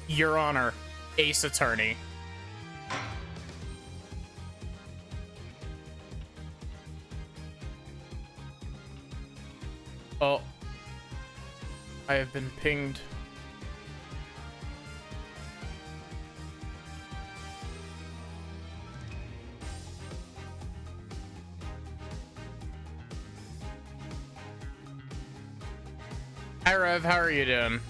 Your Honor, Ace Attorney. Oh. I have been pinged. Hi Rev, how are you doing?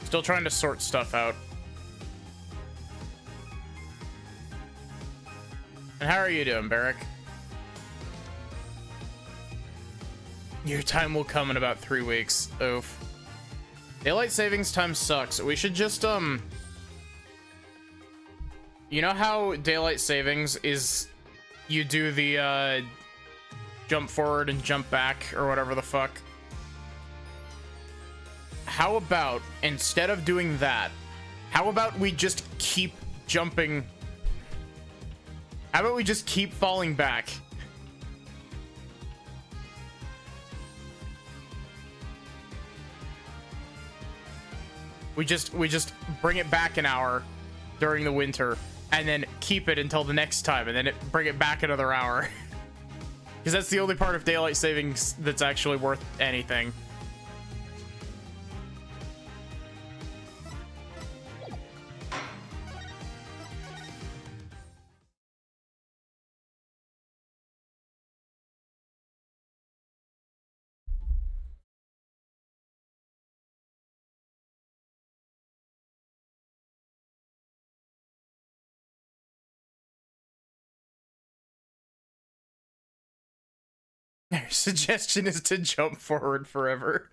Still trying to sort stuff out. And how are you doing, Barrick? Your time will come in about 3 weeks. Oof. Daylight savings time sucks. We should just, you know how daylight savings is, you do the, jump forward and jump back, or whatever the fuck? How about, instead of doing that, how about we just keep jumping? How about we just keep falling back? We just bring it back an hour during the winter, and then keep it until the next time, and then bring it back another hour. Because that's the only part of daylight savings that's actually worth anything. Their suggestion is to jump forward forever.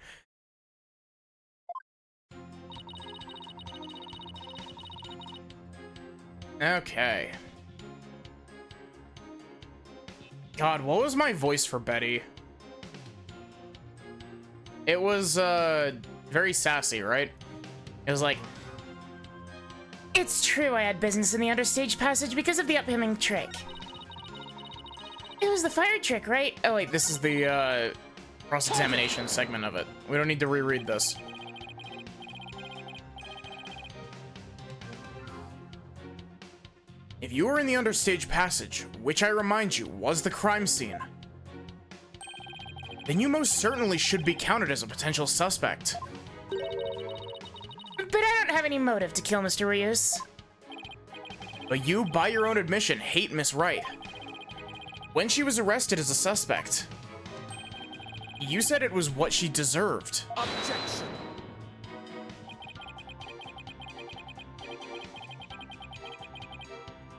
Okay. God, what was my voice for Betty? It was, very sassy, right? It was like, it's true I had business in the understage passage because of the upcoming trick. It was the fire trick, right? oh wait, this is the, cross-examination segment of it. We don't need to reread this. If you were in the understage passage, which I remind you was the crime scene, then you most certainly should be counted as a potential suspect. But I don't have any motive to kill Mr. Rios. But you, by your own admission, hate Miss Wright. When she was arrested as a suspect, you said it was what she deserved. Objection.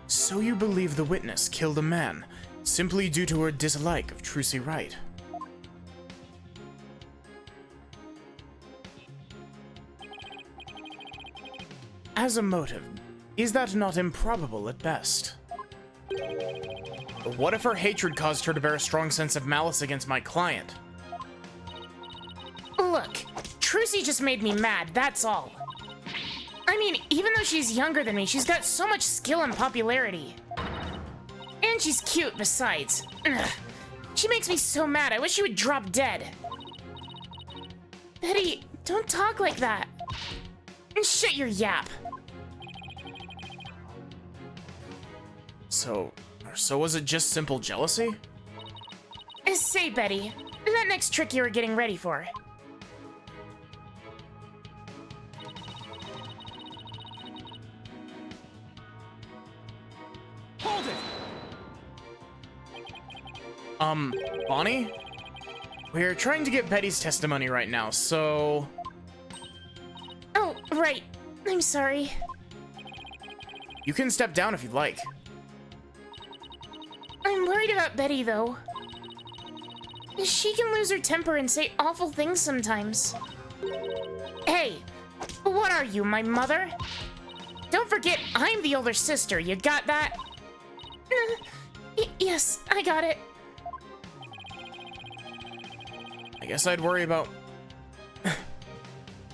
So you believe the witness killed a man simply due to her dislike of Trucy Wright? As a motive, is that not improbable at best? But what if her hatred caused her to bear a strong sense of malice against my client? Look, Trucy just made me mad, that's all. I mean, even though she's younger than me, she's got so much skill and popularity. And she's cute, besides. Ugh. She makes me so mad, I wish she would drop dead. Betty, don't talk like that. And shut your yap. So was it just simple jealousy? Say, Betty, that next trick you were getting ready for. Hold it! Bonnie? We're trying to get Betty's testimony right now, so... Oh, right. I'm sorry. You can step down if you'd like. I'm worried about Betty, though. She can lose her temper and say awful things sometimes. Hey, what are you, my mother? Don't forget, I'm the older sister, you got that? Yes, I got it. I guess I'd worry about...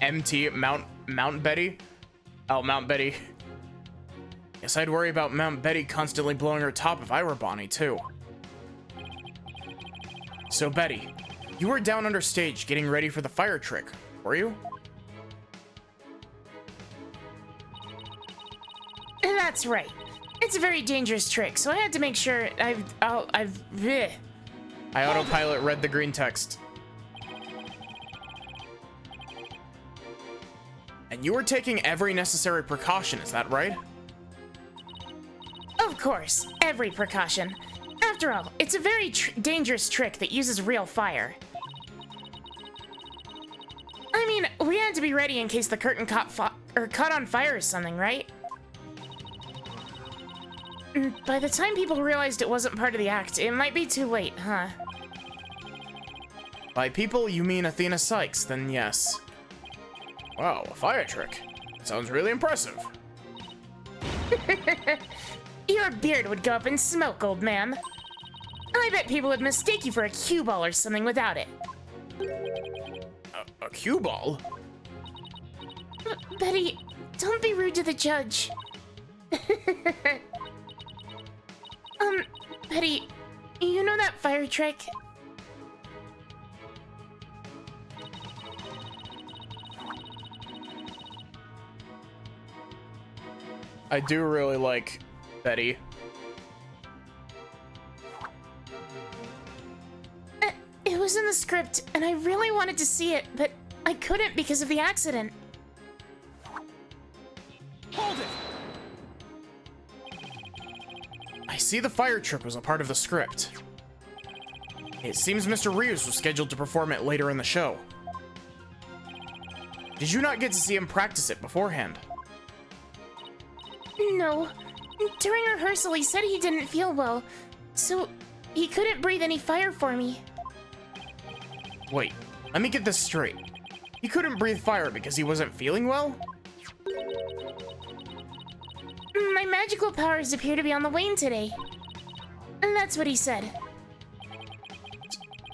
Mount Betty? Oh, Mount Betty. Guess I'd worry about Mount Betty constantly blowing her top if I were Bonnie, too. So, Betty, You were down under stage getting ready for the fire trick, were you? That's right. It's a very dangerous trick, so I had to make sure bleh. I autopilot read the green text. And you were taking every necessary precaution, is that right? Of course, every precaution. After all, it's a very dangerous trick that uses real fire. I mean, we had to be ready in case the curtain caught on fire or something, right? By the time people realized it wasn't part of the act, it might be too late, huh? By people, you mean Athena Sykes, then yes. Wow, a fire trick. Sounds really impressive. Your beard would go up in smoke, old man. I bet people would mistake you for a cue ball or something without it. A cue ball? Betty, don't be rude to the judge. Betty, you know that fire trick? I do really like Betty. It was in the script, and I really wanted to see it, but I couldn't because of the accident. Hold it! I see the fire trick was a part of the script. It seems Mr. Rios was scheduled to perform it later in the show. Did you not get to see him practice it beforehand? No. During rehearsal, he said he didn't feel well, so he couldn't breathe any fire for me. Wait, let me get this straight. He couldn't breathe fire because he wasn't feeling well? My magical powers appear to be on the wane today. And that's what he said.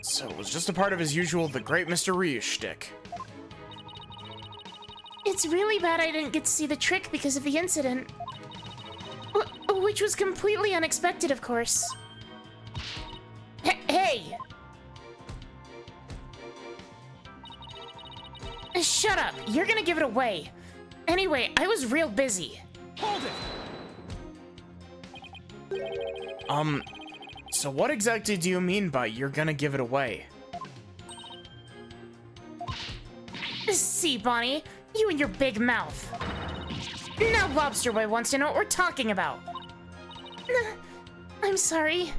So it was just a part of his usual The Great Mr. Rios shtick. It's really bad I didn't get to see the trick because of the incident. Which was completely unexpected, of course. Hey! Shut up! You're gonna give it away. Anyway, I was real busy. Hold it! So what exactly do you mean by you're gonna give it away? See, Bonnie, you and your big mouth. Now Lobster Boy wants to know what we're talking about. I'm sorry.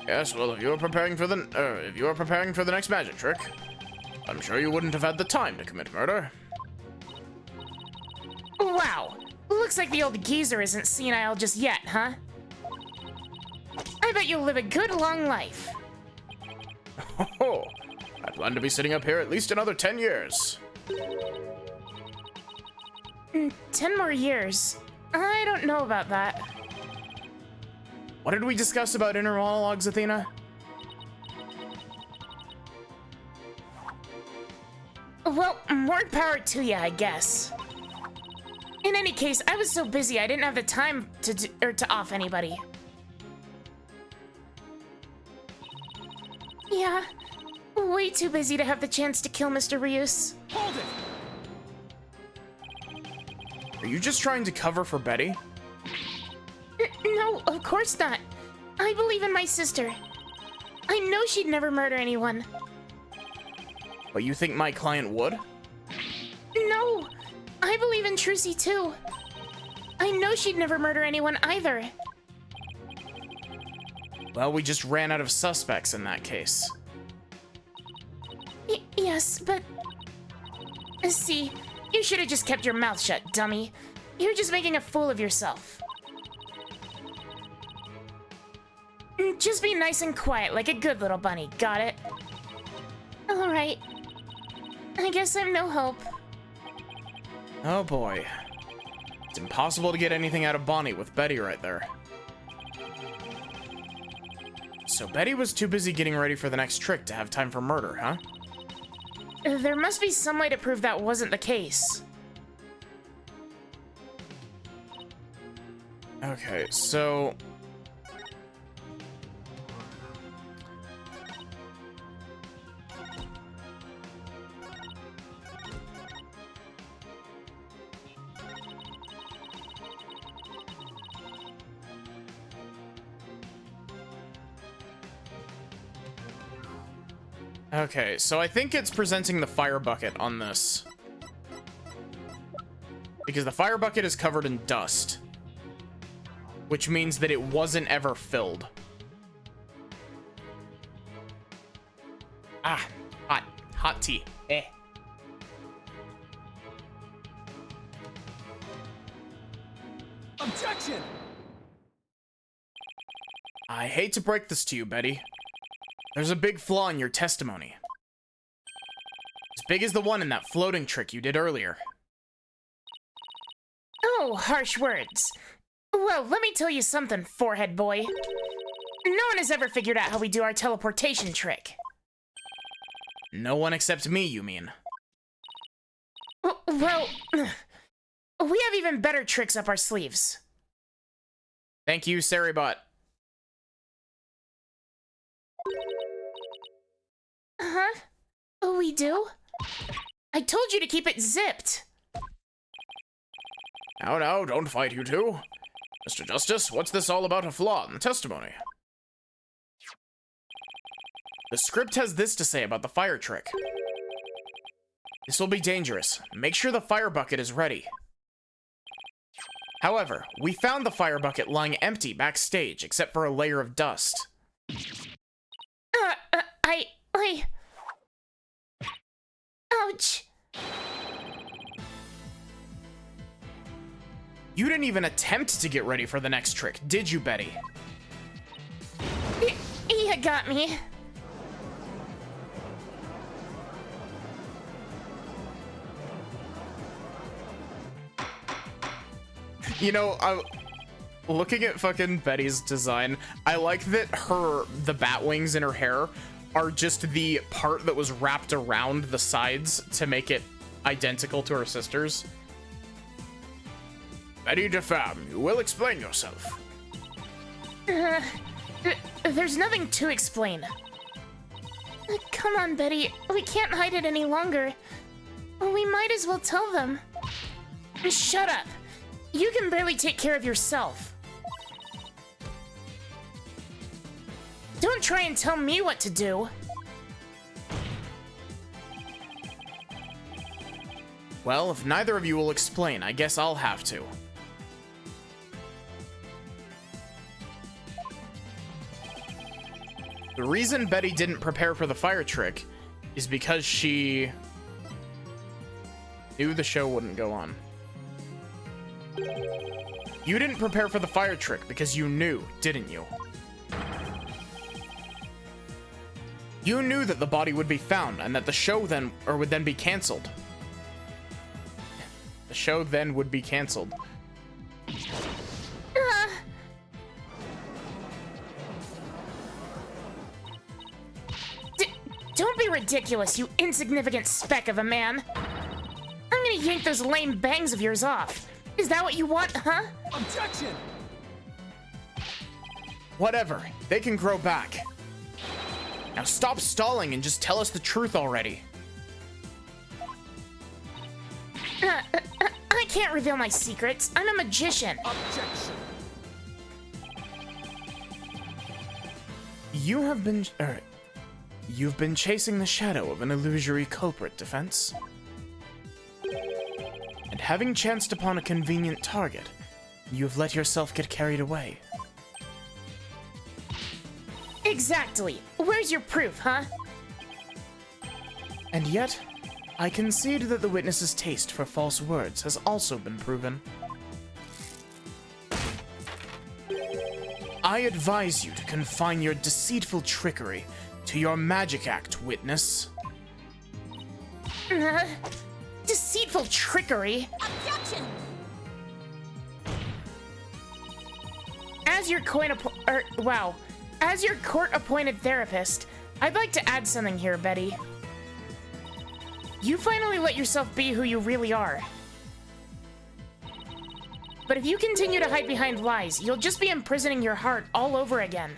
Yes, well, if you were preparing for the next magic trick, I'm sure you wouldn't have had the time to commit murder. Wow, looks like the old geezer isn't senile just yet, huh? I bet you'll live a good long life. Oh, I plan to be sitting up here at least another 10 years. 10 more years. I don't know about that. What did we discuss about inner monologues, Athena? Well, more power to ya, I guess. In any case, I was so busy I didn't have the time to off anybody. Yeah, way too busy to have the chance to kill Mr. Rios. Hold it! Are you just trying to cover for Betty? No, of course not. I believe in my sister. I know she'd never murder anyone. But you think my client would? No, I believe in Trucy too. I know she'd never murder anyone either. Well, we just ran out of suspects in that case. Yes, but... See, you should have just kept your mouth shut, dummy. You're just making a fool of yourself. Just be nice and quiet like a good little bunny, got it? Alright. I guess I'm no hope. Oh boy. It's impossible to get anything out of Bonnie with Betty right there. So Betty was too busy getting ready for the next trick to have time for murder, huh? There must be some way to prove that wasn't the case. Okay, so Okay, so I think it's presenting the fire bucket on this. Because the fire bucket is covered in dust. Which means that it wasn't ever filled. Ah, hot. Hot tea. Eh. Objection! I hate to break this to you, Betty. There's a big flaw in your testimony. As big as the one in that floating trick you did earlier. Oh, harsh words. Well, let me tell you something, forehead boy. No one has ever figured out how we do our teleportation trick. No one except me, you mean? Well, we have even better tricks up our sleeves. Thank you, Saribot. Huh? We do? I told you to keep it zipped. Now, don't fight, you two. Mr. Justice, what's this all about a flaw in the testimony? The script has this to say about the fire trick. This will be dangerous. Make sure the fire bucket is ready. However, we found the fire bucket lying empty backstage, except for a layer of dust. Ouch. You didn't even attempt to get ready for the next trick, did you, Betty? You got me. You know, looking at fucking Betty's design, I like that the bat wings in her hair are just the part that was wrapped around the sides to make it identical to her sister's. Betty DeFam, you will explain yourself. There's nothing to explain. Come on, Betty. We can't hide it any longer. We might as well tell them. Shut up. You can barely take care of yourself. Don't try and tell me what to do. Well, if neither of you will explain, I guess I'll have to. The reason Betty didn't prepare for the fire trick is because she knew the show wouldn't go on. You didn't prepare for the fire trick because you knew, didn't you? You knew that the body would be found and that the show would then be canceled. The show then would be canceled. Don't be ridiculous, you insignificant speck of a man. I'm gonna yank those lame bangs of yours off. Is that what you want, huh? Objection! Whatever, they can grow back. Now stop stalling and just tell us the truth already. I can't reveal my secrets. I'm a magician. Objection! You've been chasing the shadow of an illusory culprit, Defense. And having chanced upon a convenient target, you've let yourself get carried away. Exactly. Where's your proof, huh? And yet, I concede that the witness's taste for false words has also been proven. I advise you to confine your deceitful trickery to your magic act, witness. Deceitful trickery? Objection! As your court-appointed therapist, I'd like to add something here, Betty. You finally let yourself be who you really are. But if you continue to hide behind lies, you'll just be imprisoning your heart all over again.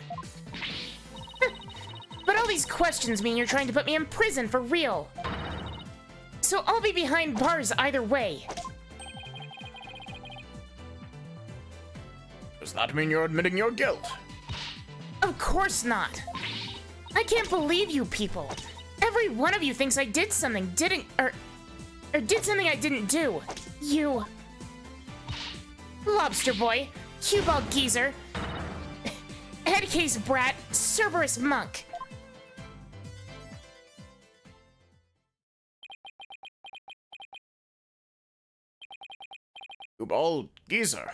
But all these questions mean you're trying to put me in prison for real. So I'll be behind bars either way. Does that mean you're admitting your guilt? Of course not. I can't believe you people. Every one of you thinks I did something, or did something I didn't do. You. Lobster Boy, Cue-Ball Geezer, Headcase Brat, Cerberus Monk. Cue-Ball Geezer.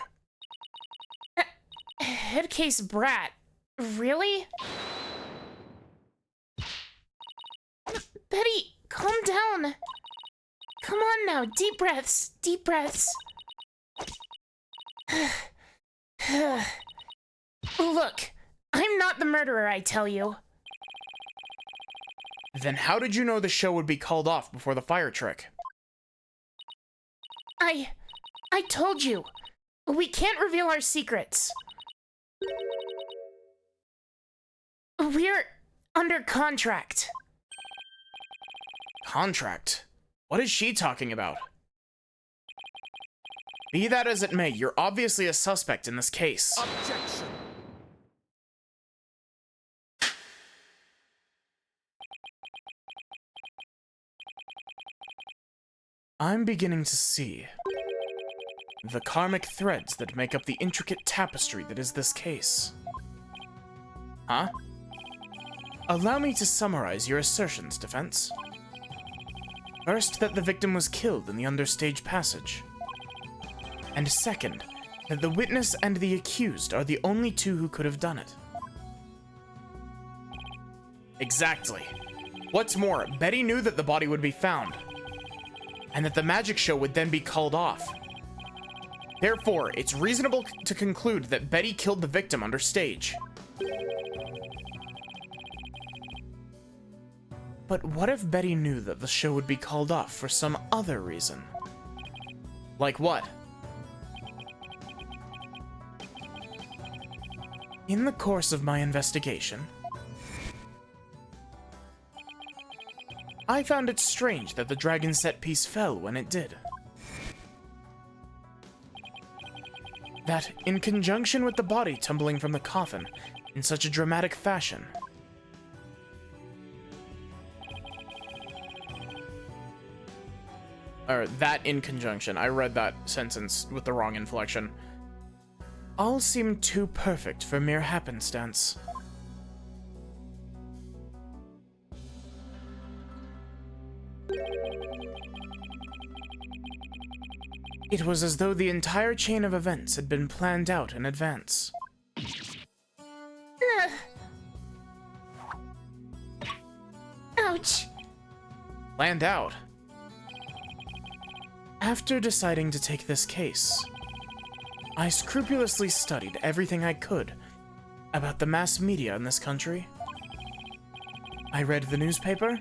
Headcase Brat. Really? Betty, calm down. Come on now, deep breaths, deep breaths. Look, I'm not the murderer, I tell you. Then how did you know the show would be called off before the fire trick? I told you. We can't reveal our secrets. We're under contract. Contract? What is she talking about? Be that as it may, you're obviously a suspect in this case. Objection. I'm beginning to see the karmic threads that make up the intricate tapestry that is this case. Huh? Allow me to summarize your assertions, Defense. First, that the victim was killed in the understage passage. And second, that the witness and the accused are the only two who could have done it. Exactly. What's more, Betty knew that the body would be found, and that the magic show would then be called off. Therefore, it's reasonable to conclude that Betty killed the victim understage. But what if Betty knew that the show would be called off for some other reason? Like what? In the course of my investigation, I found it strange that the dragon set piece fell when it did. That, in conjunction with the body tumbling from the coffin in such a dramatic fashion, or that in conjunction, I read that sentence with the wrong inflection, all seemed too perfect for mere happenstance. It was as though the entire chain of events had been planned out in advance. Ouch. Planned out? After deciding to take this case, I scrupulously studied everything I could about the mass media in this country. I read the newspaper,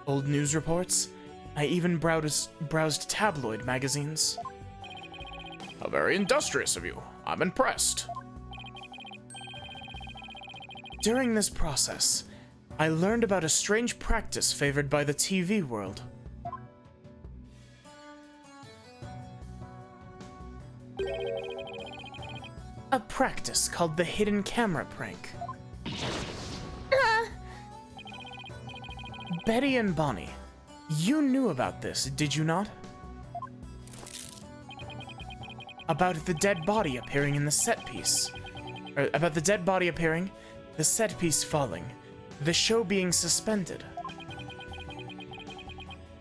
old news reports, I even browsed tabloid magazines. How very industrious of you. I'm impressed. During this process, I learned about a strange practice favored by the TV world. A practice called the hidden camera prank. Betty and Bonnie, you knew about this, did you not? About the dead body appearing in the set piece. Or about the dead body appearing, the set piece falling, the show being suspended.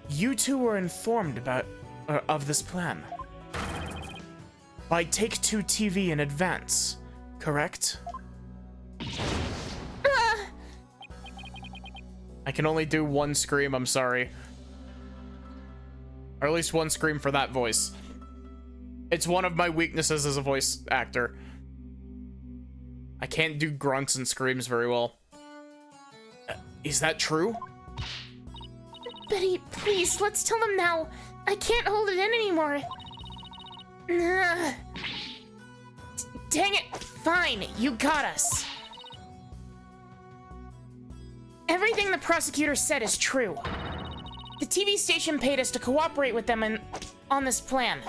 You two were informed of this plan by Take-Two TV in advance, correct? I can only do one scream, I'm sorry. Or at least one scream for that voice. It's one of my weaknesses as a voice actor. I can't do grunts and screams very well. Is that true? Betty, please, let's tell them now. I can't hold it in anymore. Dang it. Fine, you got us. Everything the prosecutor said is true. The TV station paid us to cooperate with them on this plan.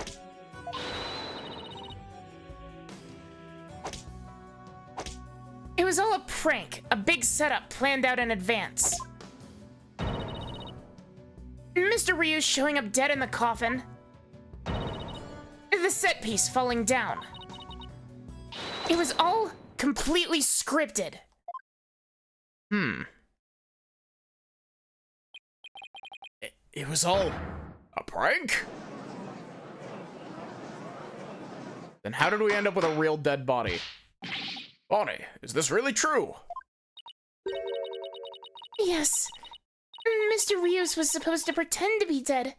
It was all a prank, a big setup planned out in advance. Mr. Ryu showing up dead in the coffin, the set piece falling down. It was all completely scripted. It was all a prank? Then how did we end up with a real dead body? Bonnie, is this really true? Yes. Mr. Rios was supposed to pretend to be dead.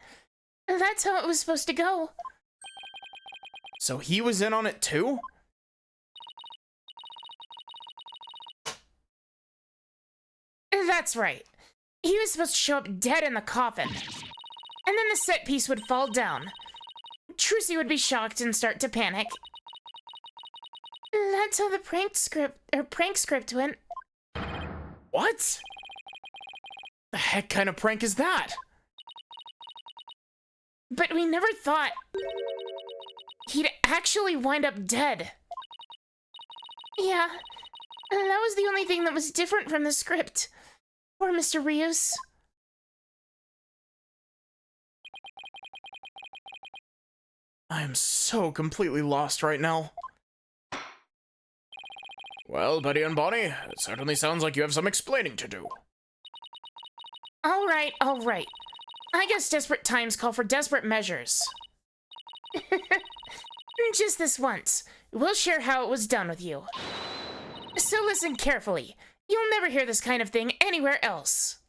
That's how it was supposed to go. So he was in on it too? That's right. He was supposed to show up dead in the coffin. And then the set piece would fall down. Trucy would be shocked and start to panic. That's how the prank script went. What? The heck kind of prank is that? But we never thought he'd actually wind up dead. Yeah, that was the only thing that was different from the script. Poor Mr. Rios. I am so completely lost right now. Well, Betty and Bonnie, it certainly sounds like you have some explaining to do. All right. I guess desperate times call for desperate measures. Just this once. We'll share how it was done with you. So listen carefully. You'll never hear this kind of thing anywhere else.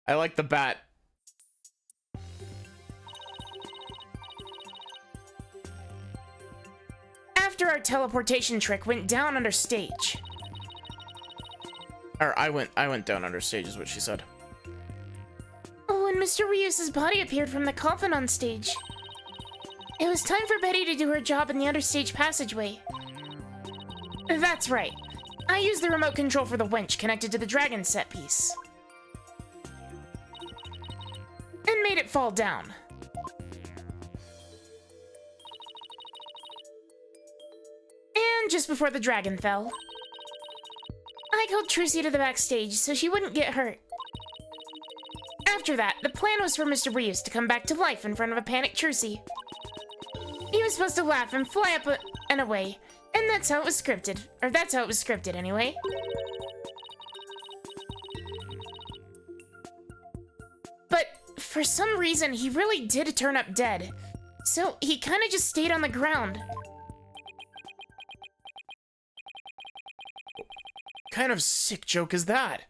I like the bat. After our teleportation trick went down under stage. Or I went down under stage is what she said. When Mr. Rios' body appeared from the coffin on stage, it was time for Betty to do her job in the understage passageway. That's right. I used the remote control for the winch connected to the dragon set piece. And made it fall down. And just before the dragon fell, I called Trucy to the backstage so she wouldn't get hurt. After that, the plan was for Mr. Rios to come back to life in front of a panicked Trucy. He was supposed to laugh and fly up and away, and that's how it was scripted. Or that's how it was scripted, anyway. But for some reason, he really did turn up dead. So he kind of just stayed on the ground. What kind of sick joke is that?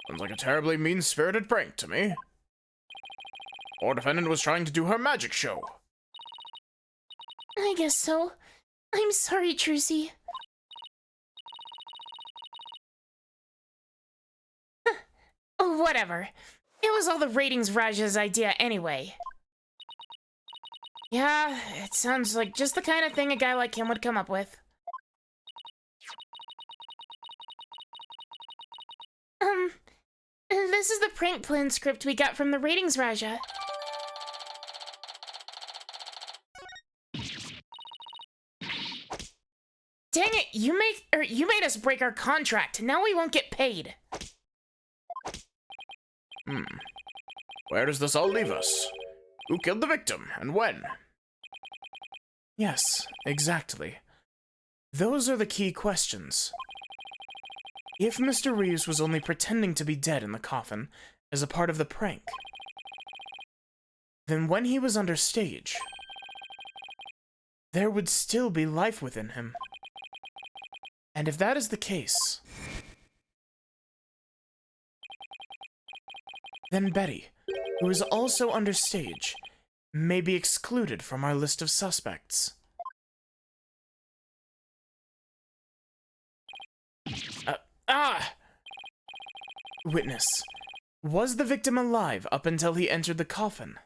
Sounds like a terribly mean-spirited prank to me. Our defendant was trying to do her magic show. I guess so. I'm sorry, Trucy. Oh, whatever. It was all the ratings Raja's idea anyway. Yeah, it sounds like just the kind of thing a guy like him would come up with. This is the prank plan script we got from the ratings Raja. Dang it, you made us break our contract. Now we won't get paid. Where does this all leave us? Who killed the victim, and when? Yes, exactly. Those are the key questions. If Mr. Reeves was only pretending to be dead in the coffin as a part of the prank, then when he was under stage, there would still be life within him. And if that is the case, then Betty, who is also under stage, may be excluded from our list of suspects. Witness, was the victim alive up until he entered the coffin?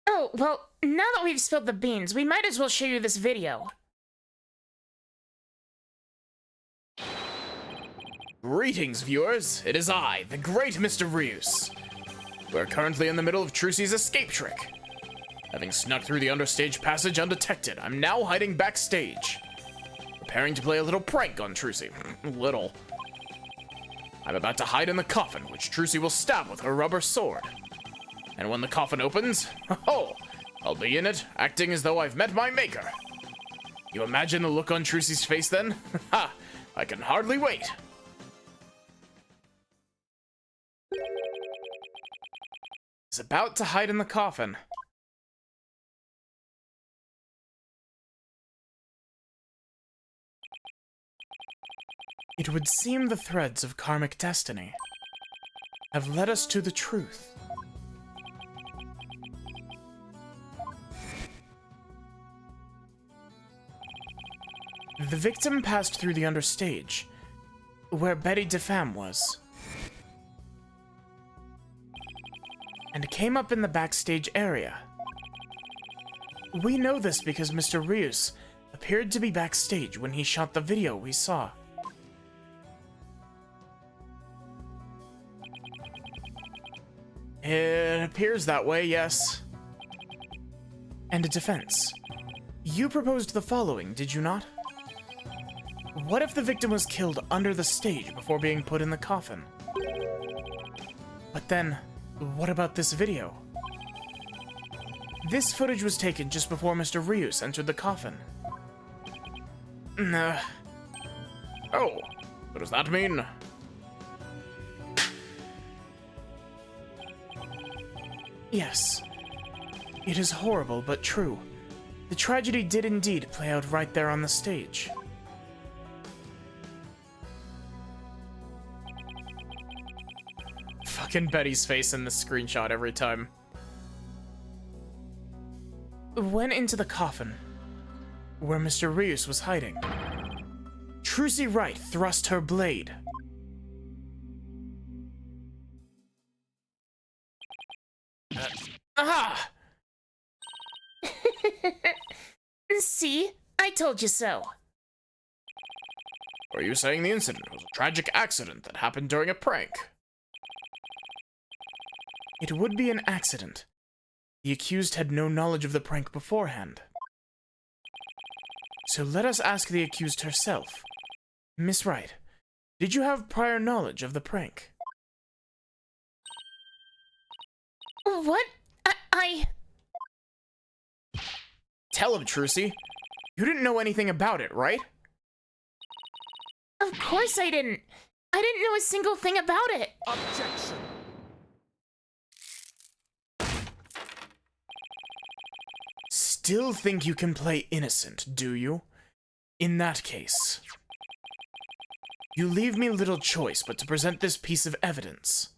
Oh, well, now that we've spilled the beans, we might as well show you this video. Greetings, viewers. It is I, the great Mr. Rios. We're currently in the middle of Trucy's escape trick. Having snuck through the understage passage undetected, I'm now hiding backstage, preparing to play a little prank on Trucy. Little. I'm about to hide in the coffin, which Trucy will stab with her rubber sword. And when the coffin opens, oh, I'll be in it, acting as though I've met my maker. You imagine the look on Trucy's face then? Ha! I can hardly wait. He's about to hide in the coffin. It would seem the threads of karmic destiny have led us to the truth. The victim passed through the understage, where Betty DeFam was, and came up in the backstage area. We know this because Mr. Rius appeared to be backstage when he shot the video we saw. It appears that way, yes. And a defense. You proposed the following, did you not? What if the victim was killed under the stage before being put in the coffin? But then, what about this video? This footage was taken just before Mr. Rius entered the coffin. Oh, what does that mean? Yes. It is horrible, but true. The tragedy did indeed play out right there on the stage. Fucking Betty's face in this screenshot every time. Went into the coffin, where Mr. Rius was hiding. Trucy Wright thrust her blade. Aha! See? I told you so. Are you saying the incident was a tragic accident that happened during a prank? It would be an accident. The accused had no knowledge of the prank beforehand. So let us ask the accused herself. Miss Wright, did you have prior knowledge of the prank? What? I... Tell him, Trucy. You didn't know anything about it, right? Of course I didn't. I didn't know a single thing about it. Objection. Still think you can play innocent, do you? In that case, you leave me little choice but to present this piece of evidence.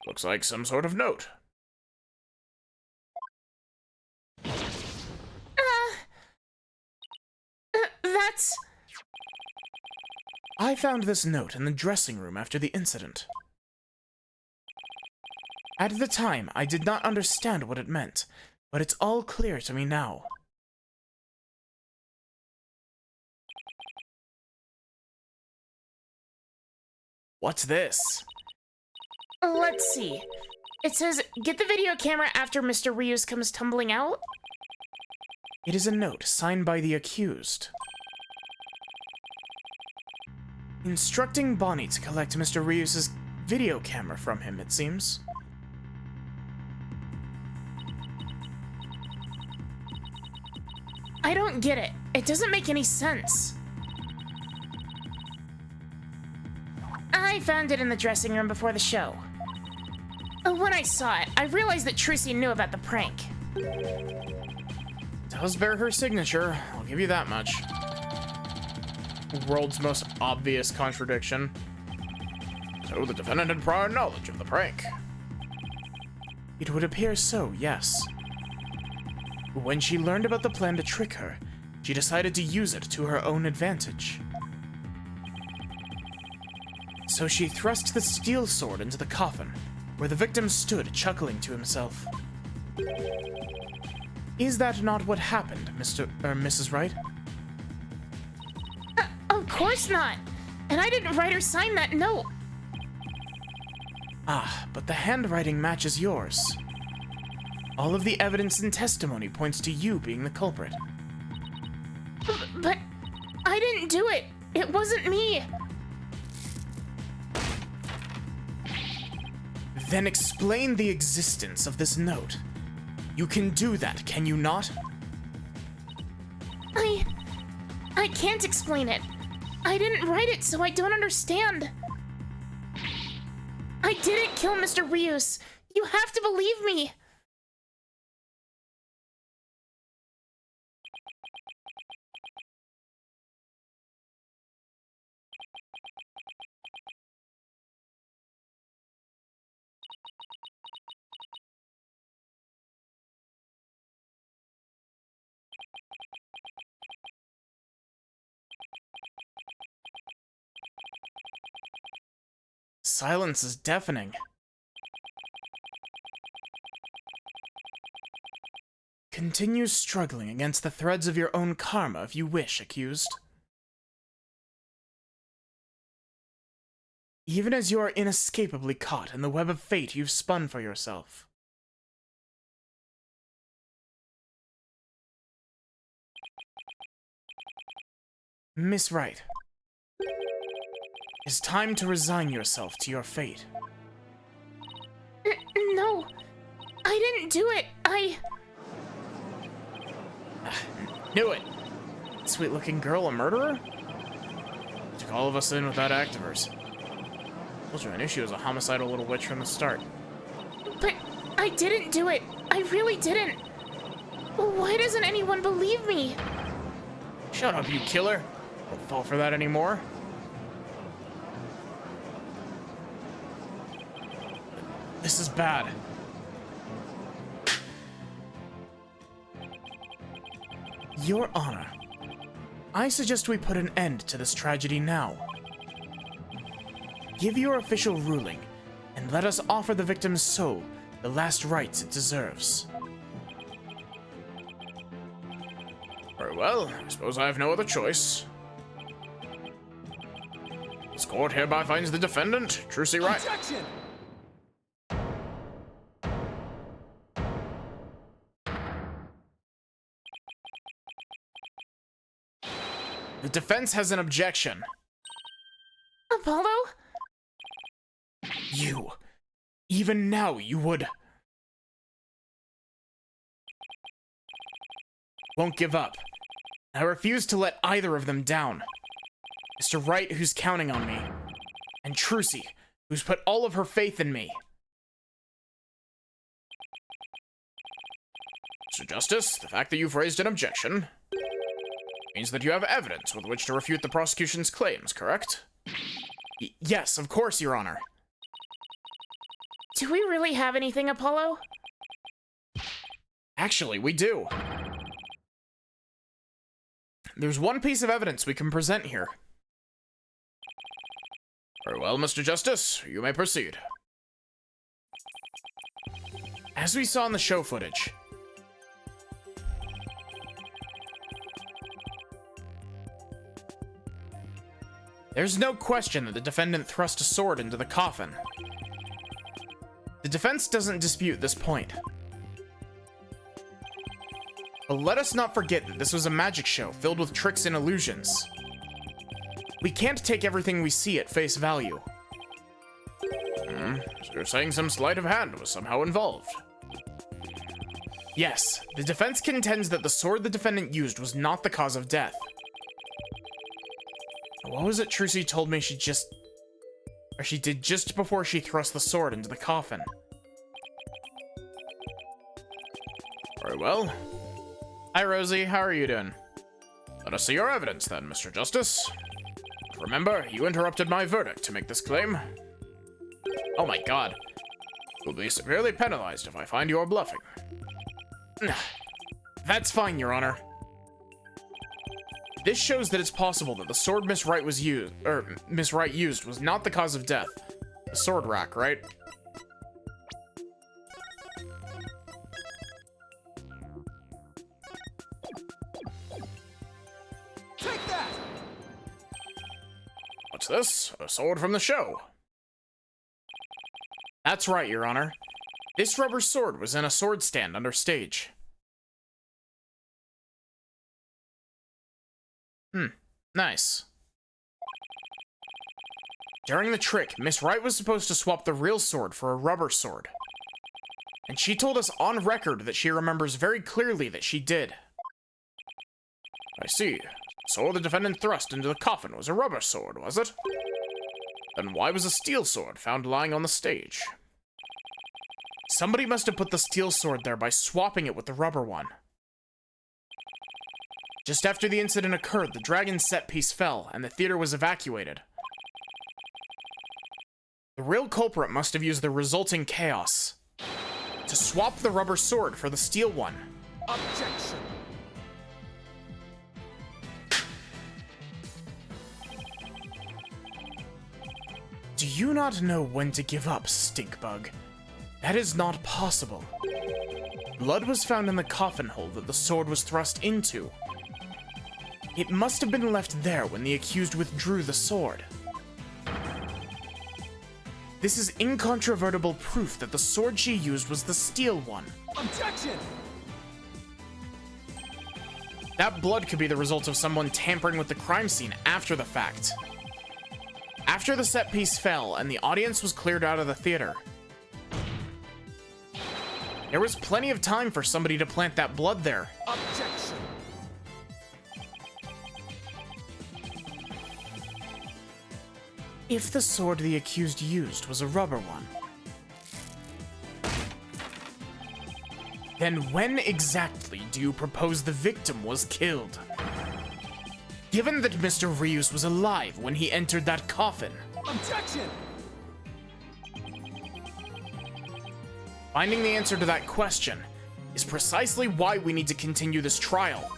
Looks like some sort of note. That's... I found this note in the dressing room after the incident. At the time, I did not understand what it meant, but it's all clear to me now. What's this? Let's see. It says, get the video camera after Mr. Rius comes tumbling out. It is a note signed by the accused, instructing Bonnie to collect Mr. Rius's video camera from him, it seems. I don't get it. It doesn't make any sense. I found it in the dressing room before the show. When I saw it, I realized that Trucy knew about the prank. Does bear her signature, I'll give you that much. World's most obvious contradiction. So the defendant had prior knowledge of the prank. It would appear so, yes. When she learned about the plan to trick her, she decided to use it to her own advantage. So she thrust the steel sword into the coffin, where the victim stood chuckling to himself. Is that not what happened, Mrs. Wright? Of course not. And I didn't write or sign that note. Ah, but the handwriting matches yours. All of the evidence and testimony points to you being the culprit. But I didn't do it. It wasn't me. Then explain the existence of this note. You can do that, can you not? I can't explain it. I didn't write it, so I don't understand. I didn't kill Mr. Rios. You have to believe me. Silence is deafening. Continue struggling against the threads of your own karma if you wish, accused. Even as you are inescapably caught in the web of fate you've spun for yourself. Miss Wright, it's time to resign yourself to your fate. No, I didn't do it. Knew it! Sweet-looking girl, a murderer? Took all of us in with that act of hers. Told you I knew she was a homicidal little witch from the start. But I didn't do it. I really didn't. Why doesn't anyone believe me? Shut up, you killer! Don't fall for that anymore. This is bad. Your Honor, I suggest we put an end to this tragedy now. Give your official ruling, and let us offer the victim's soul the last rites it deserves. Very well, I suppose I have no other choice. This court hereby finds the defendant, Trucy Wright. Objection! The defense has an objection. Apollo? You. Even now, you would. Won't give up. I refuse to let either of them down. Mr. Wright, who's counting on me, and Trucy, who's put all of her faith in me. Mr. Justice, the fact that you've raised an objection means that you have evidence with which to refute the prosecution's claims, correct? Yes, of course, Your Honor. Do we really have anything, Apollo? Actually, we do. There's one piece of evidence we can present here. Very well, Mr. Justice, you may proceed. As we saw in the show footage, there's no question that the defendant thrust a sword into the coffin. The defense doesn't dispute this point. But let us not forget that this was a magic show filled with tricks and illusions. We can't take everything we see at face value. So you're saying some sleight of hand was somehow involved? Yes, the defense contends that the sword the defendant used was not the cause of death. What was it Trucy told me she did just before she thrust the sword into the coffin? Very well. Hi, Rosie. How are you doing? Let us see your evidence then, Mr. Justice. Remember, you interrupted my verdict to make this claim. Oh my god. You'll be severely penalized if I find you are bluffing. That's fine, Your Honor. This shows that it's possible that the sword Miss Wright used was not the cause of death. The sword rack, right? Take that! What's this? A sword from the show. That's right, Your Honor. This rubber sword was in a sword stand under stage. Nice. During the trick, Miss Wright was supposed to swap the real sword for a rubber sword. And she told us on record that she remembers very clearly that she did. I see. So the defendant thrust into the coffin was a rubber sword, was it? Then why was a steel sword found lying on the stage? Somebody must have put the steel sword there by swapping it with the rubber one. Just after the incident occurred, the dragon set piece fell, and the theater was evacuated. The real culprit must have used the resulting chaos to swap the rubber sword for the steel one. Objection. Do you not know when to give up, Stinkbug? That is not possible. Blood was found in the coffin hole that the sword was thrust into. It must have been left there when the accused withdrew the sword. This is incontrovertible proof that the sword she used was the steel one. Objection. That blood could be the result of someone tampering with the crime scene after the fact. After the set piece fell and the audience was cleared out of the theater, there was plenty of time for somebody to plant that blood there. Objection. If the sword the accused used was a rubber one, then when exactly do you propose the victim was killed? Given that Mr. Ryus was alive when he entered that coffin. Objection. Finding the answer to that question is precisely why we need to continue this trial.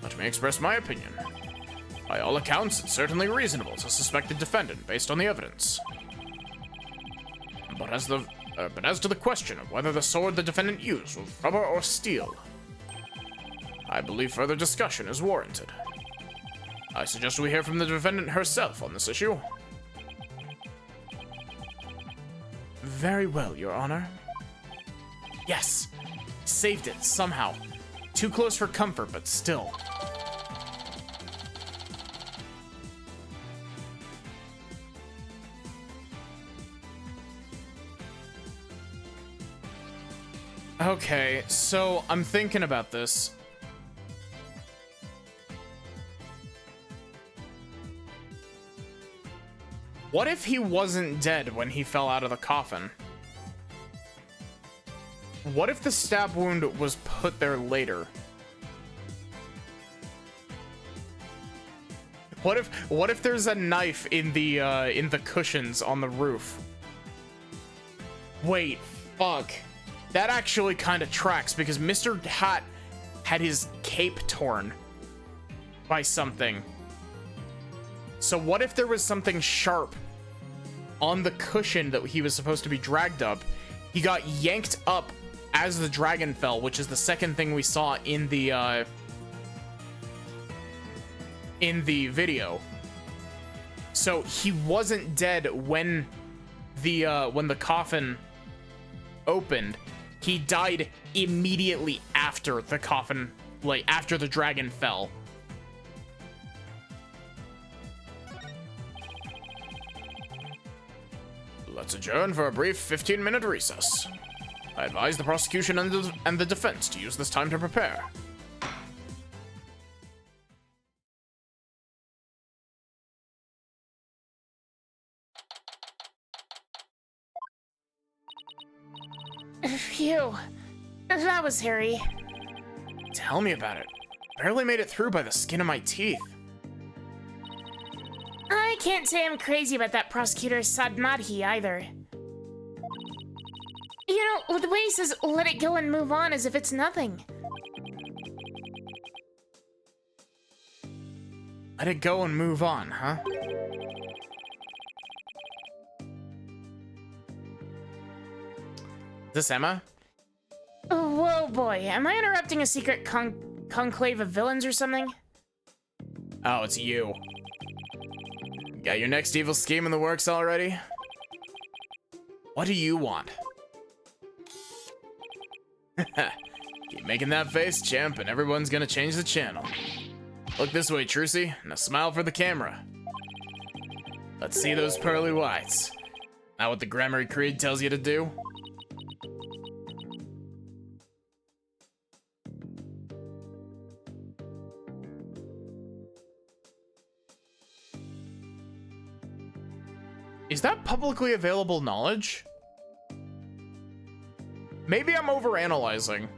Let me express my opinion. By all accounts, it's certainly reasonable to suspect the defendant based on the evidence. But as to the question of whether the sword the defendant used was rubber or steel, I believe further discussion is warranted. I suggest we hear from the defendant herself on this issue. Very well, Your Honor. Yes, saved it somehow. Too close for comfort, but still. Okay, so I'm thinking about this. What if he wasn't dead when he fell out of the coffin? What if the stab wound was put there later? What if there's a knife in the cushions on the roof? Wait, fuck. That actually kind of tracks because Mr. Hat had his cape torn by something. So what if there was something sharp on the cushion that he was supposed to be dragged up? He got yanked up as the dragon fell, which is the second thing we saw in the video. So he wasn't dead when the coffin opened. He died immediately after the coffin, like after the dragon fell. Let's adjourn for a brief 15-minute recess. I advise the prosecution and the defense to use this time to prepare. Phew. That was hairy. Tell me about it. Barely made it through by the skin of my teeth. I can't say I'm crazy about that prosecutor Sadmadhi either. You know, the way he says, let it go and move on as if it's nothing. Let it go and move on, huh? Is this Emma? Whoa, boy. Am I interrupting a secret conclave of villains or something? Oh, it's you. Got your next evil scheme in the works already? What do you want? Keep making that face, champ, and everyone's gonna change the channel. Look this way, Trucy. Now smile for the camera. Let's see those pearly whites. Now what the Grammary Creed tells you to do? Is that publicly available knowledge? Maybe I'm overanalyzing.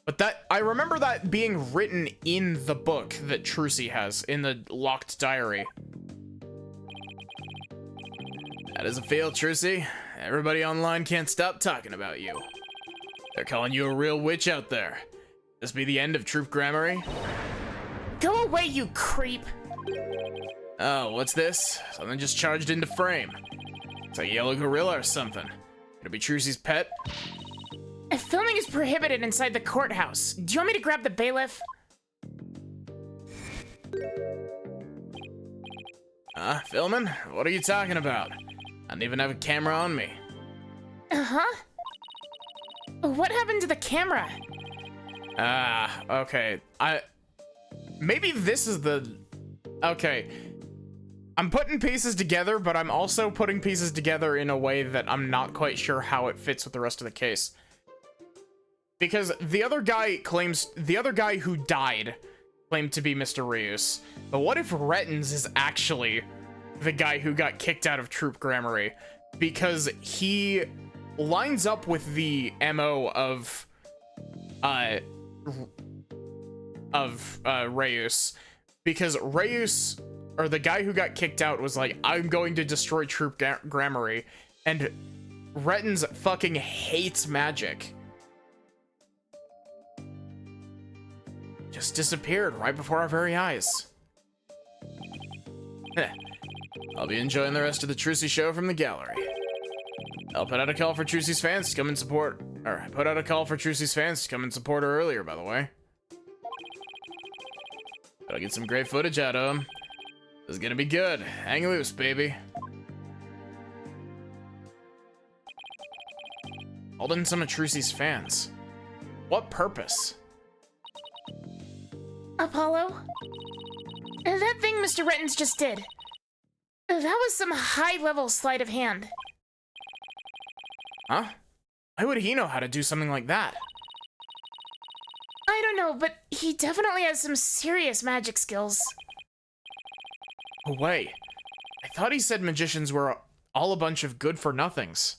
But that, I remember that being written in the book that Trucy has, in the locked diary. That is a fail, Trucy. Everybody online can't stop talking about you. They're calling you a real witch out there. This be the end of Troop Grammary? Go away, you creep. Oh, what's this? Something just charged into frame. It's a yellow gorilla or something. Could it be Trucy's pet? Filming is prohibited inside the courthouse. Do you want me to grab the bailiff? Filming? What are you talking about? I don't even have a camera on me. Uh-huh. What happened to the camera? Okay. Maybe this is the... Okay. I'm putting pieces together, but I'm also putting pieces together in a way that I'm not quite sure how it fits with the rest of the case. Because the other guy who died claimed to be Mr. Rius. But what if Rettens is actually the guy who got kicked out of Troop Grammary? Because he lines up with the MO of Reyes. Because Reyes, or the guy who got kicked out, was like, I'm going to destroy Troop Grammary. And Rettens fucking hates magic. Just disappeared right before our very eyes. I'll be enjoying the rest of the Trucy show from the gallery. I'll put out a call for Trucy's fans to come and support. Or, I put out a call for Trucy's fans to come and support her earlier, by the way. Gotta get some great footage out of him. This is gonna be good. Hang loose, baby. Hold in some of Trucy's fans. What purpose? Apollo? That thing Mr. Rettens just did. That was some high-level sleight of hand. Huh? Why would he know how to do something like that? I don't know, but he definitely has some serious magic skills. Oh, wait. I thought he said magicians were all a bunch of good-for-nothings.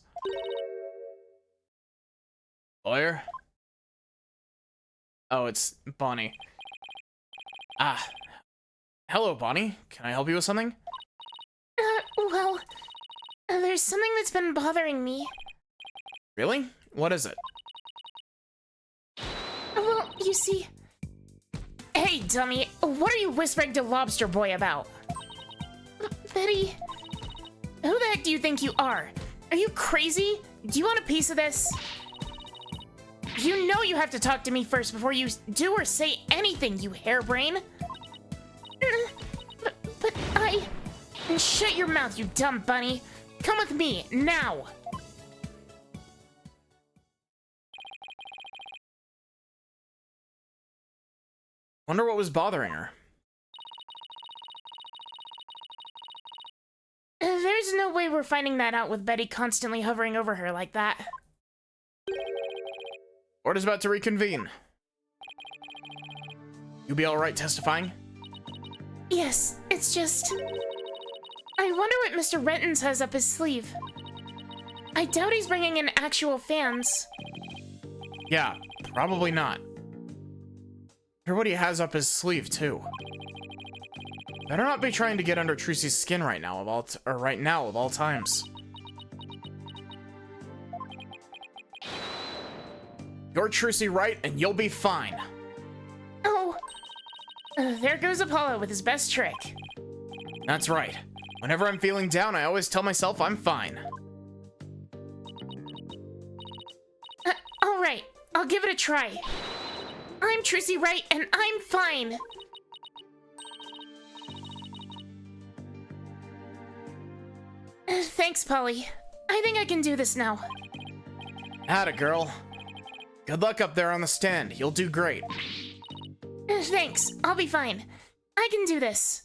Lawyer? Oh, it's Bonnie. Hello, Bonnie. Can I help you with something? Well, there's something that's been bothering me. Really? What is it? Well, you see... Hey, dummy, what are you whispering to Lobster Boy about? Betty... Who the heck do you think you are? Are you crazy? Do you want a piece of this? You know you have to talk to me first before you do or say anything, you harebrain. But I... Shut your mouth, you dumb bunny. Come with me, now. Wonder what was bothering her. There's no way we're finding that out with Betty constantly hovering over her like that. Court is about to reconvene. You be alright testifying? Yes, it's just... I wonder what Mr. Rettens has up his sleeve. I doubt he's bringing in actual fans. Yeah, probably not. Hear what he has up his sleeve, too. Better not be trying to get under Trucy's skin right now, of all times. You're Trucy right, and you'll be fine. Oh, there goes Apollo with his best trick. That's right. Whenever I'm feeling down, I always tell myself I'm fine. All right, I'll give it a try. I'm Trucy Wright, and I'm fine. Thanks, Polly. I think I can do this now. Atta girl. Good luck up there on the stand. You'll do great. Thanks. I'll be fine. I can do this.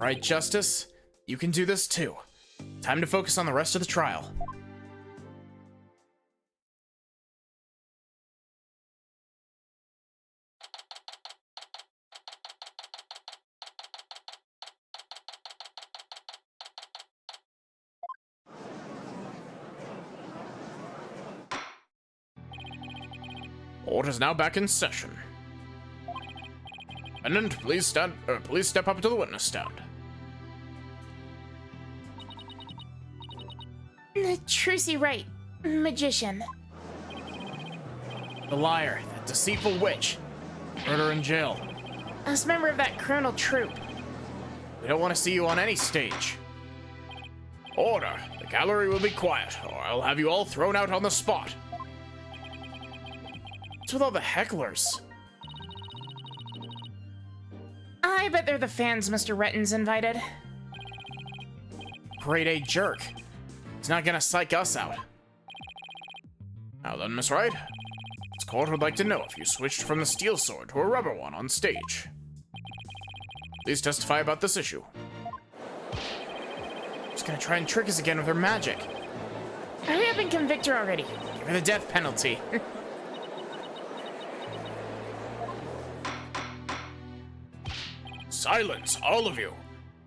Right, Justice? You can do this too. Time to focus on the rest of the trial. Court is now back in session. Defendant, please step up to the witness stand. Trucy Wright, magician. The liar, that deceitful witch. Put her in jail. As member of that criminal troupe. We don't want to see you on any stage. Order. The gallery will be quiet, or I'll have you all thrown out on the spot. What's with all the hecklers? I bet they're the fans Mr. Retton's invited. Grade A jerk. He's not gonna psych us out. Now then, Miss Wright. This court would like to know if you switched from the steel sword to a rubber one on stage. Please testify about this issue. She's gonna try and trick us again with her magic. Hurry up and convict her already. Give her the death penalty. Silence, all of you.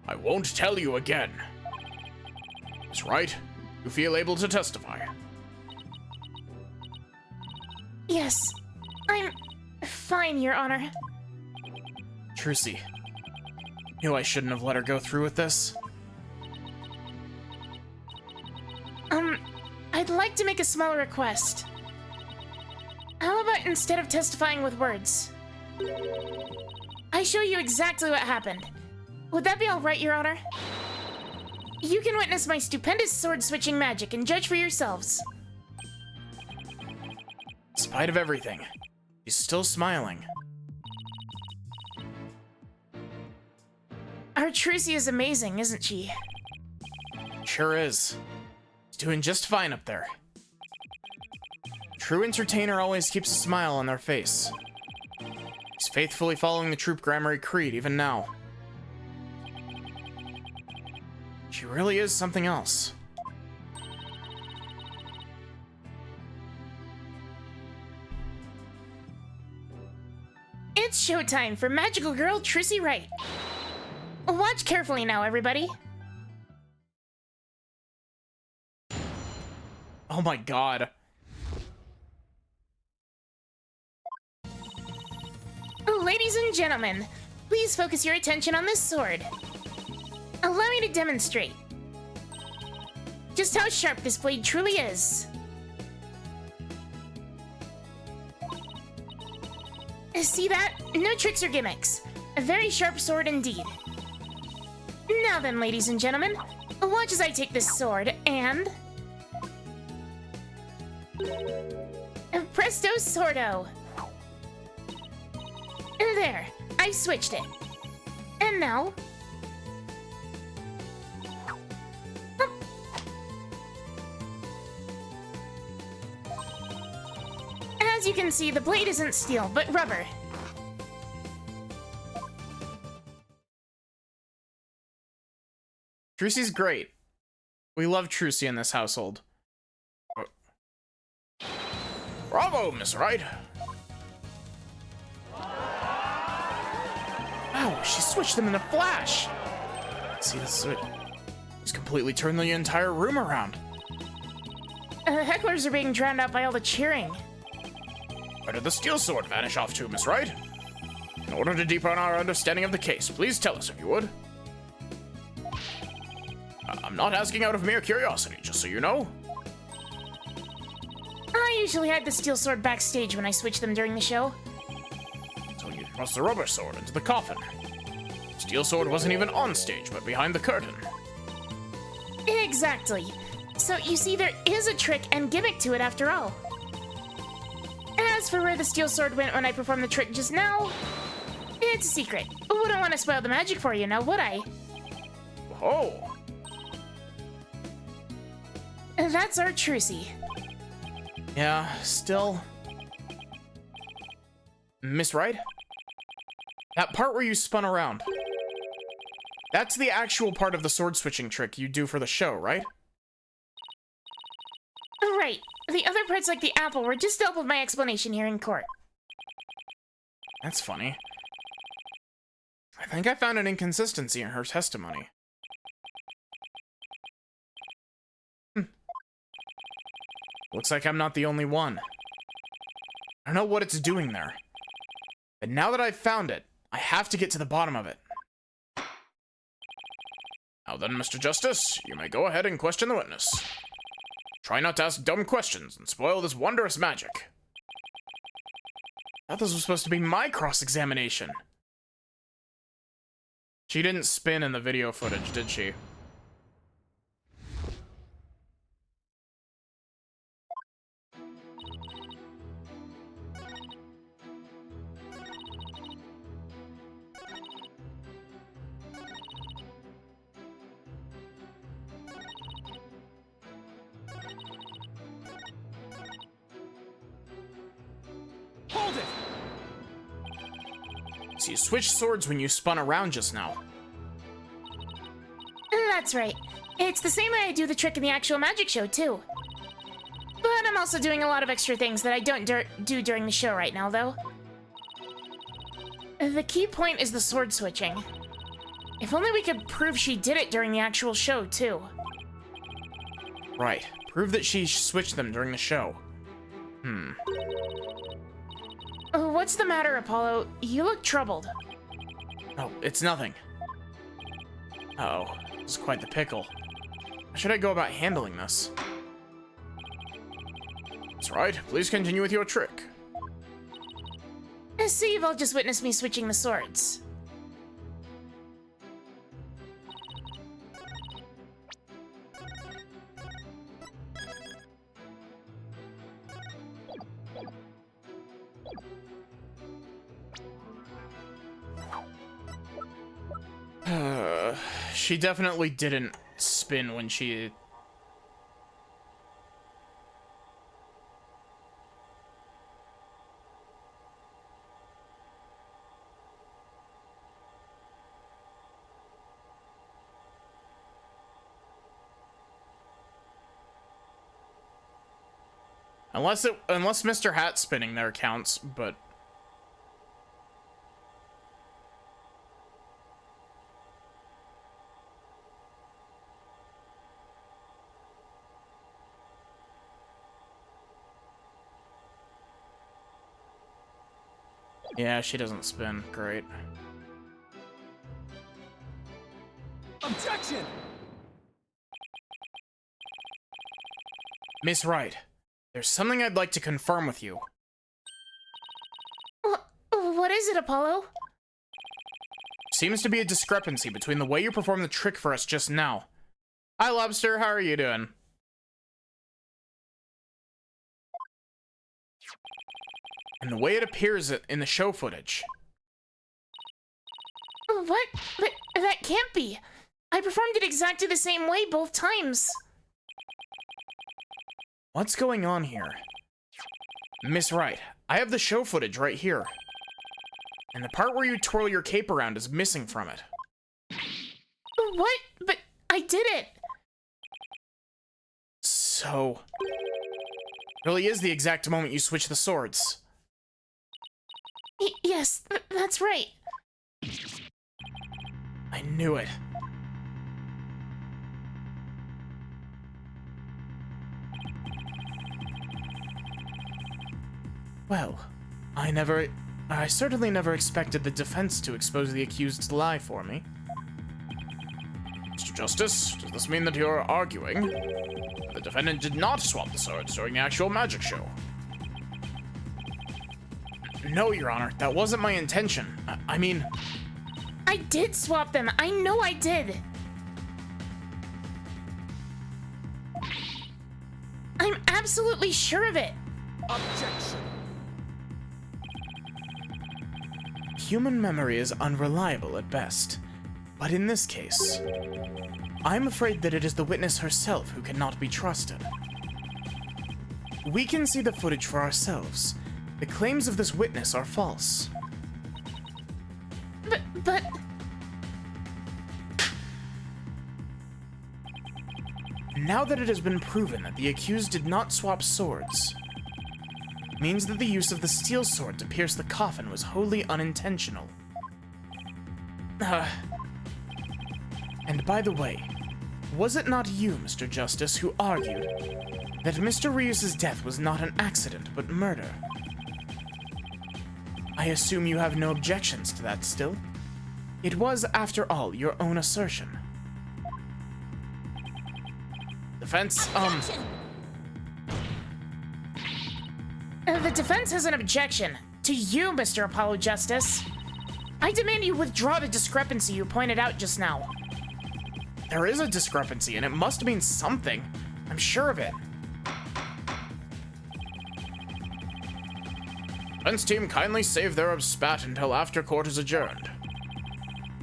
I won't tell you again. Miss Wright, you feel able to testify? Yes, I'm fine, Your Honor. Trucy, knew I shouldn't have let her go through with this. I'd like to make a small request. How about instead of testifying with words, I show you exactly what happened? Would that be alright, Your Honor? You can witness my stupendous sword-switching magic and judge for yourselves. In spite of everything, she's still smiling. Our Trucy is amazing, isn't she? Sure is. She's doing just fine up there. True entertainer always keeps a smile on their face. He's faithfully following the Troop Gramarye Creed even now. She really is something else. It's showtime for magical girl Trucy Wright. Watch carefully now, everybody. Oh my god. Ladies and gentlemen, please focus your attention on this sword. Allow me to demonstrate just how sharp this blade truly is. See that? No tricks or gimmicks. A very sharp sword indeed. Now then, ladies and gentlemen, watch as I take this sword and... Presto Sordo! There, I switched it. And now... As you can see, the blade isn't steel, but rubber. Trucy's great. We love Trucy in this household. Bravo, Miss Wright. Wow, she switched them in a flash. See, this is it. He's completely turned the entire room around. Hecklers are being drowned out by all the cheering. Where did the steel sword vanish off to, Miss Wright? In order to deepen our understanding of the case, please tell us if you would. I'm not asking out of mere curiosity, just so you know. I usually hide the steel sword backstage when I switch them during the show. So you thrust the rubber sword into the coffin. Steel sword wasn't even on stage, but behind the curtain. Exactly. So you see, there is a trick and gimmick to it after all. As for where the steel sword went when I performed the trick just now, it's a secret. Wouldn't want to spoil the magic for you now, would I? Oh. That's our Trucy. Yeah, still. Miss Wright? That part where you spun around. That's the actual part of the sword switching trick you do for the show, right? Right. The other parts, like the apple, were just to help with my explanation here in court. That's funny. I think I found an inconsistency in her testimony. Looks like I'm not the only one. I don't know what it's doing there. But now that I've found it, I have to get to the bottom of it. Now then, Mr. Justice, you may go ahead and question the witness. Try not to ask dumb questions and spoil this wondrous magic. I thought this was supposed to be my cross-examination. She didn't spin in the video footage, did she? Hold it! So you switched swords when you spun around just now. That's right. It's the same way I do the trick in the actual magic show, too. But I'm also doing a lot of extra things that I don't do during the show right now, though. The key point is the sword switching. If only we could prove she did it during the actual show, too. Right. Prove that she switched them during the show. What's the matter, Apollo? You look troubled. Oh, it's nothing. Uh-oh. This is quite the pickle. How should I go about handling this? That's right. Please continue with your trick. So you've all just witnessed me switching the swords. She definitely didn't spin when she... Unless Mr. Hat spinning there counts, but... Yeah, she doesn't spin. Great. Objection! Miss Wright, there's something I'd like to confirm with you. What is it, Apollo? Seems to be a discrepancy between the way you performed the trick for us just now. Hi, Lobster. How are you doing? And the way it appears in the show footage. What? But that can't be. I performed it exactly the same way both times. What's going on here? Miss Wright, I have the show footage right here. And the part where you twirl your cape around is missing from it. What? But I did it. So... really is the exact moment you switch the swords. Yes, that's right. I knew it. Well, I certainly never expected the defense to expose the accused's lie for me. Mr. Justice, does this mean that you're arguing that the defendant did not swap the swords during the actual magic show? No, Your Honor, that wasn't my intention. I mean... I did swap them. I know I did. I'm absolutely sure of it. Objection! Human memory is unreliable at best. But in this case, I'm afraid that it is the witness herself who cannot be trusted. We can see the footage for ourselves. The claims of this witness are false. But... Now that it has been proven that the accused did not swap swords, means that the use of the steel sword to pierce the coffin was wholly unintentional. And by the way, was it not you, Mr. Justice, who argued that Mr. Ryus's death was not an accident, but murder? I assume you have no objections to that still? It was, after all, your own assertion. Defense, The defense has an objection. To you, Mr. Apollo Justice. I demand you withdraw the discrepancy you pointed out just now. There is a discrepancy, and it must mean something. I'm sure of it. Defense team kindly save their spat until after court is adjourned.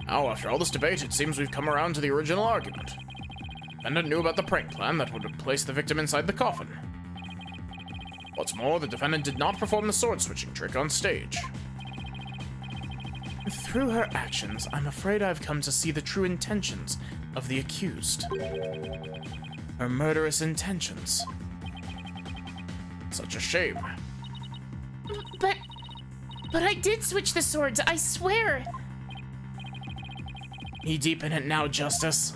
Now, after all this debate, it seems we've come around to the original argument. Defendant knew about the prank plan that would place the victim inside the coffin. What's more, the defendant did not perform the sword-switching trick on stage. Through her actions, I'm afraid I've come to see the true intentions of the accused. Her murderous intentions. Such a shame. But I did switch the swords, I swear! Knee deep in it now, Justice.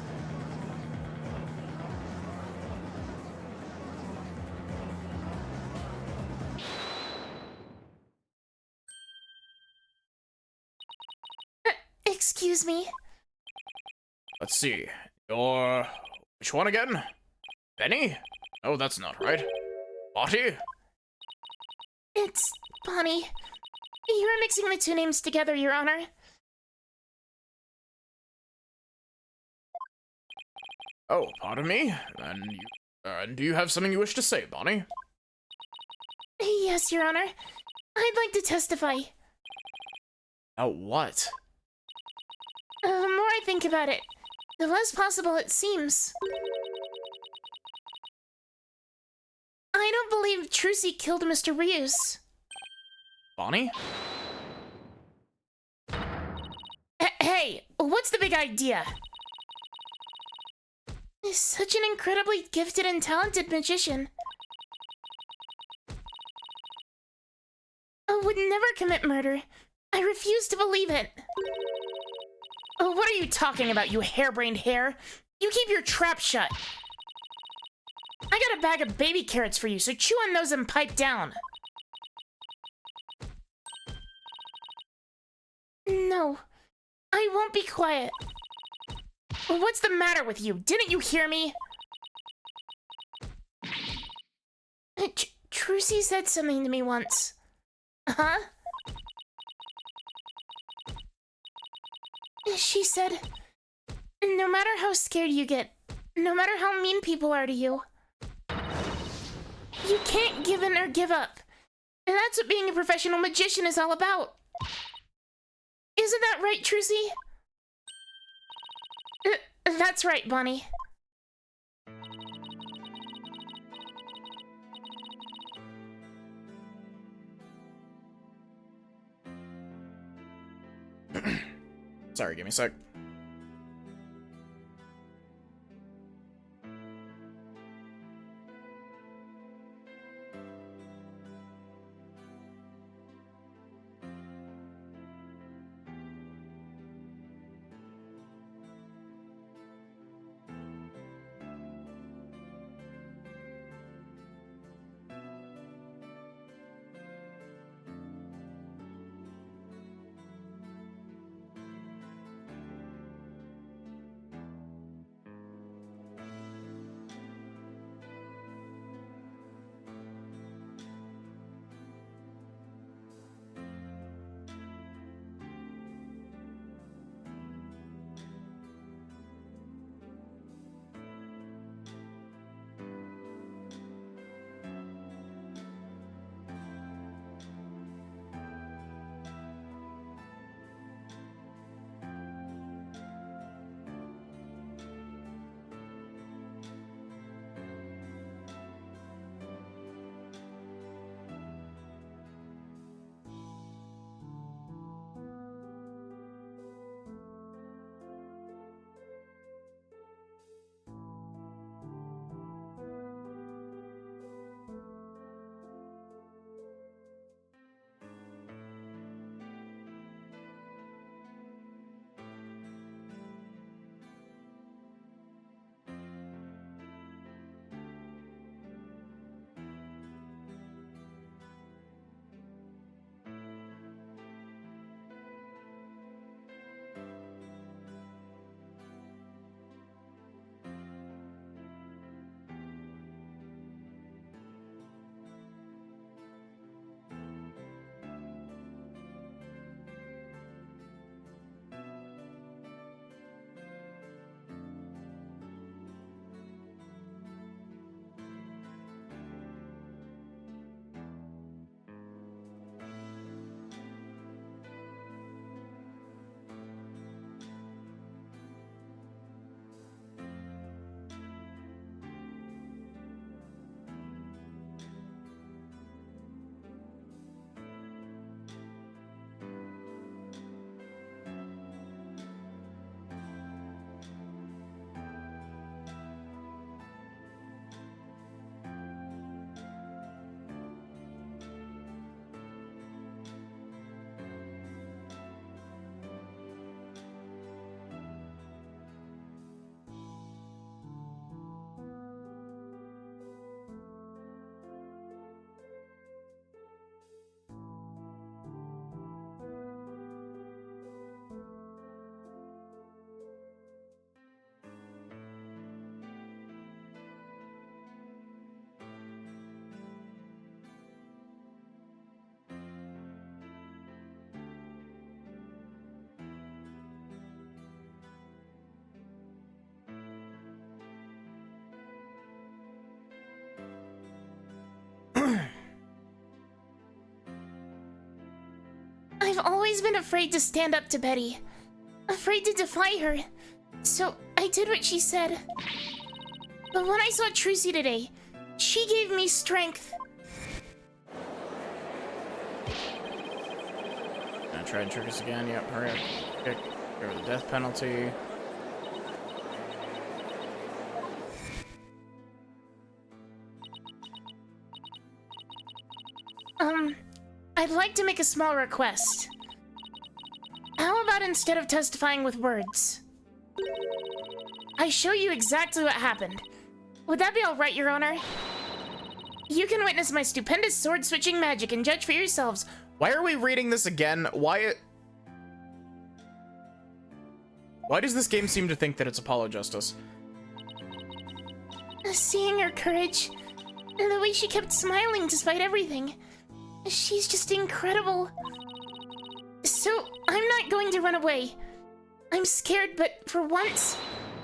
Excuse me? Let's see. Which one again? Benny? Oh, that's not right. Lottie? It's Bonnie. You are mixing the two names together, Your Honor. Oh, pardon me? Do you have something you wish to say, Bonnie? Yes, Your Honor. I'd like to testify. Oh, what? The more I think about it, the less possible it seems. I don't believe Trucy killed Mr. Ryus. Bonnie? Hey, what's the big idea? He's such an incredibly gifted and talented magician. I would never commit murder. I refuse to believe it. What are you talking about, you harebrained hare? You keep your trap shut. I got a bag of baby carrots for you, so chew on those and pipe down. No, I won't be quiet. What's the matter with you? Didn't you hear me? Trucy said something to me once. Huh? She said, no matter how scared you get, no matter how mean people are to you, you can't give in or give up. And that's what being a professional magician is all about. Isn't that right, Trucy? That's right, Bonnie. Sorry, give me a sec. I've always been afraid to stand up to Betty. Afraid to defy her. So I did what she said. But when I saw Trucy today, she gave me strength. Gonna try and trick us again. Yep, hurry up. Get rid of the death penalty. I'd like to make a small request. How about instead of testifying with words, I show you exactly what happened? Would that be alright, Your Honor? You can witness my stupendous sword-switching magic and judge for yourselves. Why are we reading this again? Why does this game seem to think that it's Apollo Justice? Seeing her courage, and the way she kept smiling despite everything, she's just incredible. So, I'm not going to run away. I'm scared, but for once,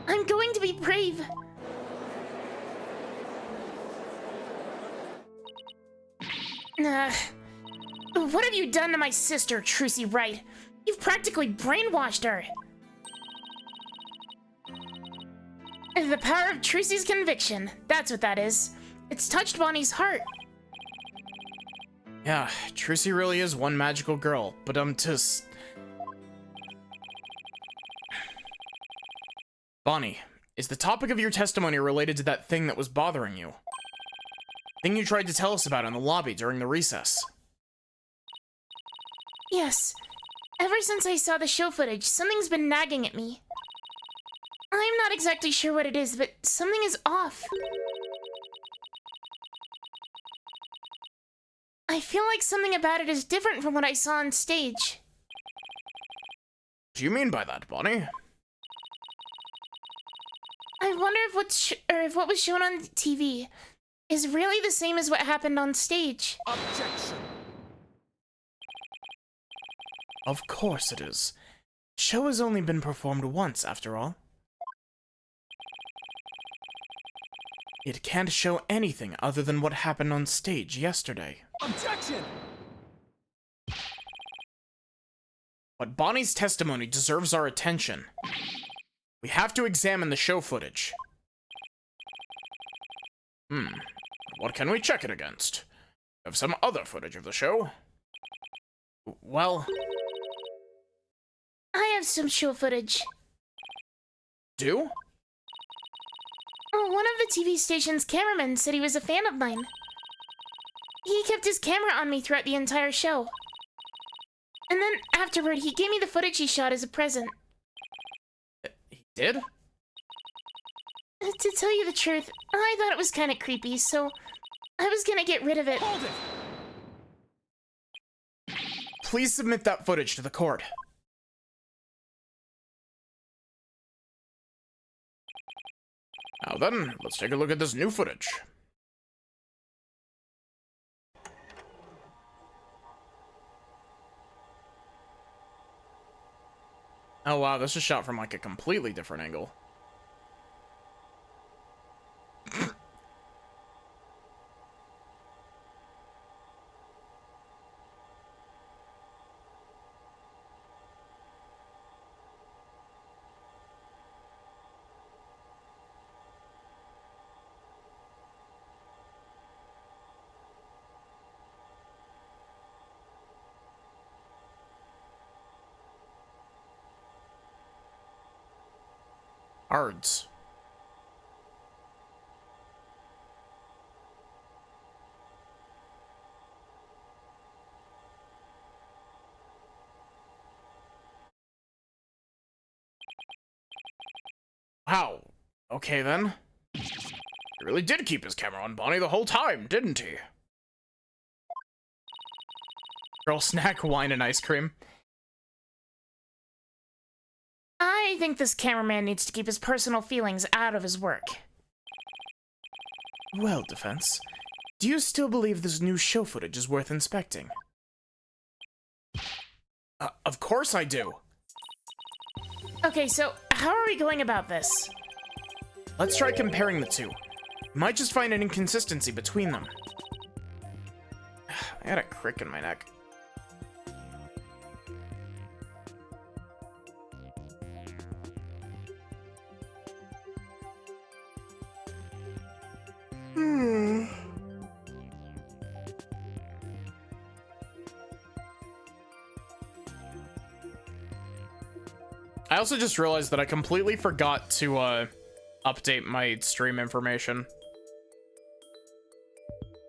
I'm going to be brave. What have you done to my sister, Trucy Wright? You've practically brainwashed her. The power of Trucy's conviction. That's what that is. It's touched Bonnie's heart. Yeah, Trucy really is one magical girl, but Bonnie, is the topic of your testimony related to that thing that was bothering you? Thing you tried to tell us about in the lobby during the recess? Yes. Ever since I saw the show footage, something's been nagging at me. I'm not exactly sure what it is, but something is off. I feel like something about it is different from what I saw on stage. What do you mean by that, Bonnie? I wonder if what was shown on TV is really the same as what happened on stage. Objection. Of course it is. The show has only been performed once, after all. It can't show anything other than what happened on stage yesterday. Objection. But Bonnie's testimony deserves our attention. We have to examine the show footage. What can we check it against? Have some other footage of the show? Well... I have some show footage. Do? Oh, one of the TV station's cameramen said he was a fan of mine. He kept his camera on me throughout the entire show. And then afterward, he gave me the footage he shot as a present. He did? To tell you the truth, I thought it was kind of creepy, so I was gonna get rid of it. Hold it. Please submit that footage to the court. Now then, let's take a look at this new footage. Oh wow, this is shot from like a completely different angle. Ards. Wow. Okay then. He really did keep his camera on Bonnie the whole time, didn't he? Girl snack, wine, and ice cream. I think this cameraman needs to keep his personal feelings out of his work. Well, Defense, do you still believe this new show footage is worth inspecting? Of course I do. Okay, so how are we going about this? Let's try comparing the two. You might just find an inconsistency between them. I had a crick in my neck. I also just realized that I completely forgot to update my stream information.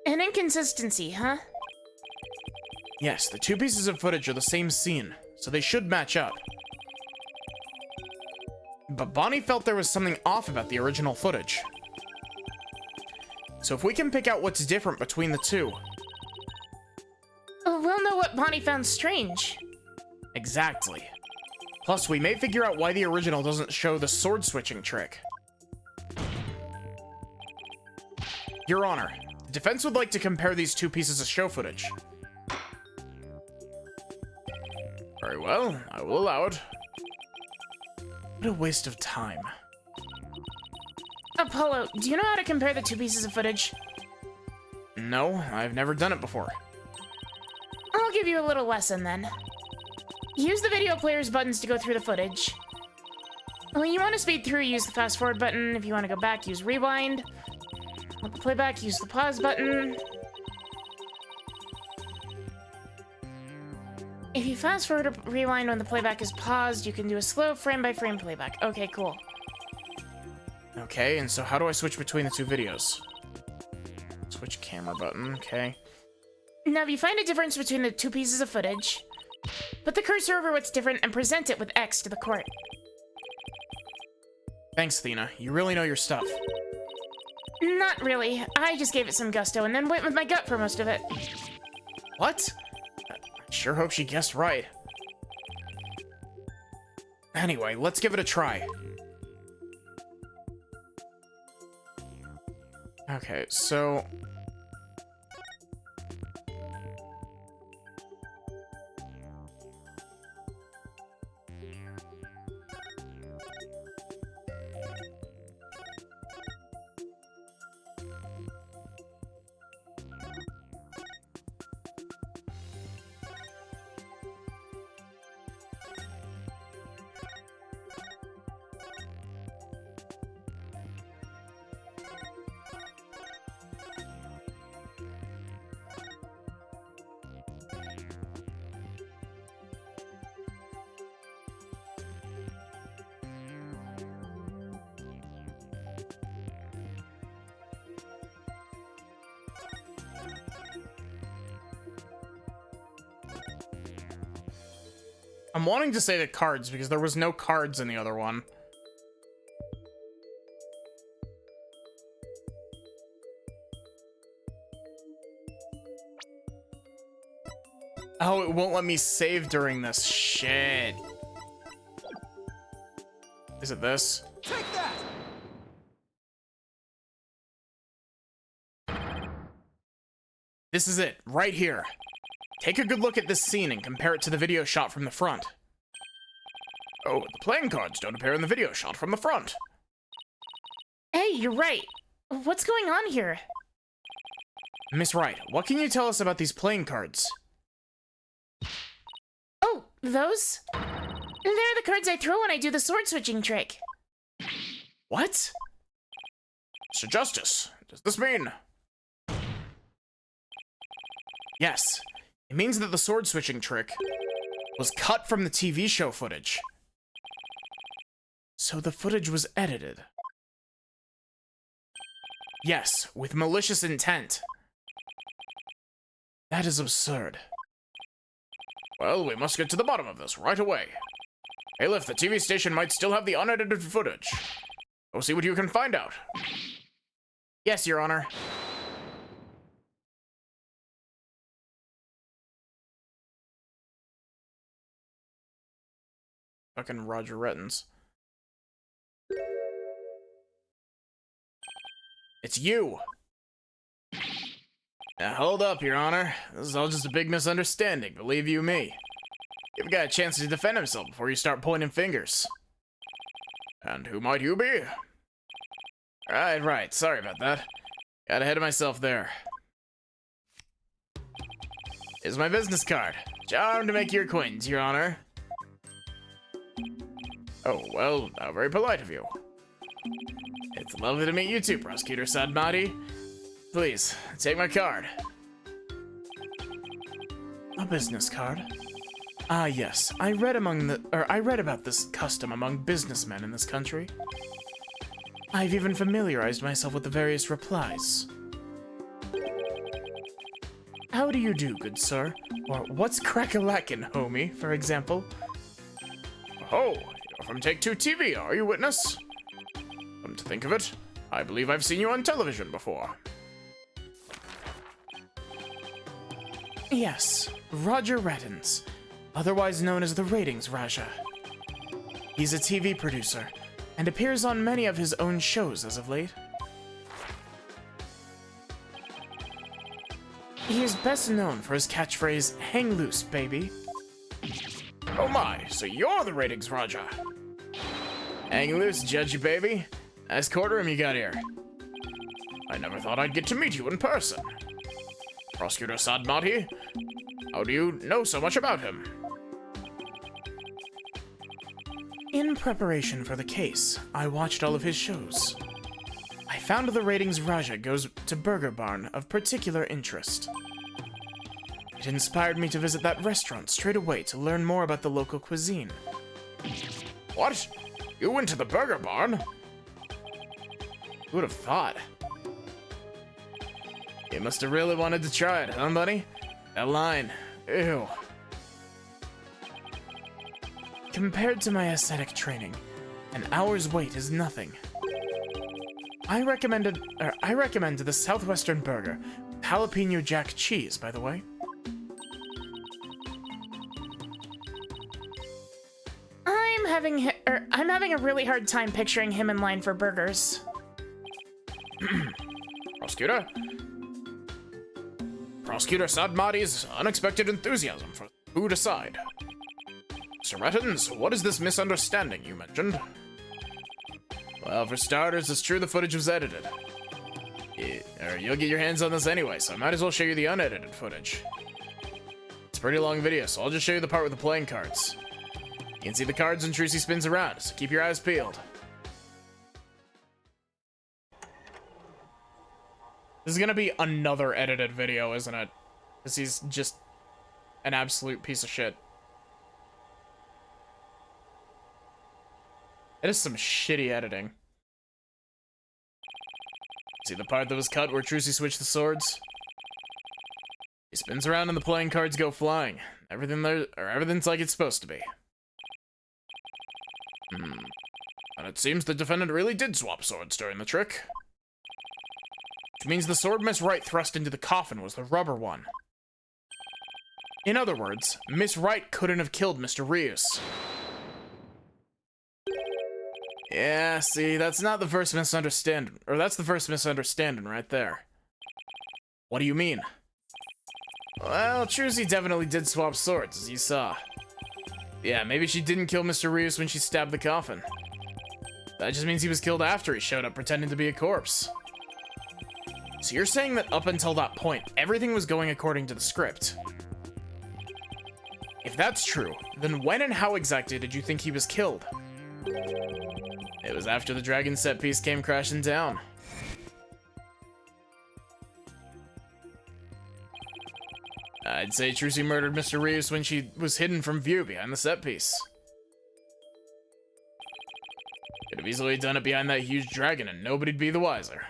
An inconsistency, huh? Yes, the two pieces of footage are the same scene, so they should match up. But Bonnie felt there was something off about the original footage. So if we can pick out what's different between the two. We'll know what Bonnie found strange. Exactly. Plus, we may figure out why the original doesn't show the sword switching trick. Your Honor, the defense would like to compare these two pieces of show footage. Very well, I will allow it. What a waste of time. Apollo, do you know how to compare the two pieces of footage? No, I've never done it before. I'll give you a little lesson then. Use the video player's buttons to go through the footage. When you want to speed through, use the fast forward button. If you want to go back, use rewind. Want the playback, use the pause button. If you fast forward or rewind when the playback is paused, you can do a slow frame-by-frame playback. Okay, cool. Okay, and so how do I switch between the two videos? Switch camera button, okay. Now, if you find a difference between the two pieces of footage, put the cursor over what's different and present it with X to the court. Thanks, Athena. You really know your stuff. Not really. I just gave it some gusto and then went with my gut for most of it. What? I sure hope she guessed right. Anyway, let's give it a try. Okay, so... I'm wanting to say the cards because there was no cards in the other one. Oh, it won't let me save during this. Shit. Is it this? Take that! This is it, right here. Take a good look at this scene and compare it to the video shot from the front. Oh, the playing cards don't appear in the video shot from the front. Hey, you're right. What's going on here? Miss Wright, what can you tell us about these playing cards? Oh, those? They're the cards I throw when I do the sword switching trick. What? Mr. Justice, does this mean? Yes, it means that the sword switching trick was cut from the TV show footage. So the footage was edited. Yes, with malicious intent. That is absurd. Well, we must get to the bottom of this right away. Aelif, the TV station might still have the unedited footage. Go see what you can find out. Yes, Your Honor. Fucking Roger Rettins. It's you! Now hold up, Your Honor. This is all just a big misunderstanding, believe you me. Give a guy a chance to defend himself before you start pointing fingers. And who might you be? Right, sorry about that. Got ahead of myself there. Here's my business card. Charmed to make your acquaintance, Your Honor. Oh, well, how very polite of you. It's lovely to meet you too, Prosecutor Sadmati. Please, take my card. A business card? Ah, yes. I read about this custom among businessmen in this country. I've even familiarized myself with the various replies. How do you do, good sir? Or what's crack-a-lackin', homie, for example? Oh, you're from Take-Two TV, are you, witness? Come to think of it, I believe I've seen you on television before. Yes, Roger Reddens, otherwise known as the Ratings Raja. He's a TV producer, and appears on many of his own shows as of late. He is best known for his catchphrase, "Hang loose, baby." Oh my, so you're the Ratings Raja. Hang loose, judgy baby. Nice courtroom you got here. I never thought I'd get to meet you in person. Prosecutor Sadmati, how do you know so much about him? In preparation for the case, I watched all of his shows. I found the Ratings Raja goes to Burger Barn of particular interest. It inspired me to visit that restaurant straight away to learn more about the local cuisine. What? You went to the Burger Barn? Who would have thought? You must have really wanted to try it, huh, buddy? That line. Ew. Compared to my aesthetic training, an hour's wait is nothing. I recommend the Southwestern Burger, jalapeno jack cheese, by the way. I'm having a really hard time picturing him in line for burgers. Prosecutor? Prosecutor Sadmati's unexpected enthusiasm for food aside. Mr. Rettens, what is this misunderstanding you mentioned? Well, for starters, it's true the footage was edited. You'll get your hands on this anyway, so I might as well show you the unedited footage. It's a pretty long video, so I'll just show you the part with the playing cards. You can see the cards when Trucy spins around, so keep your eyes peeled. This is gonna be another edited video, isn't it? Because he's just an absolute piece of shit. It is some shitty editing. See the part that was cut where Trucy switched the swords? He spins around and the playing cards go flying. Everything's like it's supposed to be. And it seems the defendant really did swap swords during the trick. Which means the sword Miss Wright thrust into the coffin was the rubber one. In other words, Miss Wright couldn't have killed Mr. Rios. Yeah, see, that's not the first misunderstanding, or that's the first misunderstanding right there. What do you mean? Well, Trucy definitely did swap swords, as you saw. Yeah, maybe she didn't kill Mr. Rios when she stabbed the coffin. That just means he was killed after he showed up pretending to be a corpse. So you're saying that up until that point, everything was going according to the script? If that's true, then when and how exactly did you think he was killed? It was after the dragon set piece came crashing down. I'd say Trucy murdered Mr. Rios when she was hidden from view behind the set piece. Could have easily done it behind that huge dragon and nobody'd be the wiser.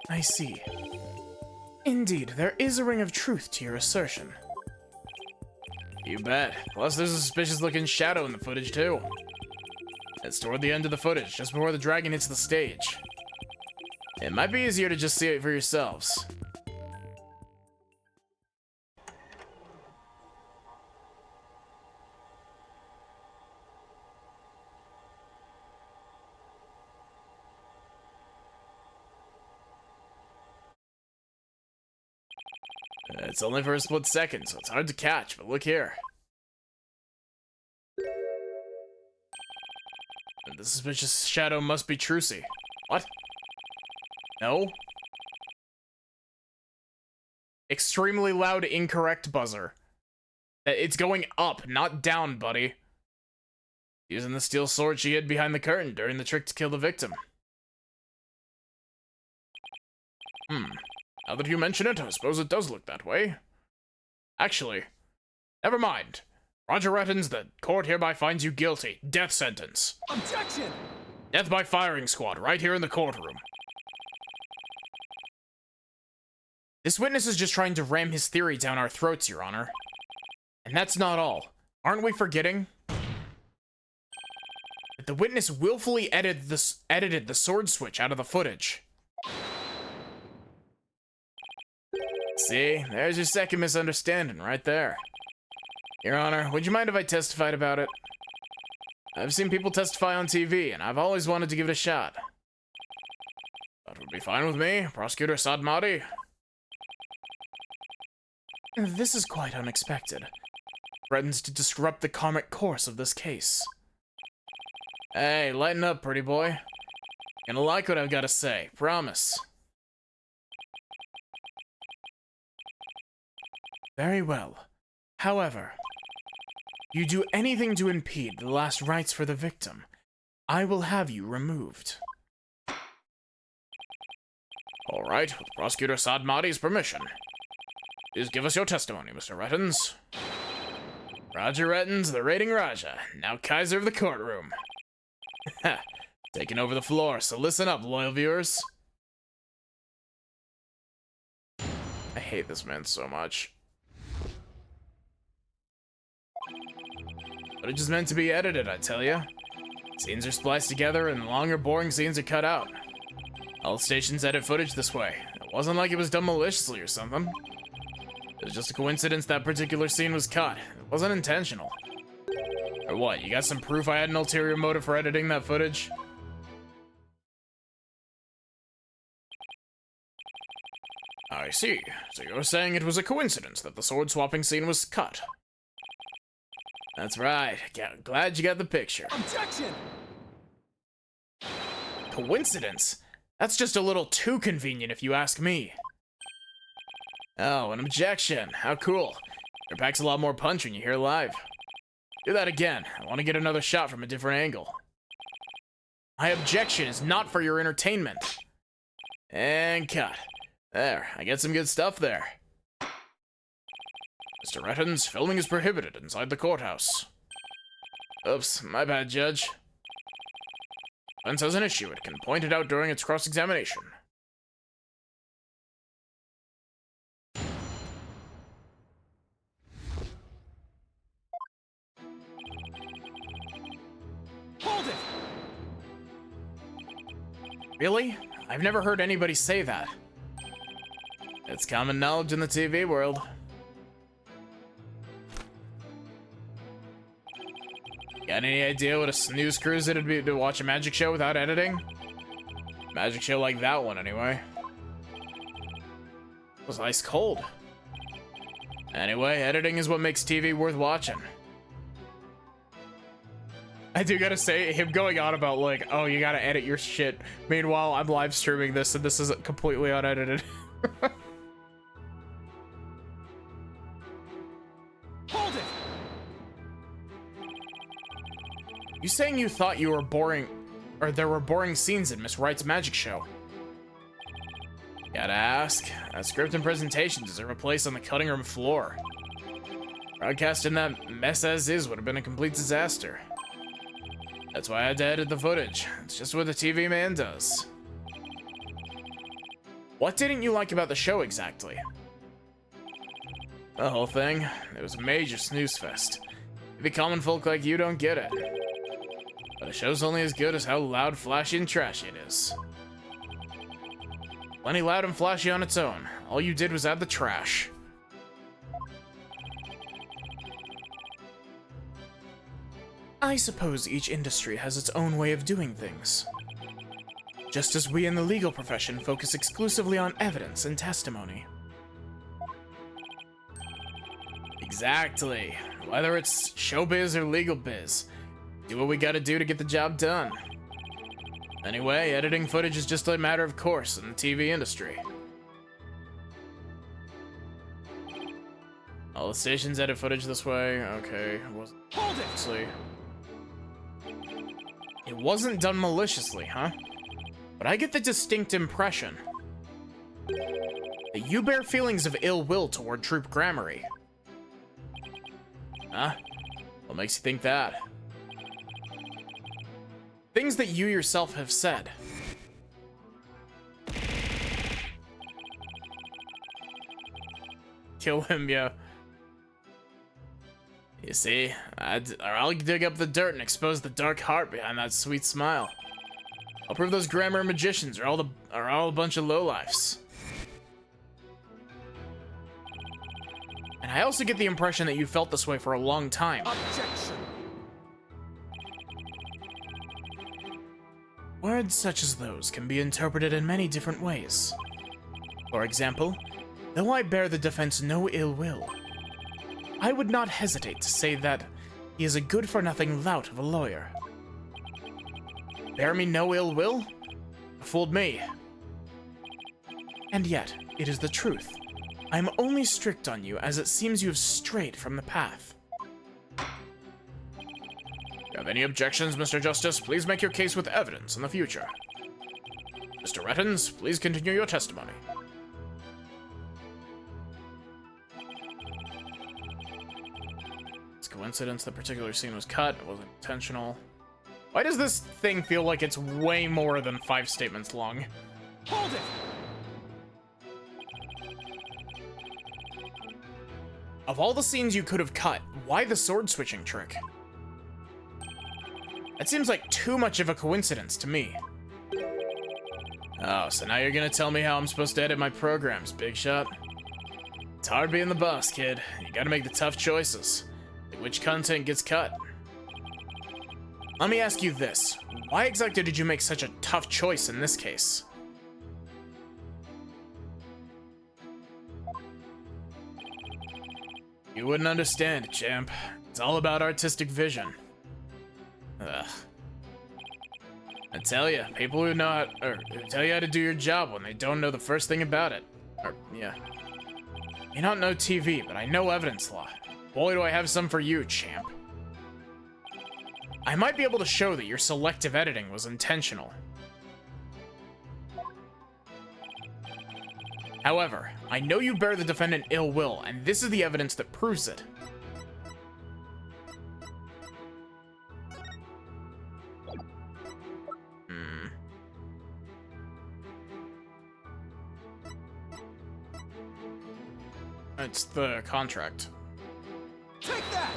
I see. Indeed, there is a ring of truth to your assertion. You bet. Plus, there's a suspicious-looking shadow in the footage, too. It's toward the end of the footage, just before the dragon hits the stage. It might be easier to just see it for yourselves. It's only for a split second, so it's hard to catch, but look here. The suspicious shadow must be Trucy. What? No? Extremely loud, incorrect buzzer. It's going up, not down, buddy. Using the steel sword she hid behind the curtain during the trick to kill the victim. Now that you mention it, I suppose it does look that way. Actually, never mind. Roger Rettins, the court hereby finds you guilty. Death sentence. Objection! Death by firing squad, right here in the courtroom. This witness is just trying to ram his theory down our throats, Your Honor. And that's not all. Aren't we forgetting that the witness willfully edited the sword switch out of the footage? See, there's your second misunderstanding right there. Your Honor, would you mind if I testified about it? I've seen people testify on TV, and I've always wanted to give it a shot. That would be fine with me, Prosecutor Sadmati. This is quite unexpected. Threatens to disrupt the karmic course of this case. Hey, lighten up, pretty boy. Gonna like what I've got to say, promise. Very well. However, you do anything to impede the last rites for the victim, I will have you removed. All right, with Prosecutor Sadmati's permission. Please give us your testimony, Mr. Rettins. Roger Rettins, the rating Raja, now Kaiser of the courtroom. Ha, taking over the floor, so listen up, loyal viewers. I hate this man so much. But it's just meant to be edited, I tell ya. Scenes are spliced together and longer, boring scenes are cut out. All stations edit footage this way. It wasn't like it was done maliciously or something. It was just a coincidence that particular scene was cut. It wasn't intentional. Or what, you got some proof I had an ulterior motive for editing that footage? I see. So you're saying it was a coincidence that the sword-swapping scene was cut? That's right. Glad you got the picture. Objection! Coincidence? That's just a little too convenient if you ask me. Oh, an objection. How cool. It packs a lot more punch when you hear live. Do that again. I want to get another shot from a different angle. My objection is not for your entertainment. And cut. There, I get some good stuff there. Mr. Rettins, filming is prohibited inside the courthouse. Oops, my bad, Judge. Defense has an issue. It can point it out during its cross-examination. Hold it! Really? I've never heard anybody say that. It's common knowledge in the TV world. Got any idea what a snooze cruise it'd be to watch a magic show without editing? Magic show like that one, anyway. It was ice cold. Anyway, editing is what makes TV worth watching. I do gotta say, him going on about like, oh, you gotta edit your shit. Meanwhile, I'm live streaming this and this is completely unedited. Hold it! You saying you thought you were boring, or there were boring scenes in Miss Wright's magic show? Gotta ask, that script and presentation deserve a place on the cutting room floor. Broadcasting that mess as is would have been a complete disaster. That's why I had to edit the footage. It's just what the TV man does. What didn't you like about the show exactly? The whole thing. It was a major snooze fest. Maybe common folk like you don't get it. But a show's only as good as how loud, flashy, and trashy it is. Plenty loud and flashy on its own. All you did was add the trash. I suppose each industry has its own way of doing things. Just as we in the legal profession focus exclusively on evidence and testimony. Exactly. Whether it's showbiz or legal biz, do what we gotta do to get the job done. Anyway, editing footage is just a matter of course in the TV industry. All the stations edit footage this way. Okay, Hold it! It wasn't done maliciously, huh? But I get the distinct impression That you bear feelings of ill will toward Troop Gramarye. Huh? What makes you think that? Things that you yourself have said. Kill him, yeah. You see, I'll dig up the dirt and expose the dark heart behind that sweet smile. I'll prove those Gramarye magicians are all a bunch of lowlifes. And I also get the impression that you felt this way for a long time. Objection. Words such as those can be interpreted in many different ways. For example, though I bear the defense no ill will, I would not hesitate to say that he is a good-for-nothing lout of a lawyer. Bear me no ill will? Fooled me. And yet, it is the truth. I am only strict on you as it seems you have strayed from the path. You have any objections, Mr. Justice? Please make your case with evidence in the future. Mr. Rettens, please continue your testimony. It's a coincidence the particular scene was cut. It wasn't intentional. Why does this thing feel like it's way more than 5 statements long? Hold it! Of all the scenes you could have cut, why the sword switching trick? That seems like too much of a coincidence to me. Oh, so now you're gonna tell me how I'm supposed to edit my programs, Big Shot? It's hard being the boss, kid. You gotta make the tough choices. Like which content gets cut. Let me ask you this. Why exactly did you make such a tough choice in this case? You wouldn't understand, champ. It's all about artistic vision. Ugh. I tell you, people who who tell you how to do your job when they don't know the first thing about it. Yeah. May not know TV, but I know evidence law. Boy, do I have some for you, champ. I might be able to show that your selective editing was intentional. However, I know you bear the defendant ill will, and this is the evidence that proves it. It's the contract. Take that!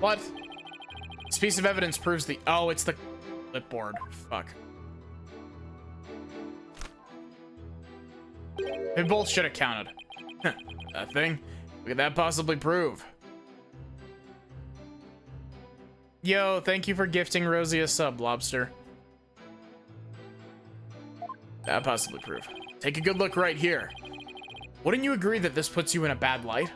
What? This piece of evidence proves the... Oh, it's the clipboard. Fuck. They both should have counted. That thing? What could that possibly prove? Yo, thank you for gifting Rosie a sub, Lobster. That possibly prove. Take a good look right here. Wouldn't you agree that this puts you in a bad light?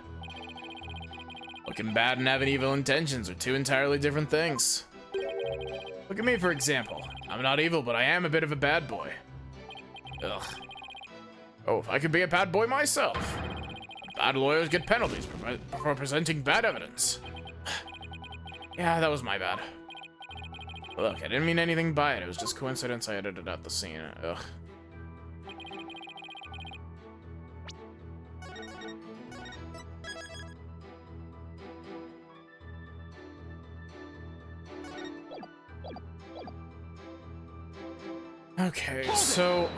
Looking bad and having evil intentions are two entirely different things. Look at me, for example. I'm not evil, but I am a bit of a bad boy. Ugh. Oh, if I could be a bad boy myself. Bad lawyers get penalties for presenting bad evidence. Yeah, that was my bad. Look, I didn't mean anything by it. It was just coincidence I edited out the scene. Ugh. Okay, so...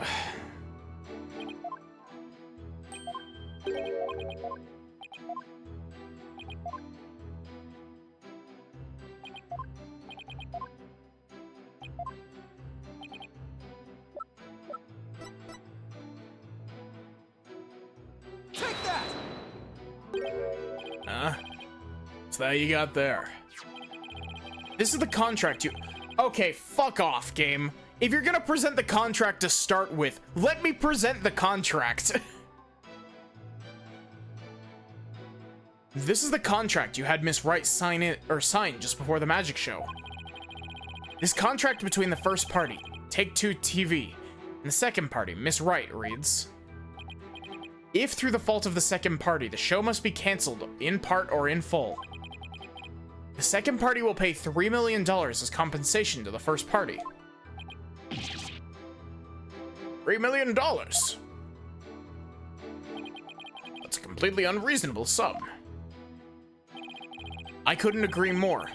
Take that! Huh? What's that you got there? This is the contract you... Okay, fuck off, game. If you're gonna present the contract to start with, let me present the contract. This is the contract you had Miss Wright sign just before the magic show. This contract between the first party, Take-Two TV, and the second party, Miss Wright, reads: if through the fault of the second party, the show must be canceled in part or in full, the second party will pay $3 million as compensation to the first party. $3 $3 million. That's a completely unreasonable sum. I couldn't agree more.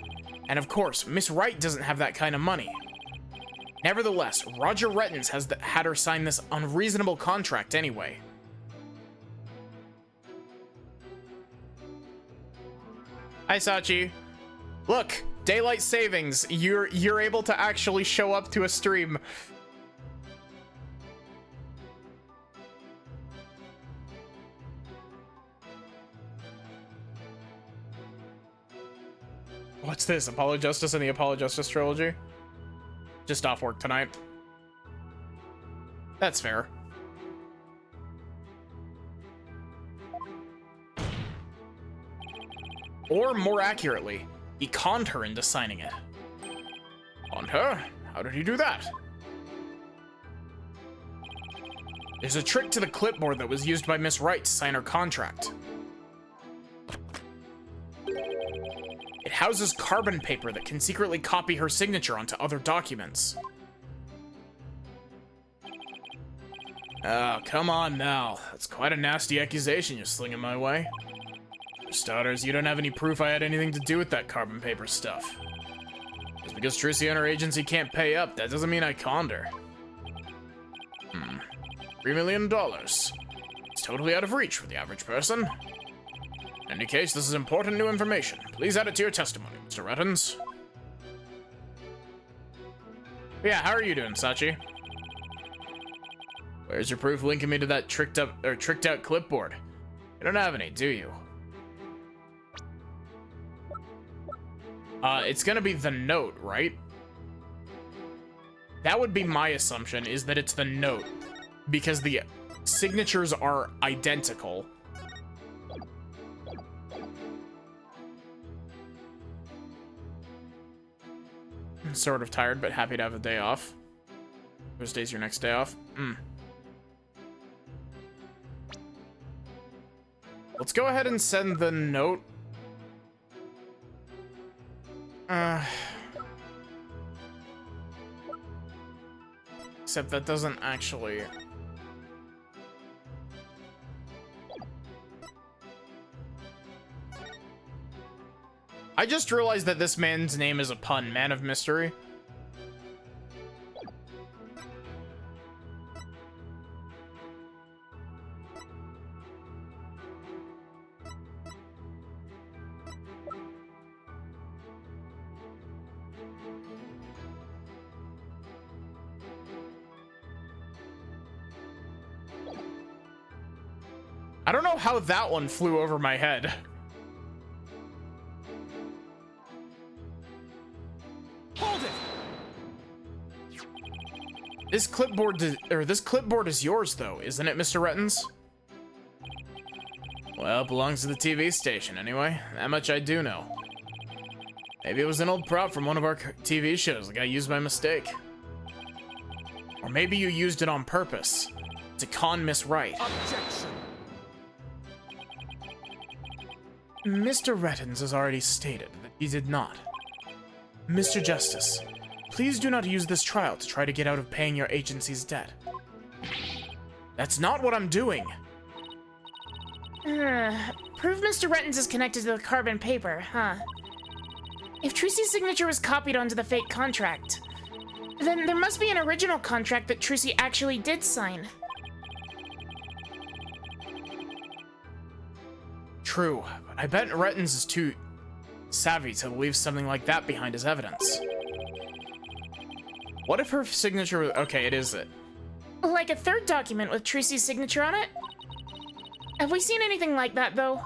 And of course, Miss Wright doesn't have that kind of money. Nevertheless, Roger Rettens has had her sign this unreasonable contract anyway. Hi, Sachi. Look, daylight savings. You're able to actually show up to a stream. What's this? Apollo Justice and the Apollo Justice trilogy? Just off work tonight. That's fair. Or more accurately, he conned her into signing it. Conned her? How did he do that? There's a trick to the clipboard that was used by Miss Wright to sign her contract. It houses carbon paper that can secretly copy her signature onto other documents. Oh, come on now. That's quite a nasty accusation you're slinging my way. For starters, you don't have any proof I had anything to do with that carbon paper stuff. Just because Tricia and her agency can't pay up, that doesn't mean I conned her. $3 million. It's totally out of reach for the average person. In any case, this is important new information. Please add it to your testimony, Mr. Rettens. Yeah, how are you doing, Sachi? Where's your proof linking me to that tricked out clipboard? You don't have any, do you? It's gonna be the note, right? That would be my assumption, is that it's the note, because the signatures are identical. I'm sort of tired, but happy to have a day off. Thursday's your next day off. Let's go ahead and send the note. Except that doesn't actually... I just realized that this man's name is a pun, Man of Mystery. I don't know how that one flew over my head. Hold it! This clipboard is yours, though, isn't it, Mr. Rettens? Well, it belongs to the TV station, anyway. That much I do know. Maybe it was an old prop from one of our TV shows that got used by mistake. Or maybe you used it on purpose to con Miss Wright. Objection! Mr. Rettens has already stated that he did not. Mr. Justice, please do not use this trial to try to get out of paying your agency's debt. That's not what I'm doing. Prove Mr. Rettens is connected to the carbon paper, huh? If Tricia's signature was copied onto the fake contract, then there must be an original contract that Tricia actually did sign. True, but I bet Rettens is too savvy to leave something like that behind as evidence. What if her signature was... Okay, it is it. Like a third document with Tricia's signature on it? Have we seen anything like that, though?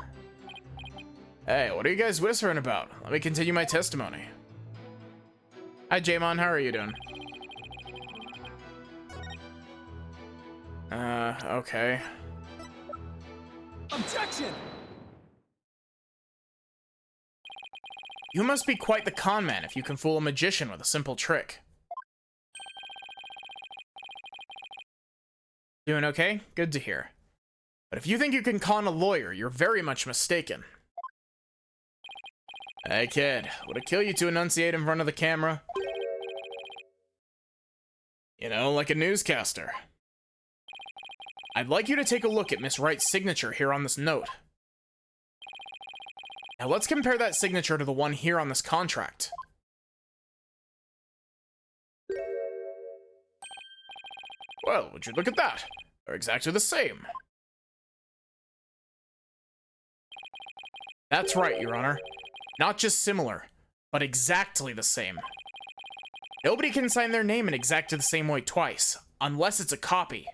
Hey, what are you guys whispering about? Let me continue my testimony. Hi, Jaemon, how are you doing? Okay. Objection! You must be quite the con man if you can fool a magician with a simple trick. Doing okay? Good to hear. But if you think you can con a lawyer, you're very much mistaken. Hey kid, would it kill you to enunciate in front of the camera? You know, like a newscaster. I'd like you to take a look at Miss Wright's signature here on this note. Now let's compare that signature to the one here on this contract. Well, would you look at that? They're exactly the same. That's right, Your Honor. Not just similar, but exactly the same. Nobody can sign their name in exactly the same way twice, unless it's a copy.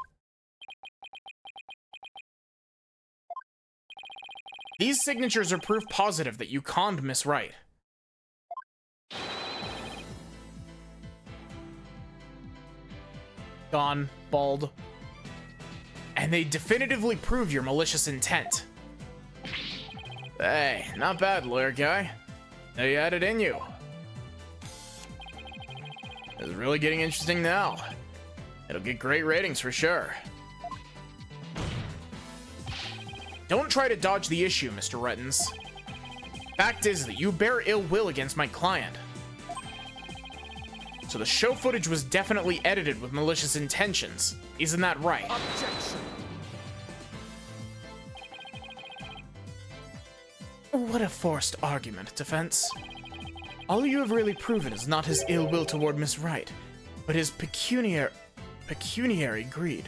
These signatures are proof positive that you conned Miss Wright. Gone, bald. And they definitively prove your malicious intent. Hey, not bad, lawyer guy. Now you had it in you. It's really getting interesting now. It'll get great ratings for sure. Don't try to dodge the issue, Mr. Rettens. Fact is that you bear ill will against my client. So the show footage was definitely edited with malicious intentions. Isn't that right? Objection. What a forced argument, defense. All you have really proven is not his ill will toward Miss Wright, but his pecuniary greed.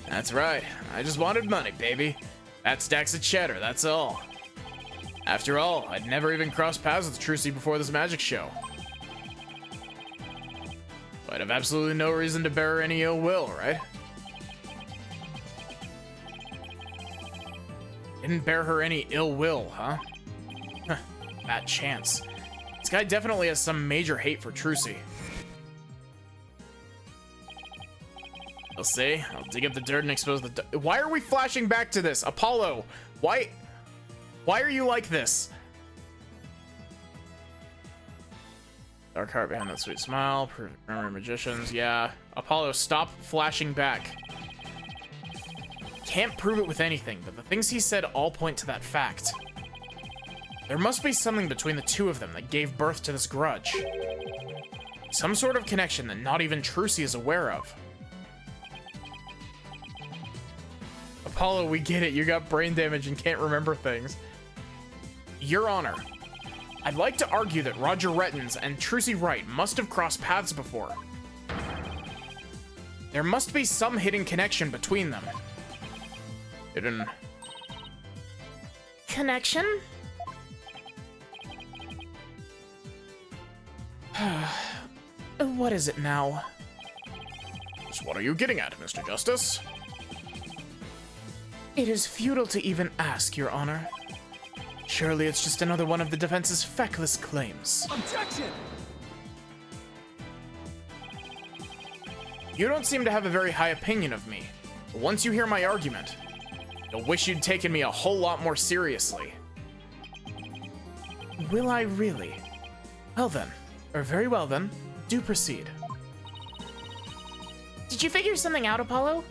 That's right. I just wanted money, baby. That stacks of cheddar, that's all. After all, I'd never even crossed paths with Trucy before this magic show. I'd have absolutely no reason to bear her any ill will, right? Didn't bear her any ill will, huh? Bad chance. This guy definitely has some major hate for Trucy. We'll see. I'll dig up the dirt and expose the... Why are we flashing back to this? Apollo, why are you like this? Dark heart behind that sweet smile. Memory magicians. Yeah. Apollo, stop flashing back. Can't prove it with anything, but the things he said all point to that fact. There must be something between the two of them that gave birth to this grudge. Some sort of connection that not even Trucy is aware of. Apollo, we get it. You got brain damage and can't remember things. Your Honor, I'd like to argue that Roger Rettens and Trucy Wright must have crossed paths before. There must be some hidden connection between them. Hidden... Connection? What is it now? So what are you getting at, Mr. Justice? It is futile to even ask, Your Honor. Surely it's just another one of the defense's feckless claims. Objection! You don't seem to have a very high opinion of me. But once you hear my argument, you'll wish you'd taken me a whole lot more seriously. Will I really? Well then, or very well then, do proceed. Did you figure something out, Apollo?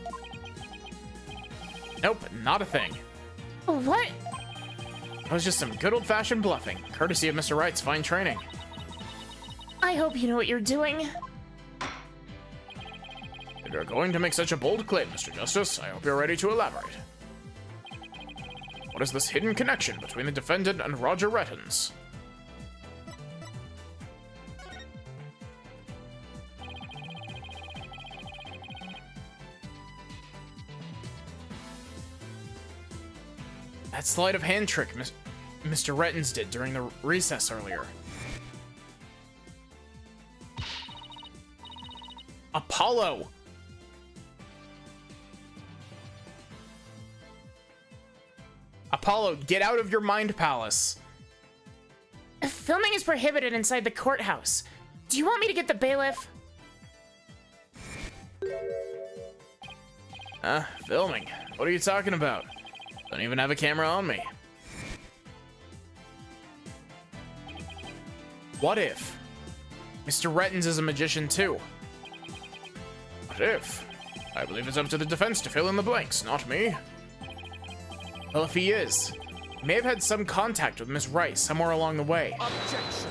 Nope, not a thing. What? It was just some good old-fashioned bluffing, courtesy of Mr. Wright's fine training. I hope you know what you're doing. If you're going to make such a bold claim, Mr. Justice, I hope you're ready to elaborate. What is this hidden connection between the defendant and Roger Rettens? That sleight of hand trick Mr. Rettens did during the recess earlier. Apollo! Apollo, get out of your mind palace. Filming is prohibited inside the courthouse. Do you want me to get the bailiff? Filming? What are you talking about? Don't even have a camera on me. What if Mr. Rettens is a magician too? What if? I believe it's up to the defense to fill in the blanks, not me. Well, if he is, he may have had some contact with Miss Wright somewhere along the way. Objection!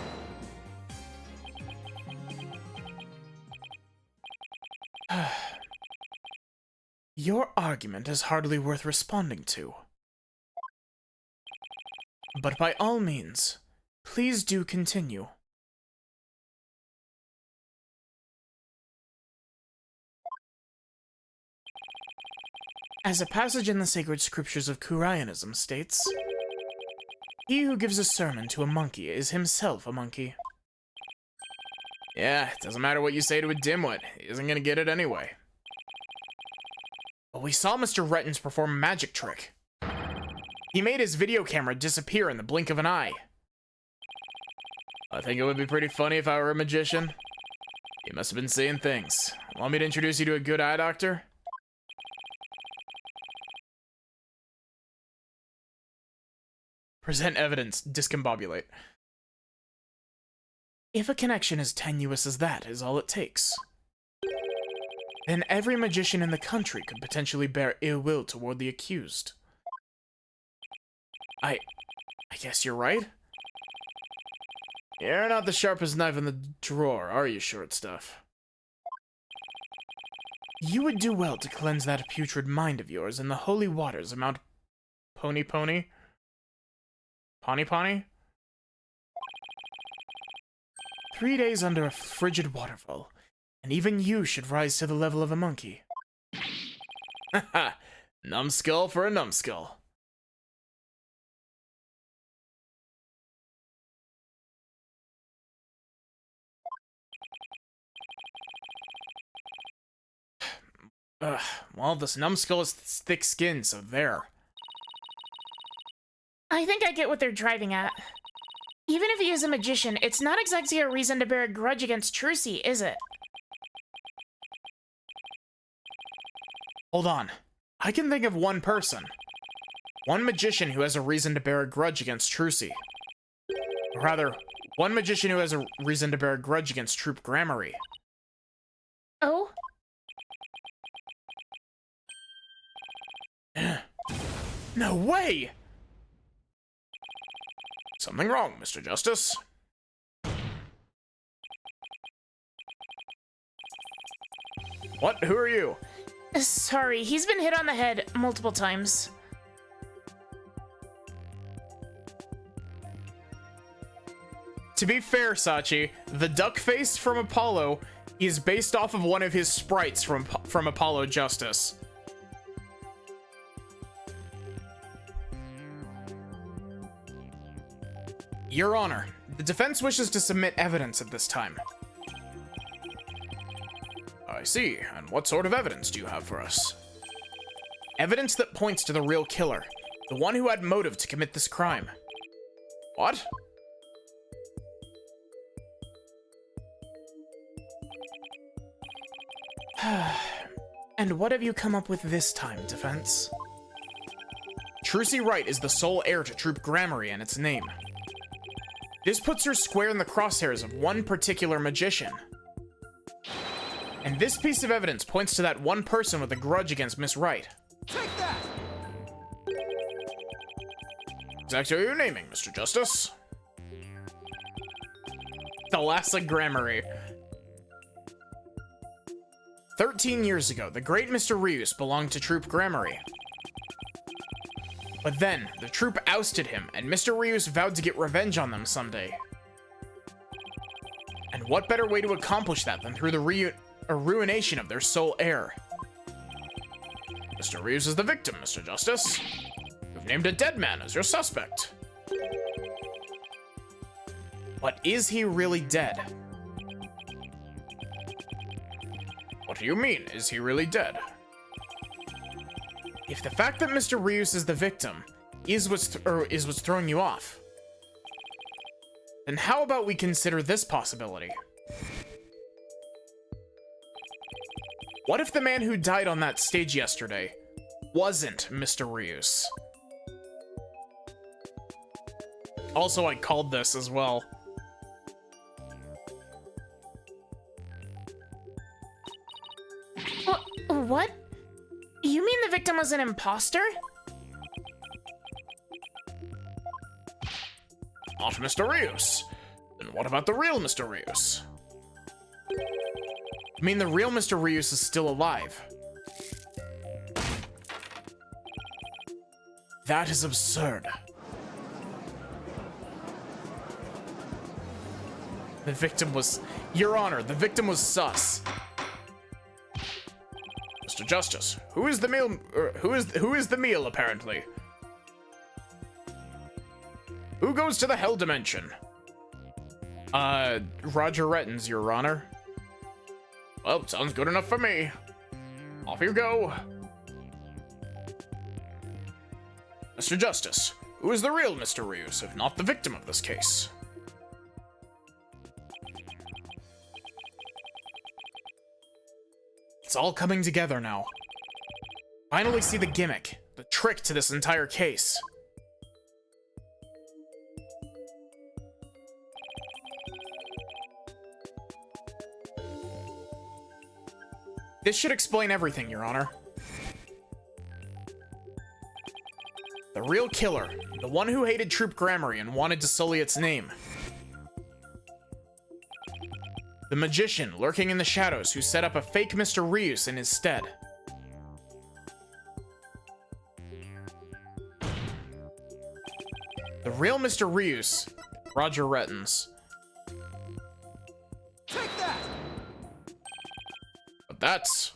Your argument is hardly worth responding to. But by all means, please do continue. As a passage in the sacred scriptures of Kurayanism states, he who gives a sermon to a monkey is himself a monkey. Yeah, it doesn't matter what you say to a dimwit, he isn't gonna get it anyway. But we saw Mr. Rettens perform a magic trick. He made his video camera disappear in the blink of an eye. I think it would be pretty funny if I were a magician. He must have been seeing things. Want me to introduce you to a good eye doctor? Present evidence, discombobulate. If a connection as tenuous as that is all it takes, then every magician in the country could potentially bear ill will toward the accused. I guess you're right. You're not the sharpest knife in the drawer, are you, short stuff? You would do well to cleanse that putrid mind of yours in the holy waters of Mount Pony Pony? Pony Pony? 3 days under a frigid waterfall, and even you should rise to the level of a monkey. Haha, numbskull for a numbskull. Well, this numbskull is thick skinned, so there. I think I get what they're driving at. Even if he is a magician, it's not exactly a reason to bear a grudge against Trucy, is it? Hold on. I can think of one person. One magician who has a reason to bear a grudge against Trucy. Or rather, one magician who has a reason to bear a grudge against Troop Gramarye. Oh? No way! Something wrong, Mr. Justice. What? Who are you? Sorry, he's been hit on the head multiple times. To be fair, Sachi, the duck face from Apollo is based off of one of his sprites from Apollo Justice. Your Honor, the defense wishes to submit evidence at this time. I see, and what sort of evidence do you have for us? Evidence that points to the real killer, the one who had motive to commit this crime. What? And what have you come up with this time, defense? Trucy Wright is the sole heir to Troop Gramarye and its name. This puts her square in the crosshairs of one particular magician. And this piece of evidence points to that one person with a grudge against Miss Wright. Take that! Exactly what you're naming, Mr. Justice. Thalassa Gramarye. 13 years ago, the great Mr. Rius belonged to Troop Gramarye. But then, the troop ousted him, and Mr. Rius vowed to get revenge on them someday. And what better way to accomplish that than through the ruination of their sole heir? Mr. Rius is the victim, Mr. Justice. You've named a dead man as your suspect. But is he really dead? What do you mean, is he really dead? If the fact that Mr. Rius is the victim is what's throwing you off, then how about we consider this possibility? What if the man who died on that stage yesterday wasn't Mr. Rius? Also, I called this as well. What? You mean the victim was an imposter? Not Mr. Rius. Then what about the real Mr. Rius? I mean, the real Mr. Rius is still alive. That is absurd. The victim was... Your Honor, the victim was sus. Mr. Justice, who is the meal... who is the meal, apparently? Who goes to the Hell Dimension? Roger Rettens, Your Honor. Well, sounds good enough for me. Off you go. Mr. Justice, who is the real Mr. Rios, if not the victim of this case? It's all coming together now. Finally see the gimmick, the trick to this entire case. This should explain everything, Your Honor. The real killer, the one who hated Troop Gramarye and wanted to sully its name. The magician lurking in the shadows who set up a fake Mr. Rios in his stead. The real Mr. Rios, Roger Rettens. Take that! But that's...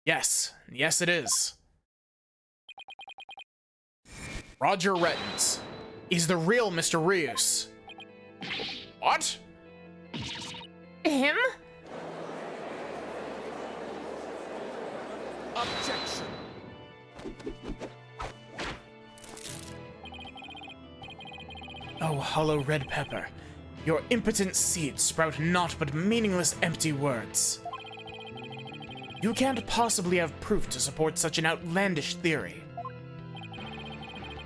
Yes, yes it is. Roger Rettens is the real Mr. Rios. What? Him? Objection! Oh, hollow red pepper, your impotent seeds sprout naught but meaningless empty words. You can't possibly have proof to support such an outlandish theory.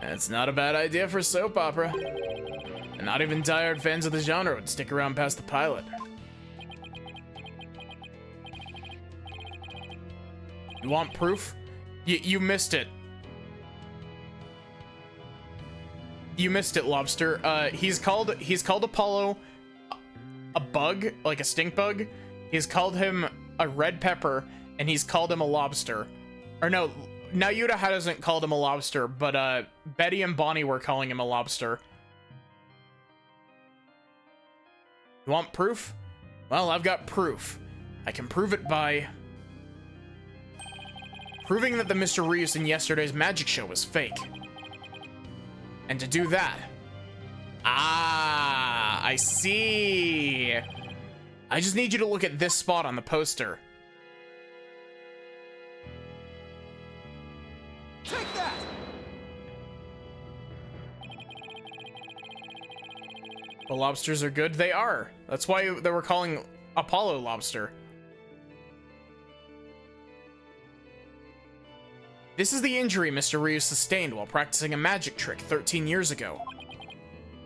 It's not a bad idea for a soap opera. And not even diehard fans of the genre would stick around past the pilot. You want proof? You missed it. You missed it, Lobster. He's called Apollo a bug, like a stink bug. He's called him a red pepper, and he's called him a lobster. Or no, Nayuta hasn't called him a lobster, but Betty and Bonnie were calling him a lobster. You want proof? Well, I've got proof. I can prove it by proving that the Mr. Rios in yesterday's magic show was fake. And to do that... Ah, I see. I just need you to look at this spot on the poster. Take that! The lobsters are good? They are. That's why they were calling Apollo Lobster. This is the injury Mr. Rios sustained while practicing a magic trick 13 years ago.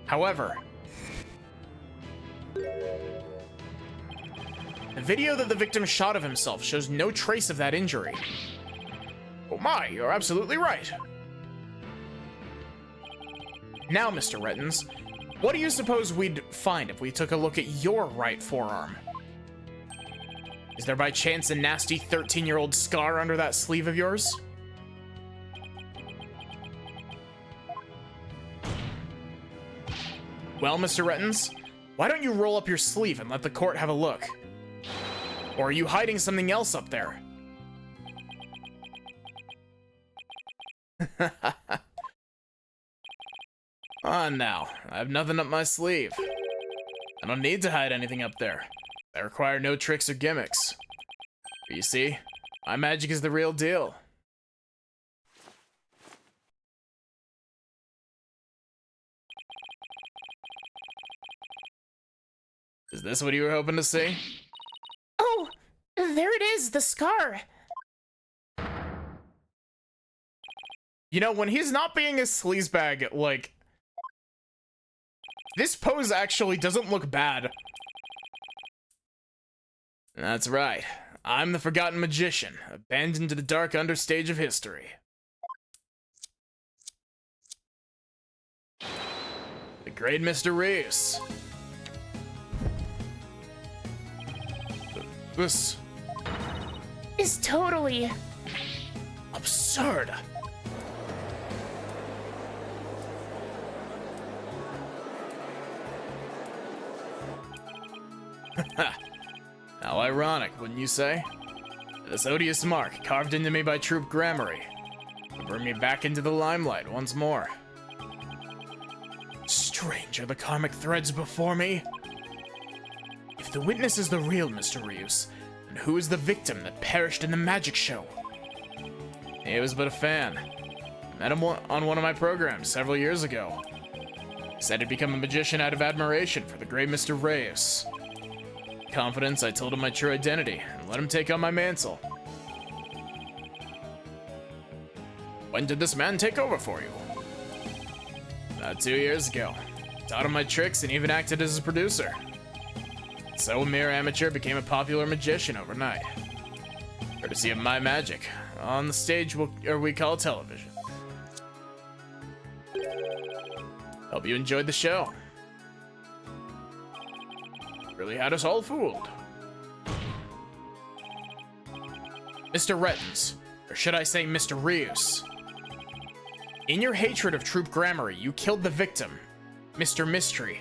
However, the video that the victim shot of himself shows no trace of that injury. Oh my, you're absolutely right. Now, Mr. Rettens, what do you suppose we'd find if we took a look at your right forearm? Is there by chance a nasty 13-year-old scar under that sleeve of yours? Well, Mr. Rettens, why don't you roll up your sleeve and let the court have a look? Or are you hiding something else up there? On now, I have nothing up my sleeve. I don't need to hide anything up there. I require no tricks or gimmicks. But you see, my magic is the real deal. Is this what you were hoping to see? Oh, there it is, the scar. You know, when he's not being a sleazebag, like... This pose actually doesn't look bad. That's right. I'm the Forgotten Magician, abandoned to the dark understage of history. The great Mr. Rios. This Is totally... absurd. How ironic, wouldn't you say? This odious mark, carved into me by Troop Gramarye, will bring me back into the limelight once more. Strange are the karmic threads before me. If the witness is the real Mr. Rius, then who is the victim that perished in the magic show? He was but a fan. I met him on one of my programs several years ago. He said he'd become a magician out of admiration for the great Mr. Rius. In confidence, I told him my true identity and let him take on my mantle. When did this man take over for you? About 2 years ago. Taught him my tricks and even acted as his producer. So a mere amateur became a popular magician overnight. Courtesy of my magic, on the stage we call television. Hope you enjoyed the show. Really had us all fooled. Mr. Rettens, or should I say Mr. Rius. In your hatred of Troop Gramarye, you killed the victim, Mr. Mystery.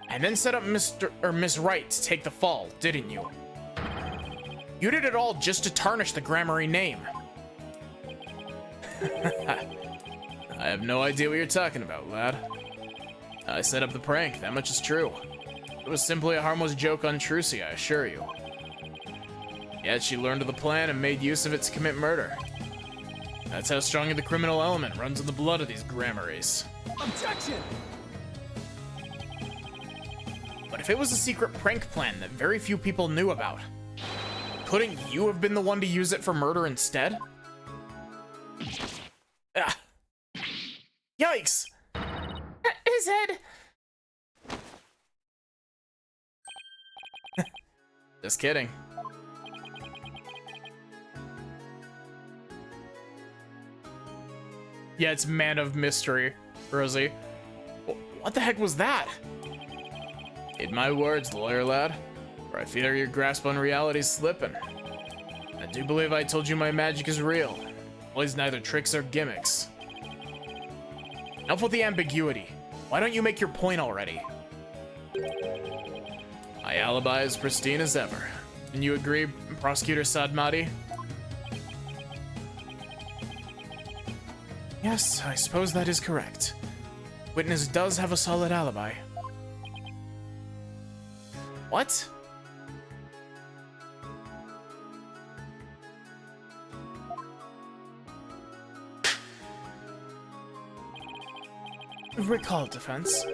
And then set up Mr. or Miss Wright to take the fall, didn't you? You did it all just to tarnish the Gramarye name. I have no idea what you're talking about, lad. I set up the prank, that much is true. It was simply a harmless joke on Trucy, I assure you. Yet she learned of the plan and made use of it to commit murder. That's how strongly the criminal element runs in the blood of these Gramaryes. Objection! But if it was a secret prank plan that very few people knew about, couldn't you have been the one to use it for murder instead? Ah. Yikes! His head! Just kidding. Yeah, it's Man of Mystery, Rosie. What the heck was that? Eat my words, lawyer lad, or I fear your grasp on reality is slipping. I do believe I told you my magic is real. Always neither tricks or gimmicks. Enough with the ambiguity. Why don't you make your point already? My alibi is pristine as ever. Can you agree, Prosecutor Sadmati? Yes, I suppose that is correct. Witness does have a solid alibi. What? Recall, defense,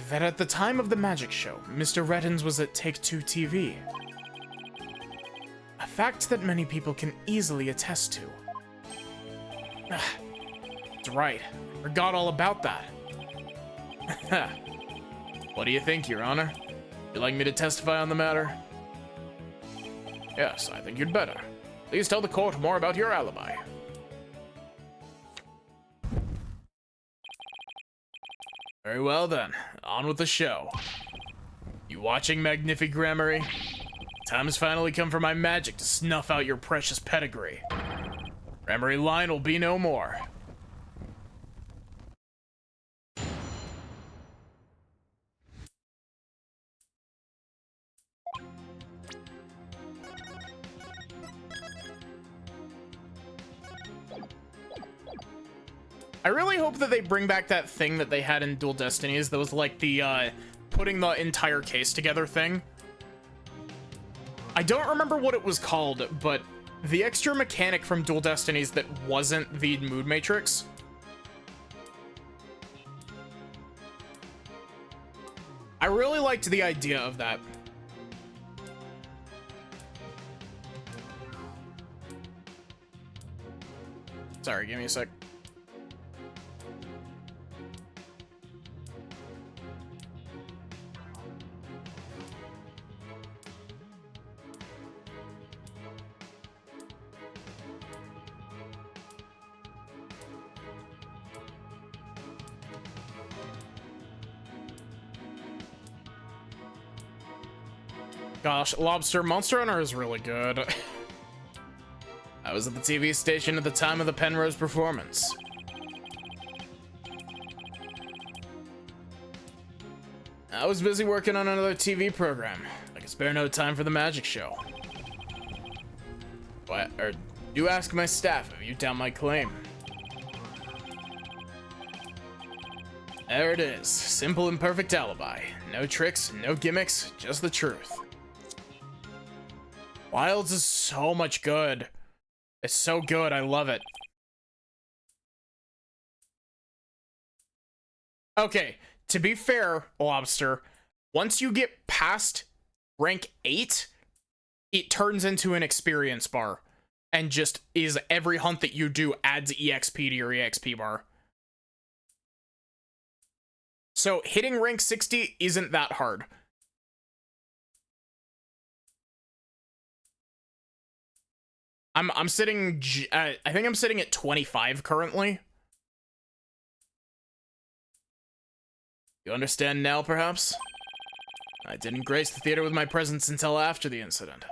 that at the time of the magic show, Mr. Rettens was at Take-Two TV. A fact that many people can easily attest to. That's right. Forgot all about that. What do you think, Your Honor? You'd like me to testify on the matter? Yes, I think you'd better. Please tell the court more about your alibi. Very well then, on with the show. You watching, Magnific Gramarye? Time has finally come for my magic to snuff out your precious pedigree. Gramarye line will be no more. I really hope that they bring back that thing that they had in Dual Destinies that was like the, putting the entire case together thing. I don't remember what it was called, but the extra mechanic from Dual Destinies that wasn't the Mood Matrix. I really liked the idea of that. Sorry, give me a sec. Gosh, Lobster Monster Hunter is really good. I was at the TV station at the time of the Penrose performance. I was busy working on another TV program. I could spare no time for the magic show. What? Or do ask my staff if you doubt my claim. There it is. Simple and perfect alibi. No tricks, no gimmicks, just the truth. Wilds is so much good. It's so good, I love it. Okay, to be fair, Lobster, once you get past rank 8, it turns into an experience bar. And just is every hunt that you do adds EXP to your EXP bar. So hitting rank 60 isn't that hard. I'm sitting, I think I'm sitting at 25 currently. You understand now, perhaps? I didn't grace the theater with my presence until after the incident.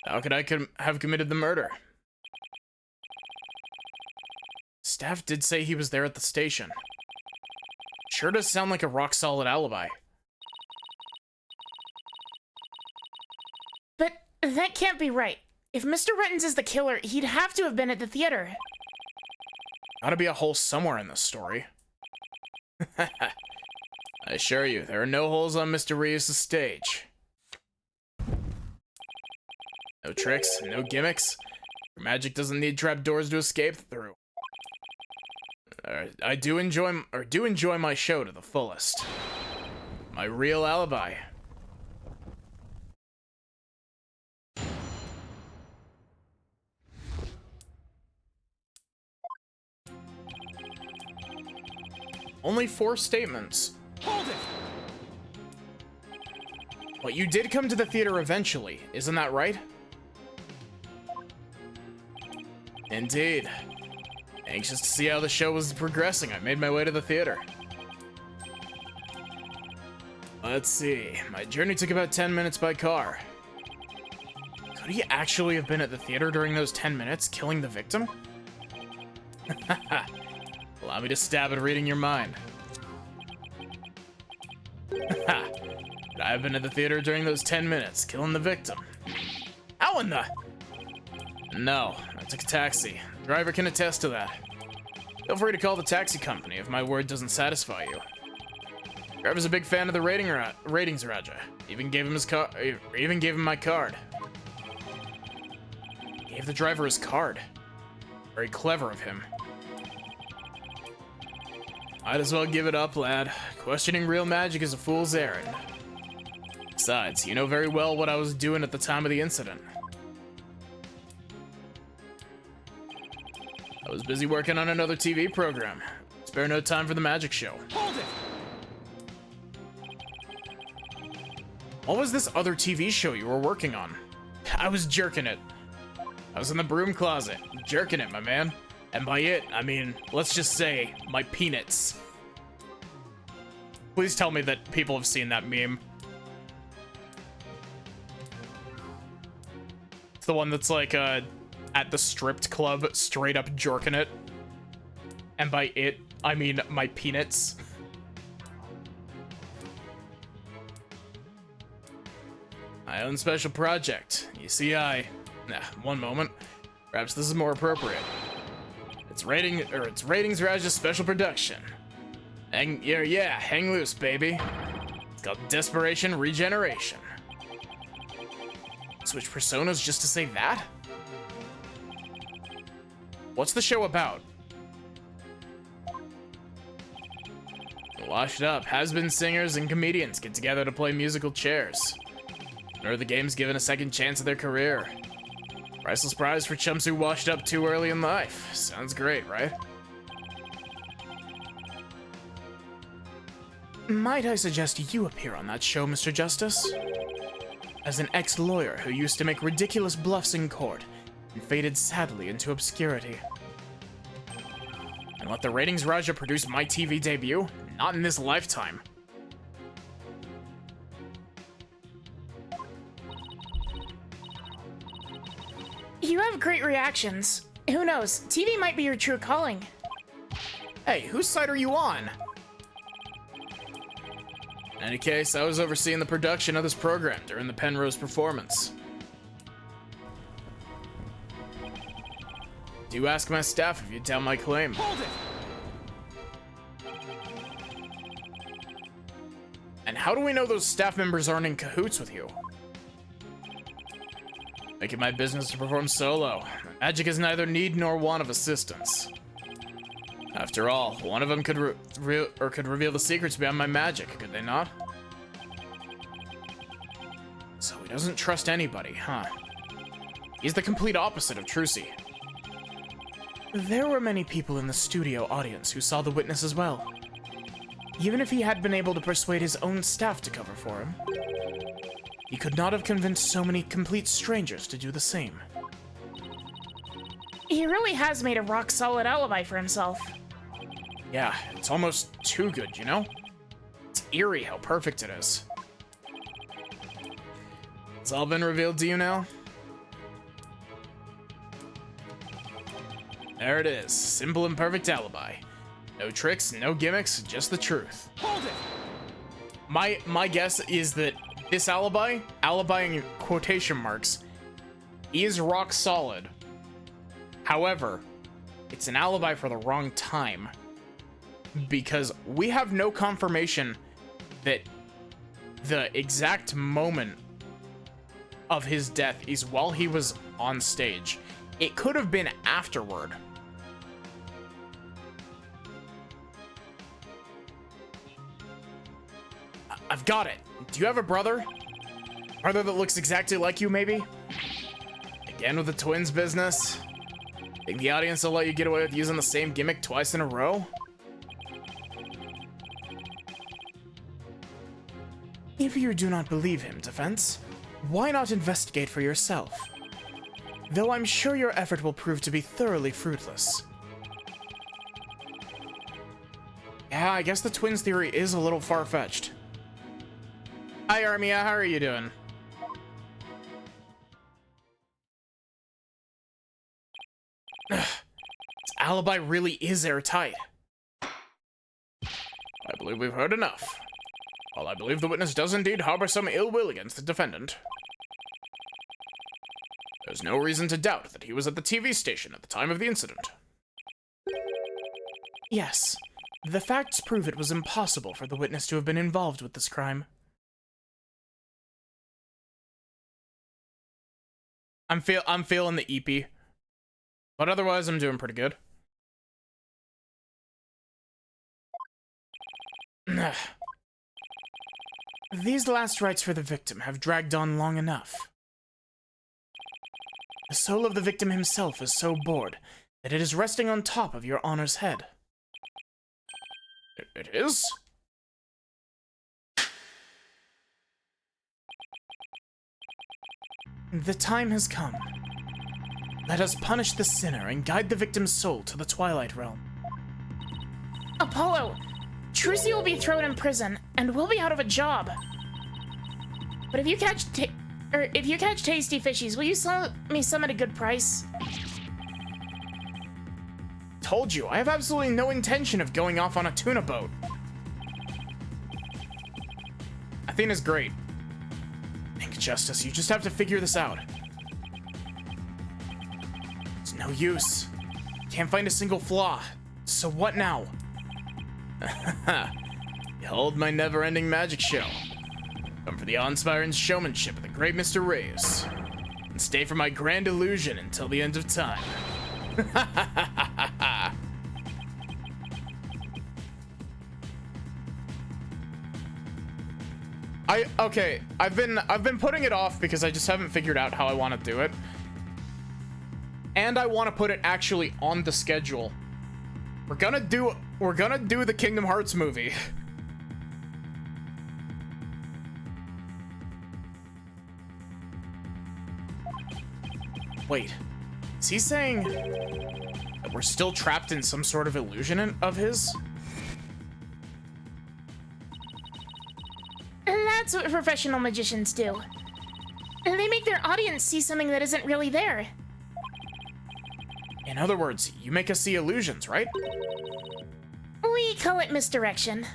How could I have committed the murder? Staff did say he was there at the station. Sure does sound like a rock-solid alibi. But that can't be right. If Mr. Rettens is the killer, he'd have to have been at the theater. Gotta be a hole somewhere in this story. I assure you, there are no holes on Mr. Reeves' stage. No tricks, no gimmicks. Your magic doesn't need trapdoors to escape through. I do enjoy my show to the fullest. My real alibi. Only 4 statements. Hold it! But you did come to the theater eventually, isn't that right? Indeed. Anxious to see how the show was progressing, I made my way to the theater. Let's see, my journey took about 10 minutes by car. Could he actually have been at the theater during those 10 minutes, killing the victim? Allow me to stab at reading your mind. Could I have been at the theater during those 10 minutes, killing the victim? How in the... No, I took a taxi. The driver can attest to that. Feel free to call the taxi company if my word doesn't satisfy you. The driver's a big fan of the ratings Raja. Even gave him his even gave him my card. Gave the driver his card. Very clever of him. Might as well give it up, lad. Questioning real magic is a fool's errand. Besides, you know very well what I was doing at the time of the incident. I was busy working on another TV program. Spare no time for the magic show. Hold it! What was this other TV show you were working on? I was jerking it. I was in the broom closet, jerking it, my man. And by it, I mean, let's just say, my peanuts. Please tell me that people have seen that meme. It's the one that's like, at the stripped club, straight up jerking it. And by it, I mean my peanuts. My own special project. You see, one moment. Perhaps this is more appropriate. It's Ratings Raja's special production. Hang loose, baby. It's called Desperation Regeneration. Switch personas just to say that? What's the show about? Washed up, has-been singers and comedians get together to play musical chairs. Or the game's given a second chance at their career. Priceless prize for chumps who washed up too early in life. Sounds great, right? Might I suggest you appear on that show, Mr. Justice? As an ex-lawyer who used to make ridiculous bluffs in court and faded sadly into obscurity. And let the Ratings Raja produce my TV debut? Not in this lifetime. You have great reactions. Who knows? TV might be your true calling. Hey, whose side are you on? In any case, I was overseeing the production of this program during the Penrose performance. Do ask my staff if you doubt my claim. Hold it! And how do we know those staff members aren't in cahoots with you? Make it my business to perform solo. Magic is neither need nor want of assistance. After all, one of them could reveal the secrets behind my magic, could they not? So he doesn't trust anybody, huh? He's the complete opposite of Trucy. There were many people in the studio audience who saw the witness as well. Even if he had been able to persuade his own staff to cover for him, he could not have convinced so many complete strangers to do the same. He really has made a rock-solid alibi for himself. Yeah, it's almost too good, you know? It's eerie how perfect it is. It's all been revealed to you now? There it is. Simple and perfect alibi. No tricks, no gimmicks, just the truth. Hold it! My guess is that this alibi in quotation marks, is rock solid. However, it's an alibi for the wrong time. Because we have no confirmation that the exact moment of his death is while he was on stage. It could have been afterward. I've got it. Do you have a brother? Brother that looks exactly like you, maybe? Again with the twins business? Think the audience will let you get away with using the same gimmick twice in a row? If you do not believe him, Defense, why not investigate for yourself? Though I'm sure your effort will prove to be thoroughly fruitless. Yeah, I guess the twins theory is a little far-fetched. Hi, Armia, how are you doing? This alibi really is airtight. I believe we've heard enough. While I believe the witness does indeed harbor some ill will against the defendant, there's no reason to doubt that he was at the TV station at the time of the incident. Yes, the facts prove it was impossible for the witness to have been involved with this crime. I'm feeling the EP, but otherwise I'm doing pretty good. These last rites for the victim have dragged on long enough. The soul of the victim himself is so bored that it is resting on top of your honor's head. It is? The time has come. Let us punish the sinner and guide the victim's soul to the Twilight Realm. Apollo, Trucy will be thrown in prison, and we'll be out of a job. But if you catch tasty fishies, will you sell me some at a good price? Told you, I have absolutely no intention of going off on a tuna boat. Athena's great. Think, Justice, you just have to figure this out. It's no use. Can't find a single flaw. So what now? Behold my never-ending magic show. Come for the awe-inspiring showmanship of the great Mr. Reyes. And stay for my grand illusion until the end of time. Okay, I've been putting it off because I just haven't figured out how I want to do it. And I want to put it actually on the schedule. We're gonna do the Kingdom Hearts movie. Wait, is he saying that we're still trapped in some sort of illusion of his? That's what professional magicians do. They make their audience see something that isn't really there. In other words, you make us see illusions, right? We call it misdirection.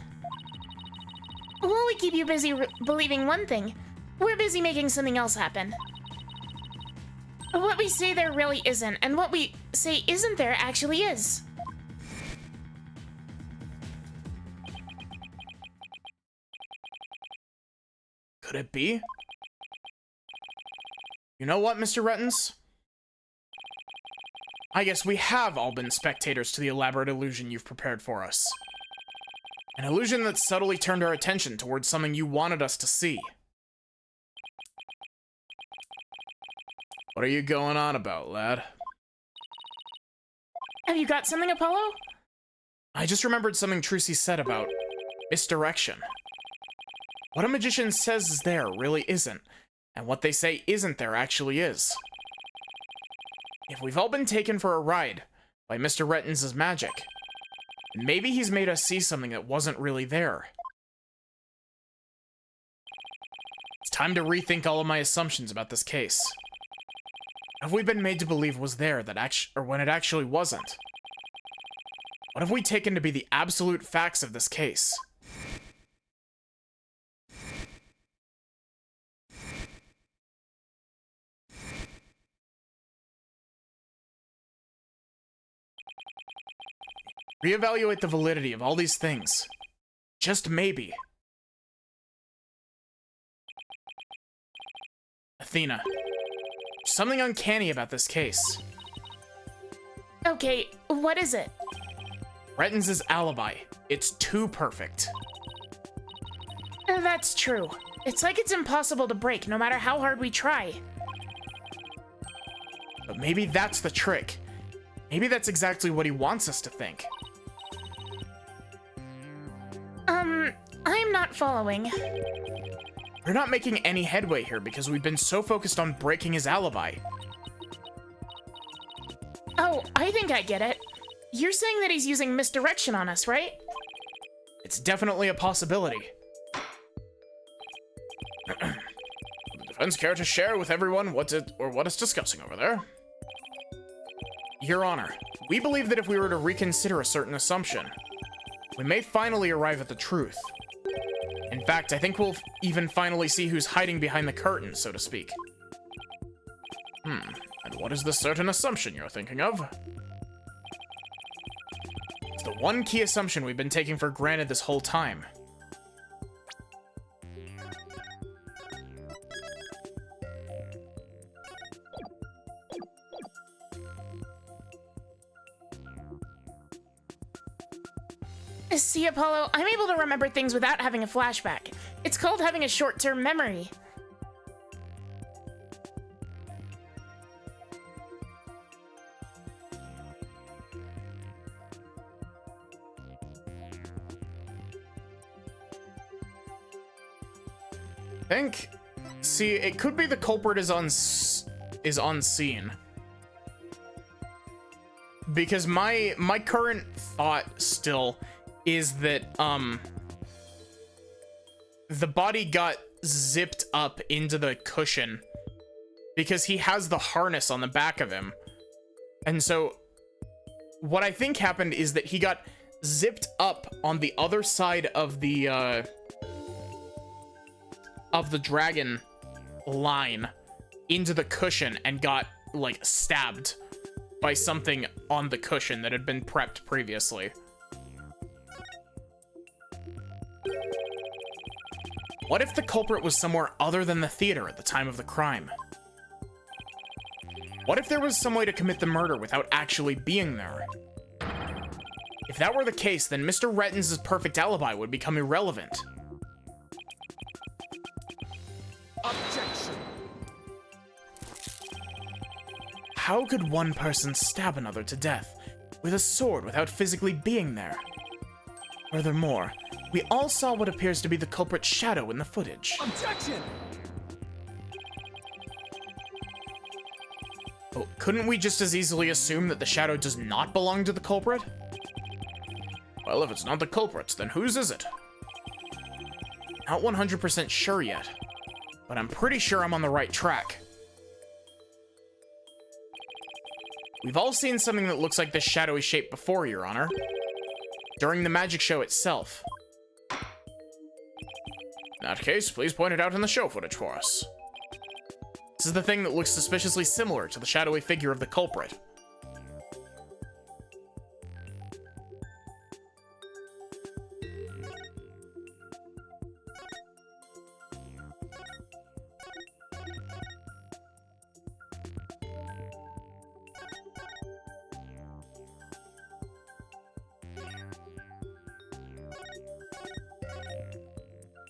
While we keep you busy believing one thing, we're busy making something else happen. What we say there really isn't, and what we say isn't there actually is. Could it be? You know what, Mr. Rettens? I guess we have all been spectators to the elaborate illusion you've prepared for us. An illusion that subtly turned our attention towards something you wanted us to see. What are you going on about, lad? Have you got something, Apollo? I just remembered something Trucy said about misdirection. What a magician says is there really isn't, and what they say isn't there actually is. If we've all been taken for a ride by Mr. Rettens' magic, then maybe he's made us see something that wasn't really there. It's time to rethink all of my assumptions about this case. What have we been made to believe was there or when it actually wasn't? What have we taken to be the absolute facts of this case? Reevaluate the validity of all these things. Just maybe. Athena. There's something uncanny about this case. Okay, what is it? Rettens' alibi. It's too perfect. That's true. It's like it's impossible to break, no matter how hard we try. But maybe that's the trick. Maybe that's exactly what he wants us to think. I'm not following. We're not making any headway here because we've been so focused on breaking his alibi. Oh, I think I get it. You're saying that he's using misdirection on us, right? It's definitely a possibility. Would the defense care to share with everyone what it's discussing over there? Your Honor, we believe that if we were to reconsider a certain assumption, we may finally arrive at the truth. In fact, I think we'll even finally see who's hiding behind the curtain, so to speak. And what is the certain assumption you're thinking of? It's the one key assumption we've been taking for granted this whole time. See, Apollo, I'm able to remember things without having a flashback. It's called having a short-term memory. See, it could be the culprit is on scene. Because my current thought still is that the body got zipped up into the cushion because he has the harness on the back of him. And so what I think happened is that he got zipped up on the other side of the dragon line into the cushion and got like stabbed by something on the cushion that had been prepped previously. What if the culprit was somewhere other than the theater at the time of the crime? What if there was some way to commit the murder without actually being there? If that were the case, then Mr. Rettens' perfect alibi would become irrelevant. Objection. How could one person stab another to death with a sword without physically being there? Furthermore, we all saw what appears to be the culprit's shadow in the footage. Objection. Oh, couldn't we just as easily assume that the shadow does not belong to the culprit? Well, if it's not the culprit's, then whose is it? Not 100% sure yet, but I'm pretty sure I'm on the right track. We've all seen something that looks like this shadowy shape before, Your Honor. During the magic show itself. In that case, please point it out in the show footage for us. This is the thing that looks suspiciously similar to the shadowy figure of the culprit.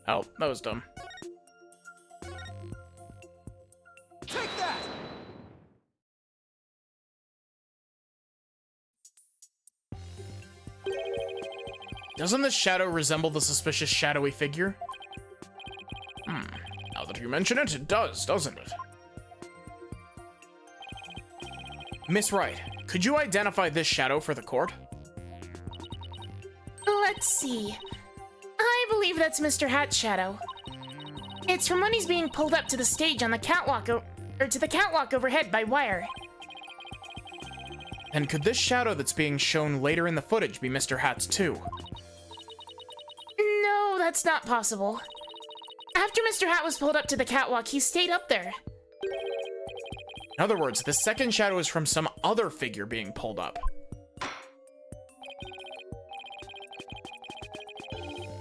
Oh, that was dumb. Take that! Doesn't this shadow resemble the suspicious shadowy figure? Now that you mention it, it does, doesn't it? Miss Wright, could you identify this shadow for the court? Let's see. I believe that's Mr. Hat's shadow. It's from when he's being pulled up to the stage on the catwalk, or to the catwalk overhead by wire. And could this shadow that's being shown later in the footage be Mr. Hat's too? No, that's not possible. After Mr. Hat was pulled up to the catwalk, he stayed up there. In other words, the second shadow is from some other figure being pulled up.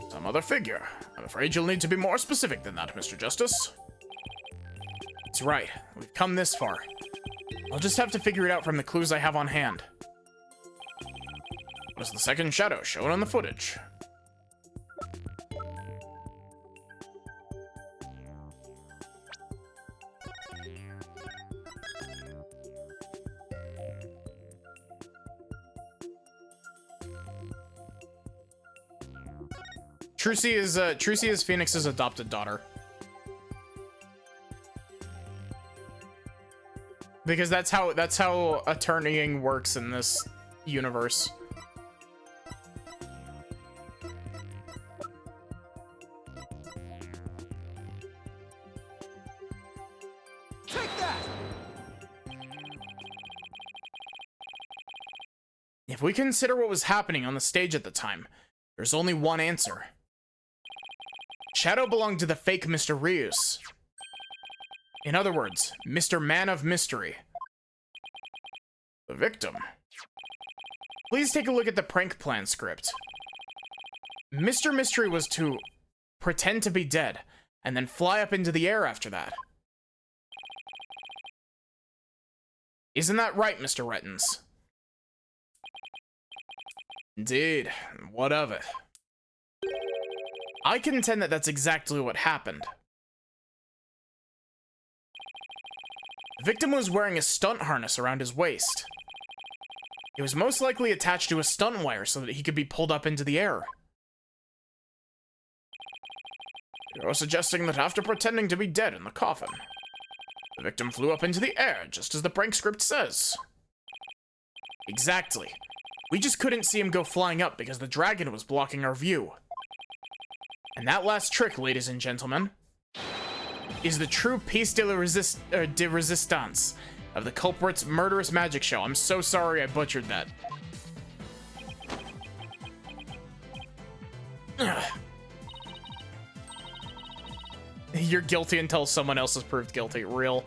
Some other figure. I'm afraid you'll need to be more specific than that, Mr. Justice. That's right. We've come this far. I'll just have to figure it out from the clues I have on hand. What is the second shadow shown on the footage? Trucy is Phoenix's adopted daughter. Because that's how attorneying works in this universe. Take that! If we consider what was happening on the stage at the time, there's only one answer. Shadow belonged to the fake Mr. Rius. In other words, Mr. Man of Mystery. The victim. Please take a look at the prank plan script. Mr. Mystery was to pretend to be dead, and then fly up into the air after that. Isn't that right, Mr. Rettens? Indeed. What of it? I contend that that's exactly what happened. The victim was wearing a stunt harness around his waist. It was most likely attached to a stunt wire so that he could be pulled up into the air. You're suggesting that after pretending to be dead in the coffin, the victim flew up into the air, just as the prank script says. Exactly. We just couldn't see him go flying up because the dragon was blocking our view. And that last trick, ladies and gentlemen, is the true piece de resistance of the culprit's murderous magic show. I'm so sorry I butchered that. You're guilty until someone else is proved guilty. Real.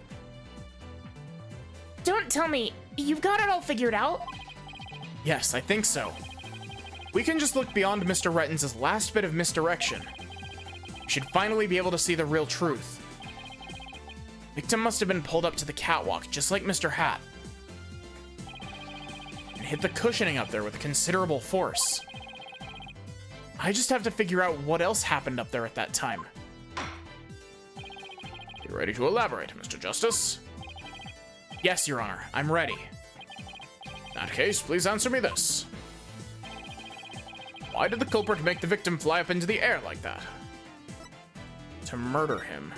Don't tell me, you've got it all figured out? Yes, I think so. We can just look beyond Mr. Rettens' last bit of misdirection. We should finally be able to see the real truth. Victim must have been pulled up to the catwalk, just like Mr. Hat, and hit the cushioning up there with considerable force. I just have to figure out what else happened up there at that time. You ready to elaborate, Mr. Justice? Yes, Your Honor, I'm ready. In that case, please answer me this. Why did the culprit make the victim fly up into the air like that? To murder him.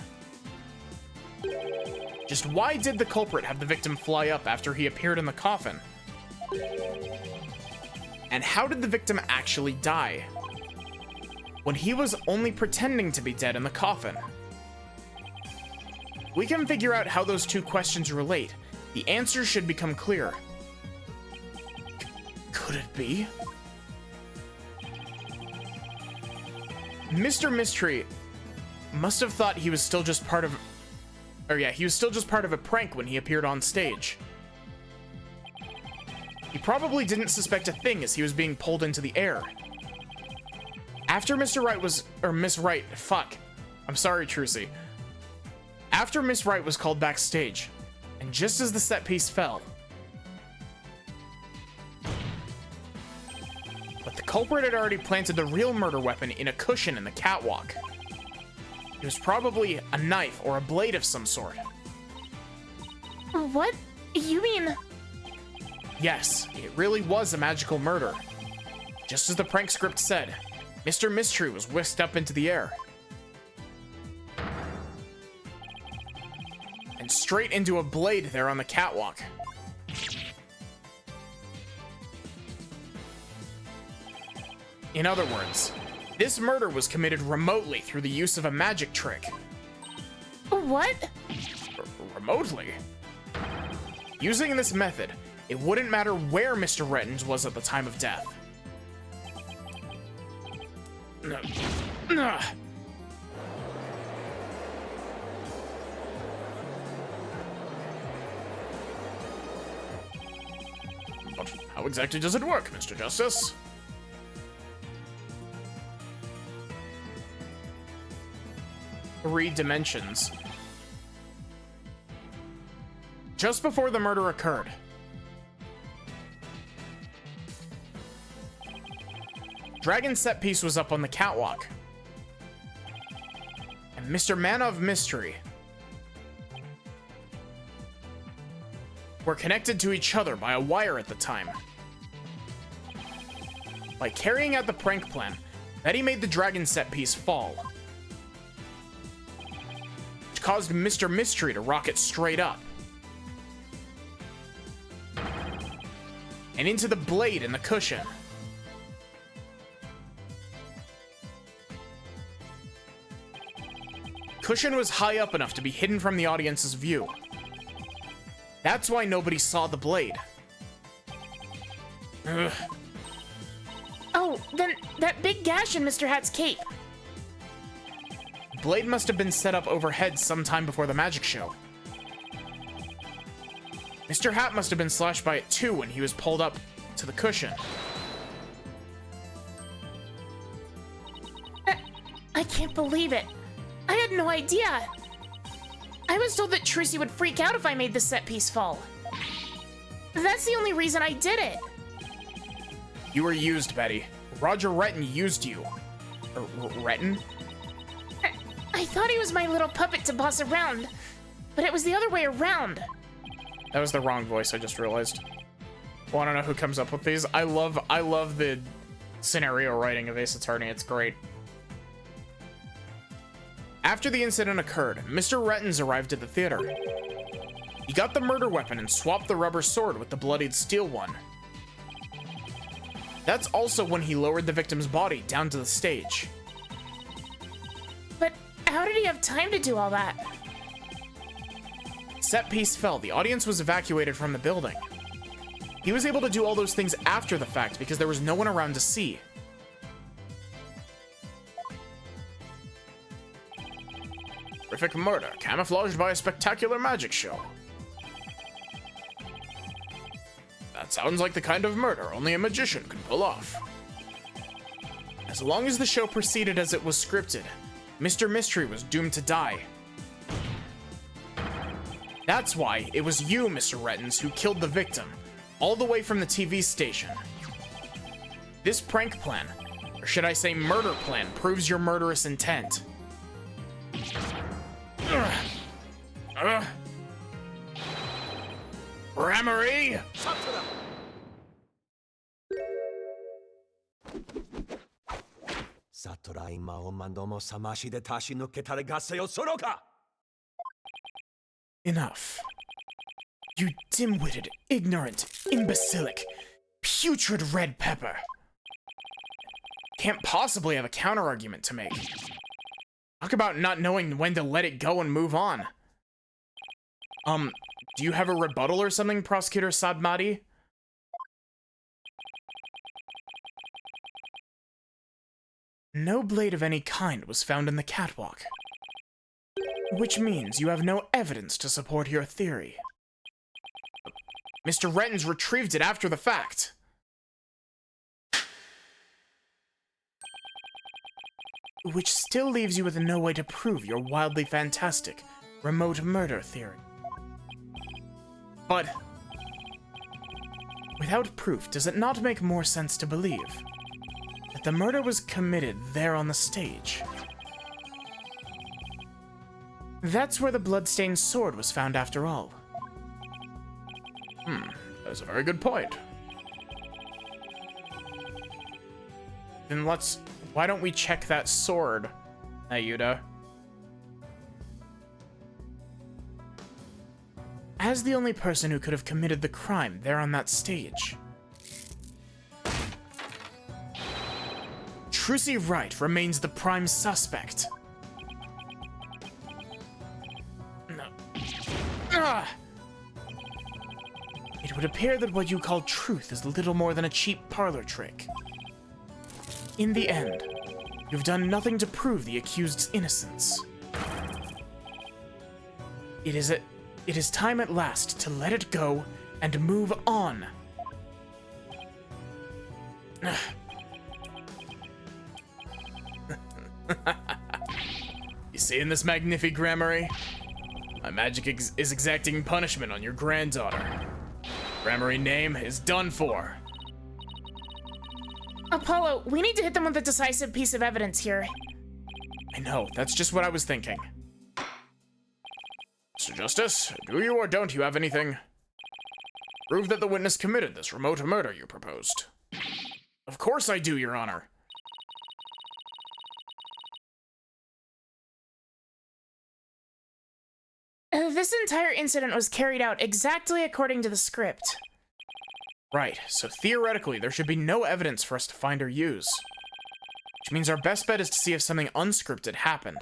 Just why did the culprit have the victim fly up after he appeared in the coffin? And how did the victim actually die? When he was only pretending to be dead in the coffin? We can figure out how those two questions relate. The answer should become clear. Could it be? Mr. Mystery must have thought he was still just part of... Or yeah, he was still just part of a prank when he appeared on stage. He probably didn't suspect a thing as he was being pulled into the air. After Mr. Wright was... Or Miss Wright, fuck. I'm sorry, Trucy. After Miss Wright was called backstage, and just as the set piece fell, but the culprit had already planted the real murder weapon in a cushion in the catwalk. It was probably a knife or a blade of some sort. What? You mean... Yes, it really was a magical murder. Just as the prank script said, Mr. Mystery was whisked up into the air. And straight into a blade there on the catwalk. In other words, this murder was committed remotely through the use of a magic trick. What? Remotely? Using this method, it wouldn't matter where Mr. Rettens was at the time of death. But how exactly does it work, Mr. Justice? Three dimensions. Just before the murder occurred, Dragon's set piece was up on the catwalk, and Mr. Mana of Mystery were connected to each other by a wire at the time. By carrying out the prank plan, Betty made the dragon set piece fall, which caused Mr. Mystery to rocket straight up and into the blade in the cushion. Cushion was high up enough to be hidden from the audience's view. That's why nobody saw the blade. Ugh. Oh, then that big gash in Mr. Hat's cape. Blade must have been set up overhead sometime before the magic show. Mr. Hat must have been slashed by it too when he was pulled up to the cushion. I can't believe it. I had no idea. I was told that Trucy would freak out if I made the set piece fall. That's the only reason I did it. You were used, Betty. Roger Retton used you. Retton? I thought he was my little puppet to boss around, but it was the other way around. That was the wrong voice, I just realized. Want to know who comes up with these? I love the scenario writing of Ace Attorney. It's great. After the incident occurred, Mr. Rettens arrived at the theater. He got the murder weapon and swapped the rubber sword with the bloodied steel one. That's also when he lowered the victim's body down to the stage. But how did he have time to do all that? Set piece fell. The audience was evacuated from the building. He was able to do all those things after the fact because there was no one around to see. Horrific murder, camouflaged by a spectacular magic show. That sounds like the kind of murder only a magician could pull off. As long as the show proceeded as it was scripted, Mr. Mystery was doomed to die. That's why it was you, Mr. Rettens, who killed the victim, all the way from the TV station. This prank plan, or should I say murder plan, proves your murderous intent. Ramery! Enough. You dim-witted, ignorant, imbecilic, putrid red pepper. Can't possibly have a counter-argument to make. Talk about not knowing when to let it go and move on. Do you have a rebuttal or something, Prosecutor Sadmati? No blade of any kind was found in the catwalk. Which means you have no evidence to support your theory. Mr. Rettens retrieved it after the fact. Which still leaves you with no way to prove your wildly fantastic remote murder theory. But without proof, does it not make more sense to believe that the murder was committed there on the stage? That's where the bloodstained sword was found after all. That's a very good point. Then why don't we check that sword, Ayuda? As the only person who could have committed the crime there on that stage, Trucy Wright remains the prime suspect. No. It would appear that what you call truth is little more than a cheap parlor trick. In the end, you've done nothing to prove the accused's innocence. It is time at last to let it go and move on. You see in this magnific gramarye? My magic is exacting punishment on your granddaughter. Gramarye name is done for. Apollo, we need to hit them with a decisive piece of evidence here. I know, that's just what I was thinking. Mr. Justice, do you or don't you have anything? Prove that the witness committed this remote murder you proposed. Of course I do, Your Honor. This entire incident was carried out exactly according to the script. Right, so theoretically, there should be no evidence for us to find or use. Which means our best bet is to see if something unscripted happened.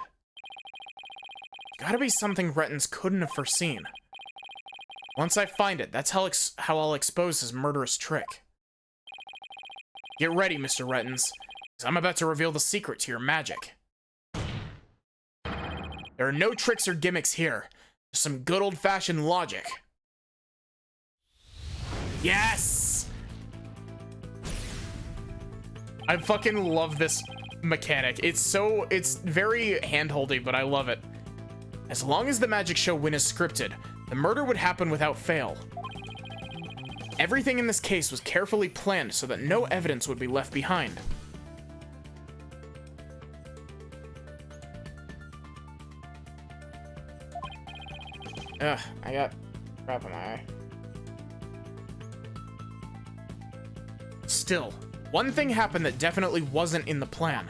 Gotta be something Rettens couldn't have foreseen. Once I find it, that's how I'll expose his murderous trick. Get ready, Mr. Rettens, because I'm about to reveal the secret to your magic. There are no tricks or gimmicks here. Just some good old-fashioned logic. Yes! I fucking love this mechanic. It's very hand-holdy, but I love it. As long as the magic show win is scripted, the murder would happen without fail. Everything in this case was carefully planned so that no evidence would be left behind. Ugh, I got crap in my eye. Still, one thing happened that definitely wasn't in the plan.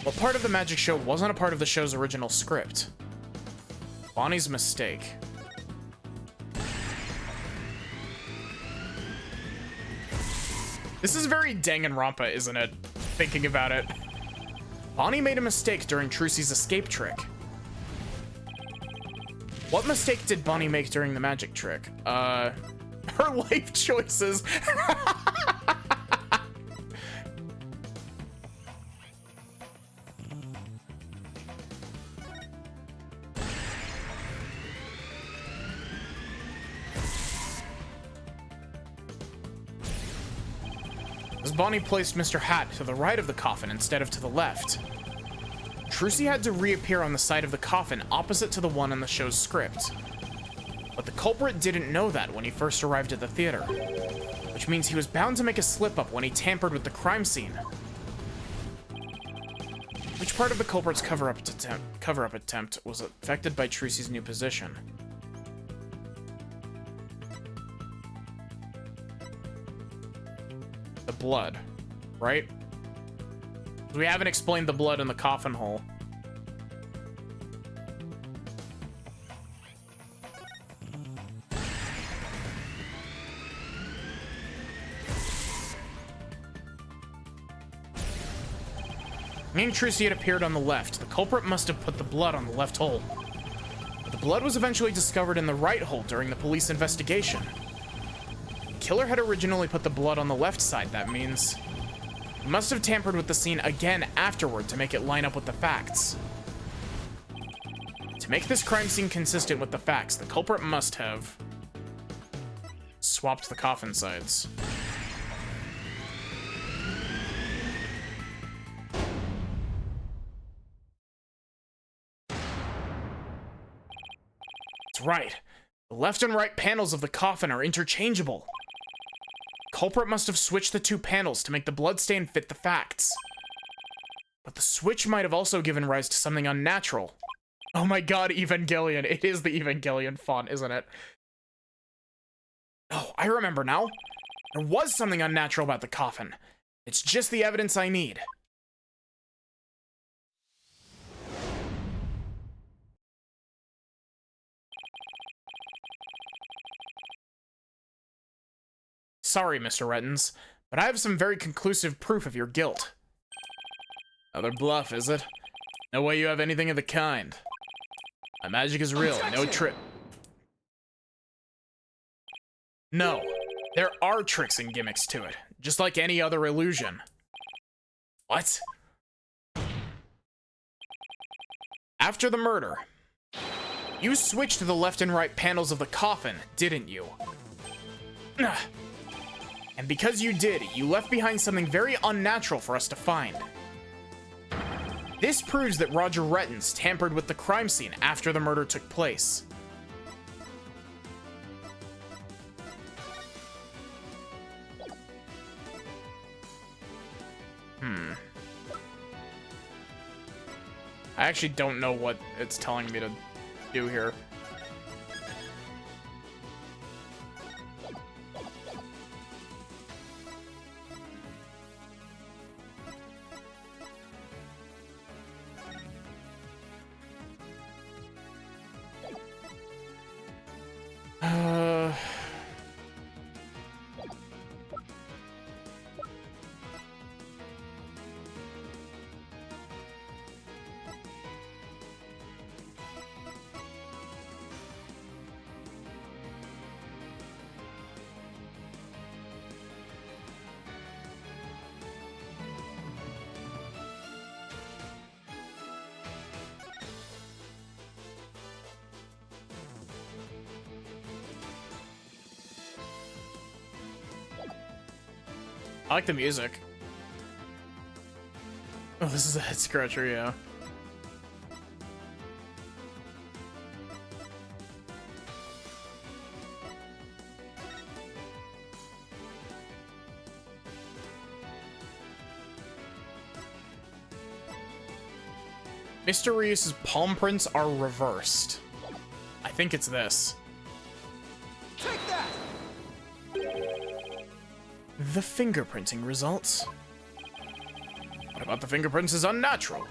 Well, part of the magic show wasn't a part of the show's original script. Bonnie's mistake. This is very Danganronpa, isn't it? Thinking about it. Bonnie made a mistake during Trucy's escape trick. What mistake did Bonnie make during the magic trick? Her life choices. As Bonnie placed Mr. Hat to the right of the coffin instead of to the left, Trucy had to reappear on the side of the coffin opposite to the one in the show's script. But the culprit didn't know that when he first arrived at the theater, which means he was bound to make a slip-up when he tampered with the crime scene. Which part of the culprit's cover-up attempt was affected by Trucy's new position? The blood, right? We haven't explained the blood in the coffin hole. Me and Trucy had appeared on the left. The culprit must have put the blood on the left hole. But the blood was eventually discovered in the right hole during the police investigation. The killer had originally put the blood on the left side. That means he must have tampered with the scene again afterward to make it line up with the facts. To make this crime scene consistent with the facts, the culprit must have swapped the coffin sides. That's right. The left and right panels of the coffin are interchangeable. Culprit must have switched the two panels to make the bloodstain fit the facts. But the switch might have also given rise to something unnatural. Oh my god, Evangelion. It is the Evangelion font, isn't it? Oh, I remember now. There was something unnatural about the coffin. It's just the evidence I need. Sorry, Mr. Rettens, but I have some very conclusive proof of your guilt. Another bluff, is it? No way you have anything of the kind. My magic is real, no trick. No, there are tricks and gimmicks to it, just like any other illusion. What? After the murder, you switched to the left and right panels of the coffin, didn't you? And because you did, you left behind something very unnatural for us to find. This proves that Roger Rettens tampered with the crime scene after the murder took place. I actually don't know what it's telling me to do here. I like the music. Oh, this is a head scratcher, yeah. Mr. Rios's palm prints are reversed. I think it's this. Take that! The fingerprinting results. What about the fingerprints is unnatural?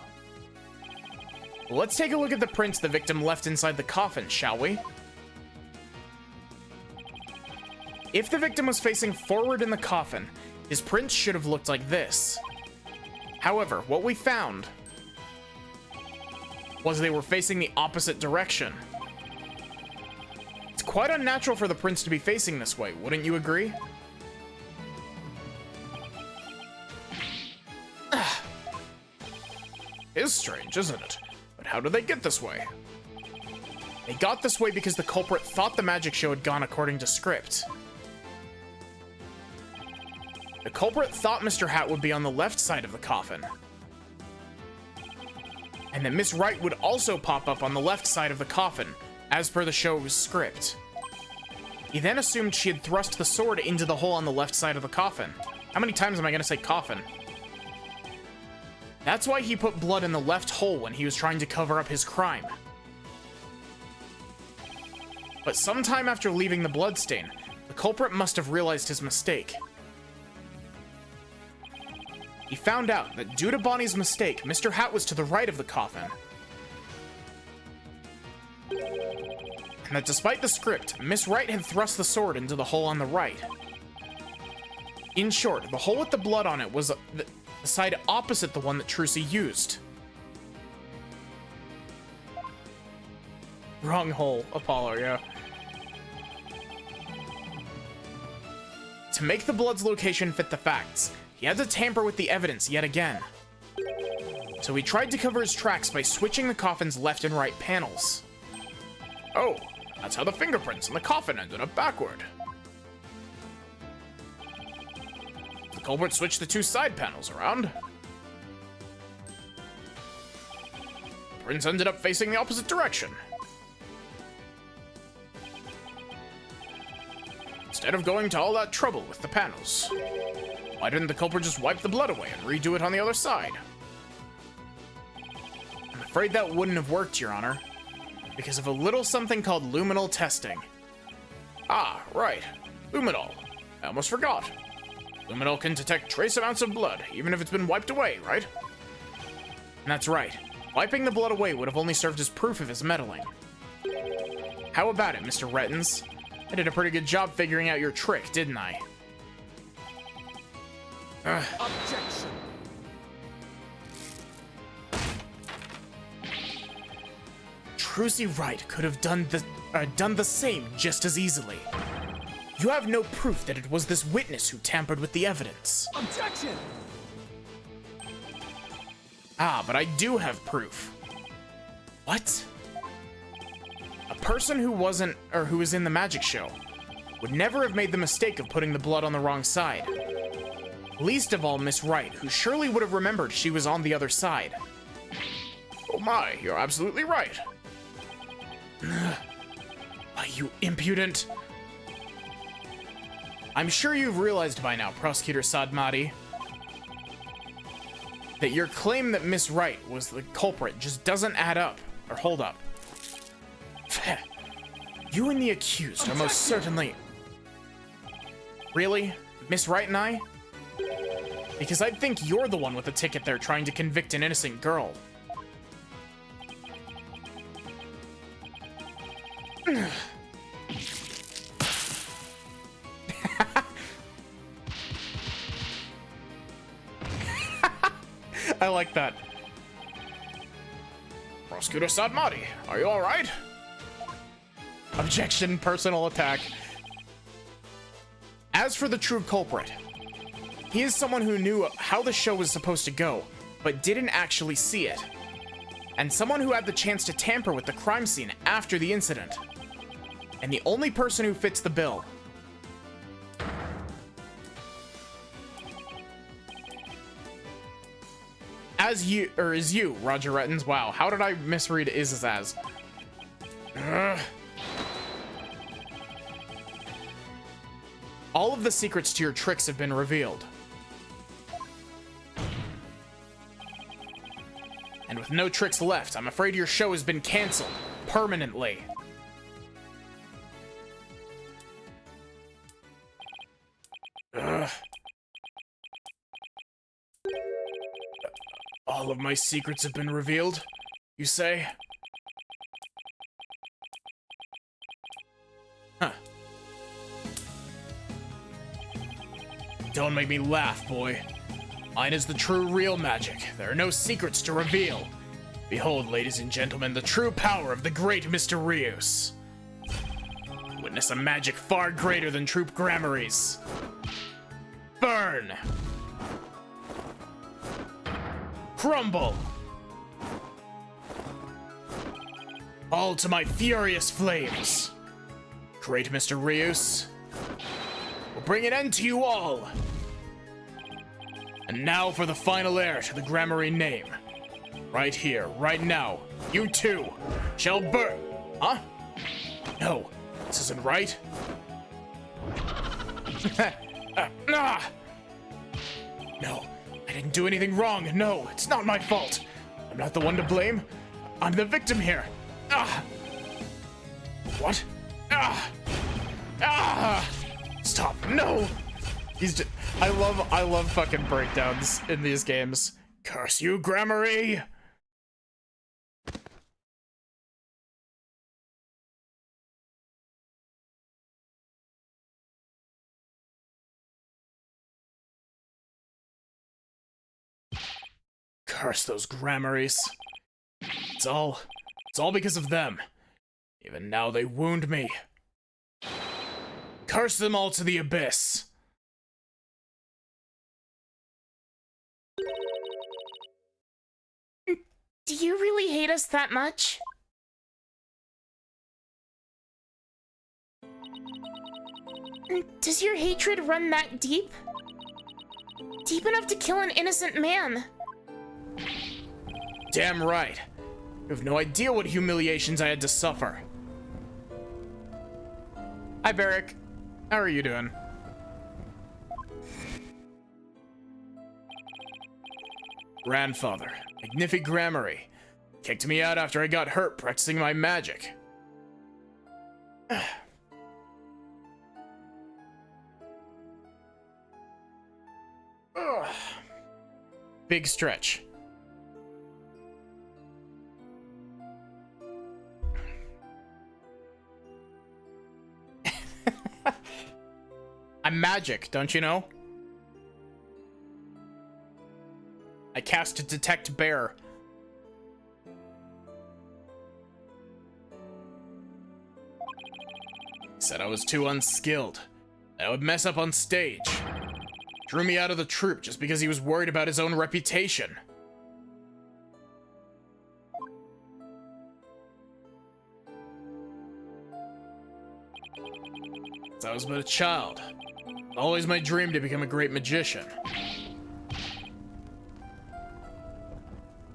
Let's take a look at the prints the victim left inside the coffin, shall we? If the victim was facing forward in the coffin, his prints should have looked like this. However, what we found was they were facing the opposite direction. It's quite unnatural for the prints to be facing this way, wouldn't you agree? Is strange, isn't it? But how did they get this way? They got this way because the culprit thought the magic show had gone according to script. The culprit thought Mr. Hat would be on the left side of the coffin, and that Miss Wright would also pop up on the left side of the coffin, as per the show's script. He then assumed she had thrust the sword into the hole on the left side of the coffin. How many times am I gonna say coffin? That's why he put blood in the left hole when he was trying to cover up his crime. But sometime after leaving the bloodstain, the culprit must have realized his mistake. He found out that due to Bonnie's mistake, Mr. Hat was to the right of the coffin. And that despite the script, Miss Wright had thrust the sword into the hole on the right. In short, the hole with the blood on it was the side opposite the one that Trucy used. Wrong hole, Apollo, yeah. To make the blood's location fit the facts, he had to tamper with the evidence yet again. So he tried to cover his tracks by switching the coffin's left and right panels. Oh, that's how the fingerprints in the coffin ended up backward. The culprit switched the two side panels around. The prints ended up facing the opposite direction. Instead of going to all that trouble with the panels, why didn't the culprit just wipe the blood away and redo it on the other side? I'm afraid that wouldn't have worked, Your Honor, because of a little something called luminol testing. Ah, right, luminol. I almost forgot. Luminol can detect trace amounts of blood, even if it's been wiped away, right? And that's right. Wiping the blood away would have only served as proof of his meddling. How about it, Mr. Rettens? I did a pretty good job figuring out your trick, didn't I? Objection. Trucy Wright could have done the same just as easily. You have no proof that it was this witness who tampered with the evidence. Objection. Ah, but I do have proof. What? A person who was in the magic show would never have made the mistake of putting the blood on the wrong side. Least of all Miss Wright, who surely would have remembered she was on the other side. Oh my, you're absolutely right. Why, you impudent. I'm sure you've realized by now, Prosecutor Sadmati, that your claim that Miss Wright was the culprit just doesn't add up. Or hold up. You and the accused are most certainly... Really? Miss Wright and I? Because I think you're the one with the ticket there trying to convict an innocent girl. I like that. Prosecutor Sadmati, are you alright? Objection, personal attack. As for the true culprit, he is someone who knew how the show was supposed to go, but didn't actually see it. And someone who had the chance to tamper with the crime scene after the incident. And the only person who fits the bill. Is you, Roger Rettens. Wow, how did I misread is as? All of the secrets to your tricks have been revealed. And with no tricks left, I'm afraid your show has been canceled permanently. All of my secrets have been revealed, you say? Huh. Don't make me laugh, boy. Mine is the true real magic. There are no secrets to reveal. Behold, ladies and gentlemen, the true power of the great Mr. Rios. Witness a magic far greater than Troop Gramarye's. Burn! Crumble! All to my furious flames. Great Mr. Rios will bring an end to you all. And now for the final heir to the Gramarye name. Right here, right now, you too shall burn. Huh? No, this isn't right. No, I didn't do anything wrong. No, it's not my fault. I'm not the one to blame. I'm the victim here. What? Stop. No. I love fucking breakdowns in these games. Curse you, Gramarye. Curse those Gramaryes. It's all because of them. Even now they wound me. Curse them all to the abyss. Do you really hate us that much? Does your hatred run that deep? Deep enough to kill an innocent man? Damn right. You have no idea what humiliations I had to suffer. Hi, Barrick. How are you doing? Grandfather, Magnific Gramarye, kicked me out after I got hurt practicing my magic. Big stretch. I'm magic, don't you know? I cast Detect Bear. Said I was too unskilled. That I would mess up on stage. Drew me out of the troupe just because he was worried about his own reputation. Since I was but a child, always my dream to become a great magician.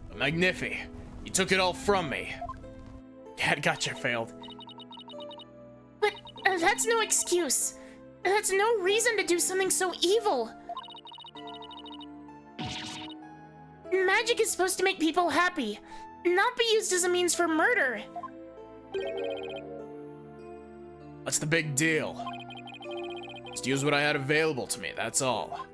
But Magnifi, he took it all from me. Dad, gotcha, failed. But that's no excuse. That's no reason to do something so evil. Magic is supposed to make people happy, not be used as a means for murder. What's the big deal? Just use what I had available to me, that's all.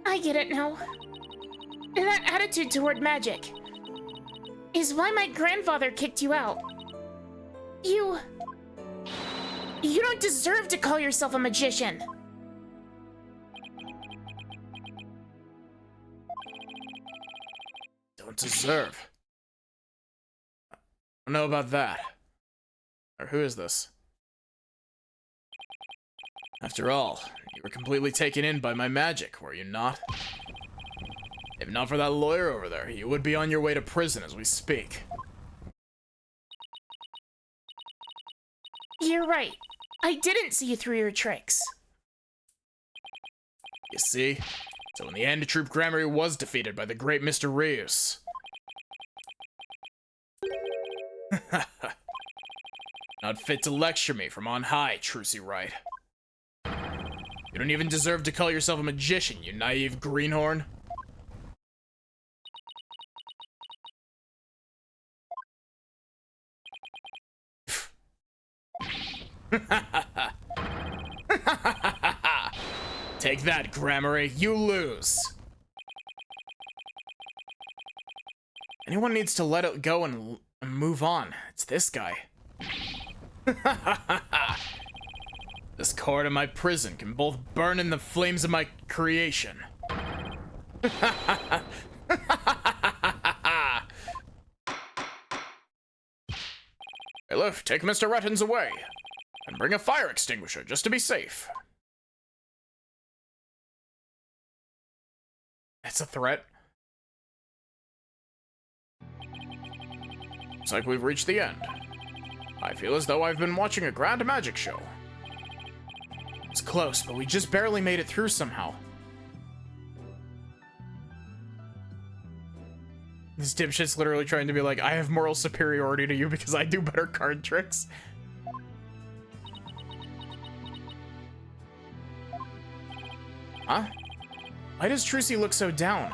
I get it now. That attitude toward magic is why my grandfather kicked you out. You don't deserve to call yourself a magician. Don't deserve. I don't know about that. Or who is this? After all, you were completely taken in by my magic, were you not? If not for that lawyer over there, you would be on your way to prison as we speak. You're right. I didn't see you through your tricks. You see? So in the end, Troupe Gramarye was defeated by the great Mr. Rius. Not fit to lecture me from on high, Trucy Wright. You don't even deserve to call yourself a magician, you naive greenhorn. Take that, Gramarye, you lose. Anyone needs to let it go and move on. It's this guy. This court and my prison can both burn in the flames of my creation. Hey, Liv, take Mr. Rettens away. And bring a fire extinguisher, just to be safe. That's a threat. Looks like we've reached the end. I feel as though I've been watching a grand magic show. It's close, but we just barely made it through somehow. This dipshit's literally trying to be like, I have moral superiority to you because I do better card tricks. Huh? Why does Trucy look so down?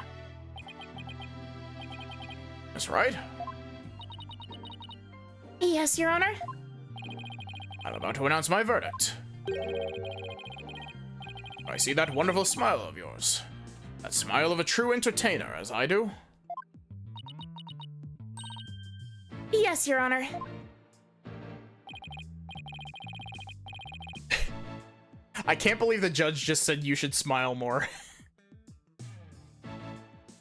That's right. Yes, Your Honor? I'm about to announce my verdict. I see that wonderful smile of yours. That smile of a true entertainer, as I do. Yes, Your Honor. I can't believe the judge just said you should smile more.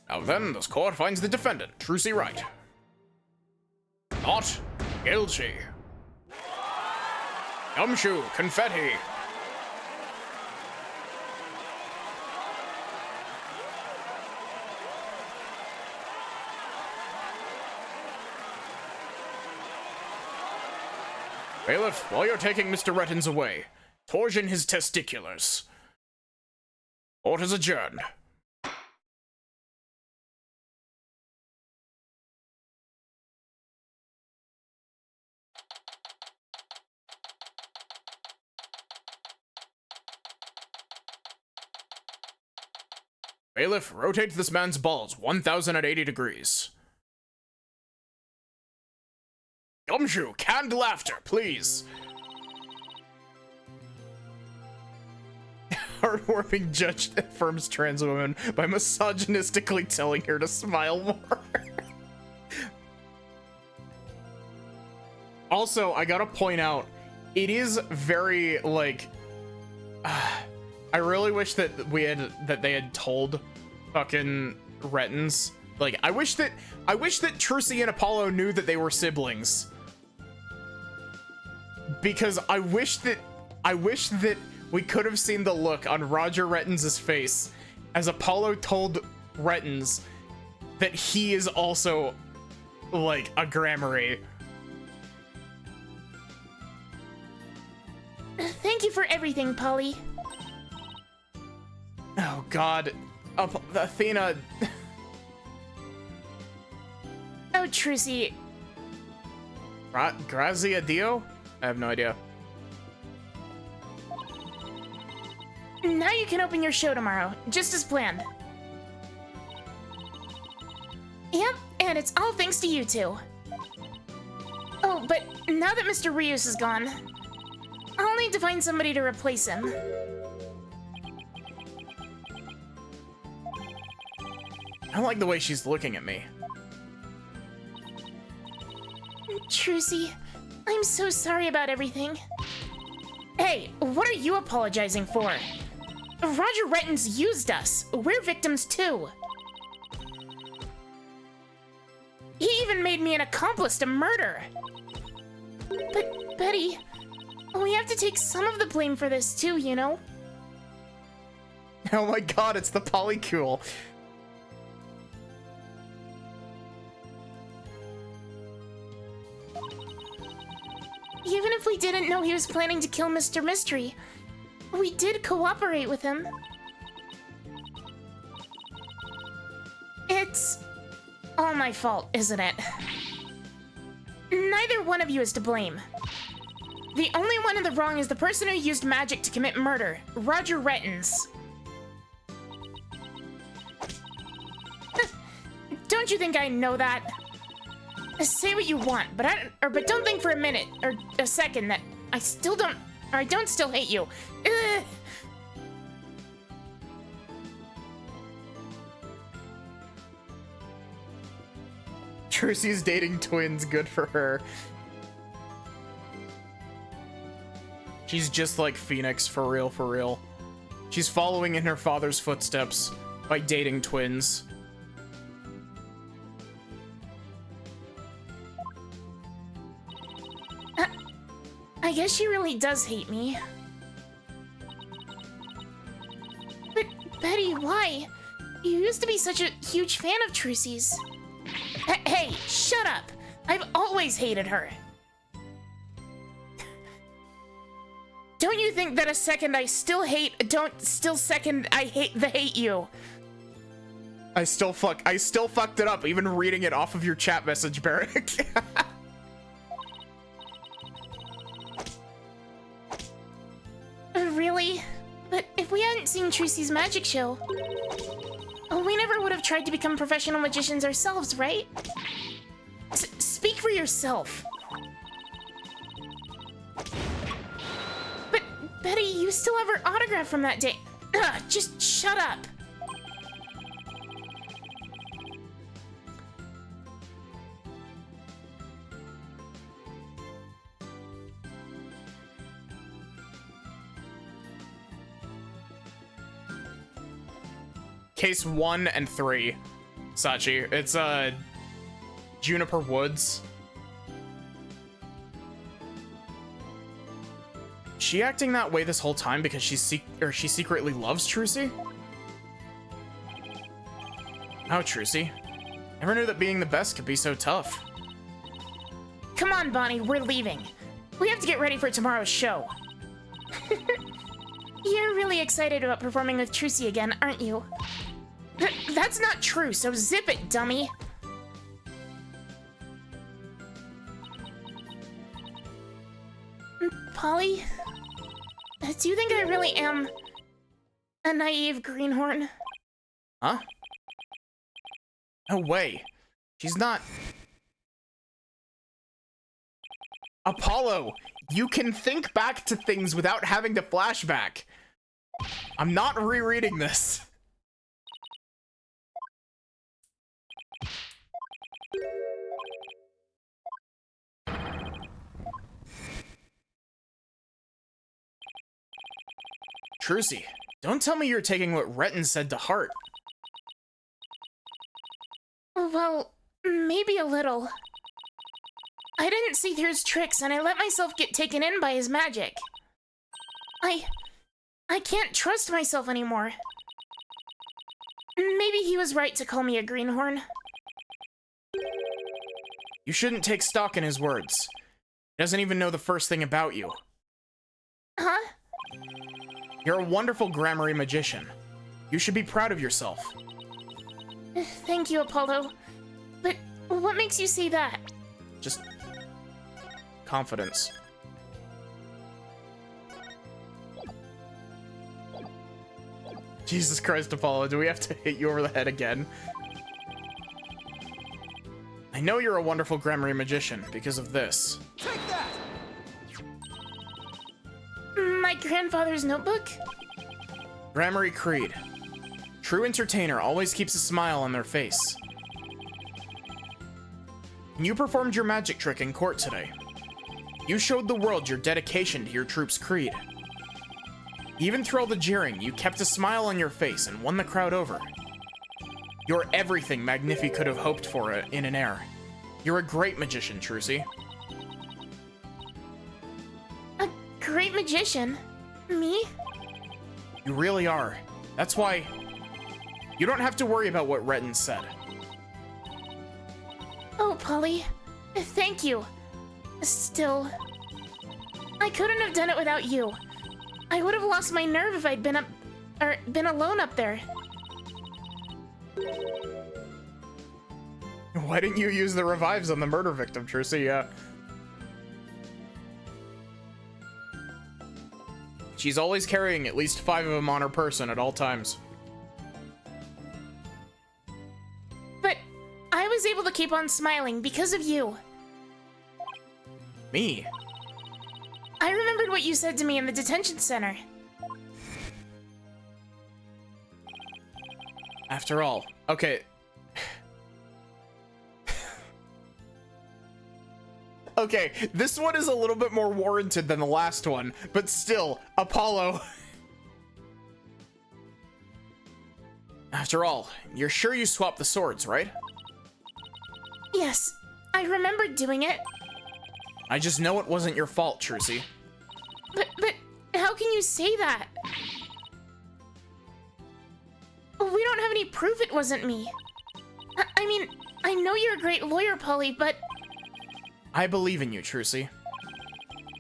Now then, this court finds the defendant, Trucy Wright, not guilty. Gumshoe, confetti. Bailiff, while you're taking Mr. Rettins away, torsion his testiculars. Court is adjourned. Bailiff, rotate this man's balls 1,080 degrees. Gumshoe, canned laughter, please. Heartwarming judge affirms trans woman by misogynistically telling her to smile more. Also, I gotta point out, it is very, like... I really wish that they had told fucking Rettins. Like, I wish that Trucy and Apollo knew that they were siblings. Because I wish that we could have seen the look on Roger Rettins' face as Apollo told Rettins that he is also, like, a Gramarye. Thank you for everything, Polly. Oh god. Athena. Oh, Trucy. Grazia Dio? I have no idea. Now you can open your show tomorrow, just as planned. Yep, and it's all thanks to you two. Oh, but now that Mr. Rios is gone, I'll need to find somebody to replace him. I don't like the way she's looking at me. Trucy, I'm so sorry about everything. Hey, what are you apologizing for? Roger Rettins used us. We're victims too. He even made me an accomplice to murder. But, Betty, we have to take some of the blame for this too, you know? Oh my god, it's the polycule. Even if we didn't know he was planning to kill Mr. Mystery, we did cooperate with him. It's all my fault, isn't it? Neither one of you is to blame. The only one in the wrong is the person who used magic to commit murder, Roger Rettins. Don't you think I know that? Say what you want, but don't think for a minute or a second that I don't still hate you. Ugh. Trucy's dating twins, good for her. She's just like Phoenix, for real, for real. She's following in her father's footsteps by dating twins. I guess she really does hate me. But, Betty, why? You used to be such a huge fan of Trucy's. Hey, shut up! I've always hated her. Don't you think that a second I still hate, second I hate you? I still fucked it up, even reading it off of your chat message, Barrick. Really? But if we hadn't seen Trucy's magic show, we never would have tried to become professional magicians ourselves, right? Speak for yourself. But, Betty, you still have her autograph from that day. Ugh, just shut up. Case 1 and 3, Sachi. It's Juniper Woods. She acting that way this whole time because she secretly loves Trucy? Oh, Trucy. Never knew that being the best could be so tough. Come on, Bonnie, we're leaving. We have to get ready for tomorrow's show. You're really excited about performing with Trucy again, aren't you? That's not true, so zip it, dummy. Polly? Do you think I really am a naive greenhorn? Huh? No way. She's not... Apollo, you can think back to things without having to flashback. I'm not rereading this. Trucy, don't tell me you're taking what Retin said to heart. Well, maybe a little. I didn't see through his tricks, and I let myself get taken in by his magic. I can't trust myself anymore. Maybe he was right to call me a greenhorn. You shouldn't take stock in his words. He doesn't even know the first thing about you. Huh? You're a wonderful Gramarye magician. You should be proud of yourself. Thank you, Apollo. But what makes you say that? Just... confidence. Jesus Christ, Apollo, do we have to hit you over the head again? I know you're a wonderful Gramarye magician because of this. Take that! My grandfather's notebook? Gramarye Creed. True entertainer always keeps a smile on their face. You performed your magic trick in court today. You showed the world your dedication to your troop's creed. Even through all the jeering, you kept a smile on your face and won the crowd over. You're everything Magnifi could have hoped for in an heir. You're a great magician, Trucy. A great magician? Me? You really are. That's why you don't have to worry about what Retin said. Oh, Polly. Thank you. Still, I couldn't have done it without you. I would have lost my nerve if I'd been alone up there. Why didn't you use the revives on the murder victim, Trucy? She's always carrying at least 5 of them on her person at all times. But I was able to keep on smiling because of you. Me? I remembered what you said to me in the detention center. After all, okay. Okay, this one is a little bit more warranted than the last one, but still, Apollo. After all, you're sure you swapped the swords, right? Yes, I remembered doing it. I just know it wasn't your fault, Trucy. But how can you say that? We don't have any proof it wasn't me. I mean, I know you're a great lawyer, Polly, but... I believe in you, Trucy.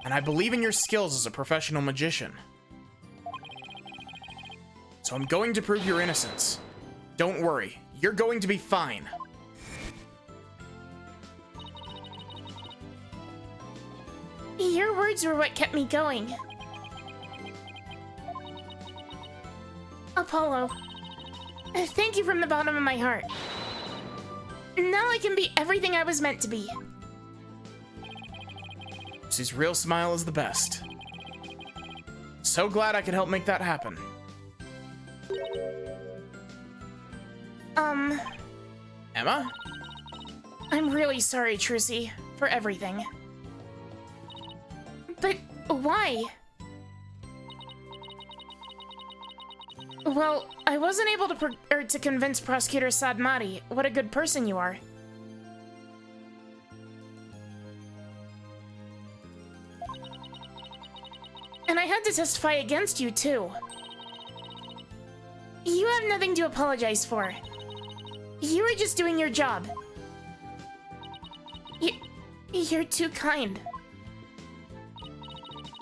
And I believe in your skills as a professional magician. So I'm going to prove your innocence. Don't worry, you're going to be fine. Your words were what kept me going. Apollo, thank you from the bottom of my heart. Now I can be everything I was meant to be. Trucy's real smile is the best. So glad I could help make that happen. Emma? I'm really sorry, Trucy, for everything. But why? Well, I wasn't able to convince Prosecutor Sadmati what a good person you are. And I had to testify against you, too. You have nothing to apologize for. You were just doing your job. You're too kind.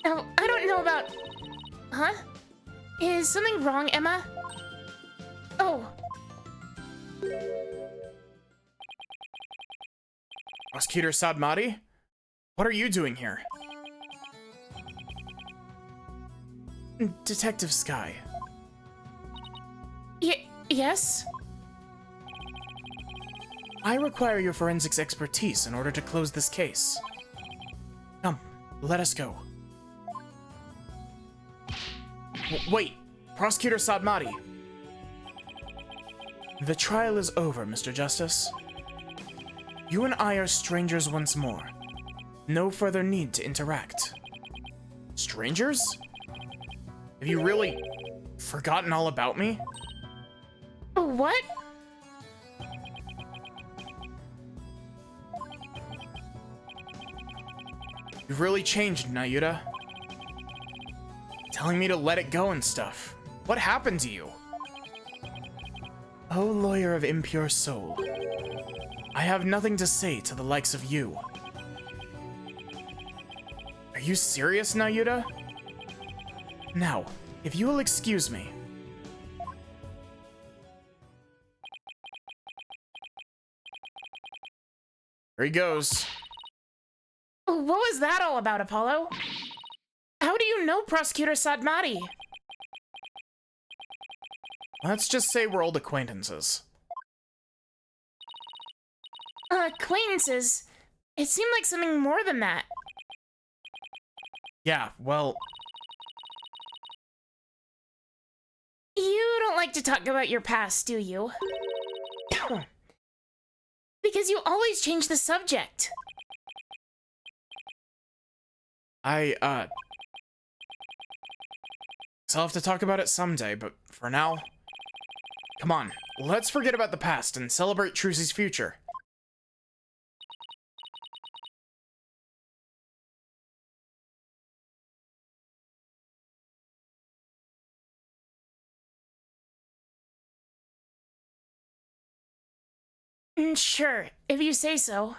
Oh, I don't know about... Huh? Is something wrong, Emma? Oh. Prosecutor Sadmati? What are you doing here? Detective Sky. Yes? I require your forensics expertise in order to close this case. Come, let us go. Wait, Prosecutor Sadmati. The trial is over, Mr. Justice. You and I are strangers once more. No further need to interact. Strangers? Have you really forgotten all about me? What? You've really changed, Nayuta. Telling me to let it go and stuff. What happened to you? Oh, lawyer of impure soul. I have nothing to say to the likes of you. Are you serious, Nayuta? Now, if you will excuse me. Here he goes. What was that all about, Apollo? How do you know Prosecutor Sadmati? Let's just say we're old acquaintances. Acquaintances? It seemed like something more than that. Yeah, well... You don't like to talk about your past, do you? Because you always change the subject. So I'll have to talk about it someday, but for now... Come on, let's forget about the past and celebrate Trucy's future. Sure, if you say so.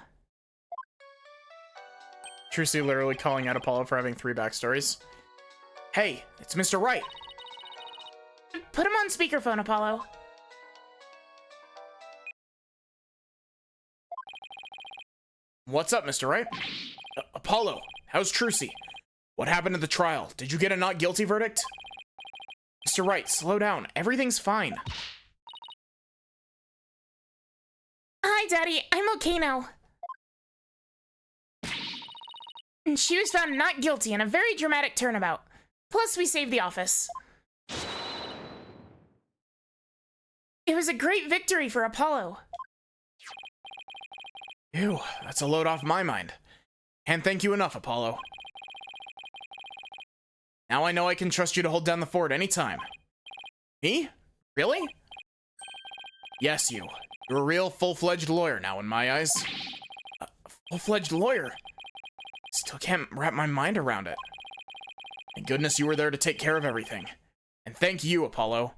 Trucy literally calling out Apollo for having 3 backstories. Hey, it's Mr. Wright. Put him on speakerphone, Apollo. What's up, Mr. Wright? Apollo, how's Trucy? What happened at the trial? Did you get a not guilty verdict? Mr. Wright, slow down. Everything's fine. Hi, Daddy. I'm okay now. She was found not guilty in a very dramatic turnabout. Plus, we saved the office. It was a great victory for Apollo. Ew, that's a load off my mind. Can't thank you enough, Apollo. Now I know I can trust you to hold down the fort anytime. Me? Really? Yes, you. You're a real full-fledged lawyer now in my eyes. A full-fledged lawyer? Still can't wrap my mind around it. Thank goodness you were there to take care of everything. And thank you, Apollo.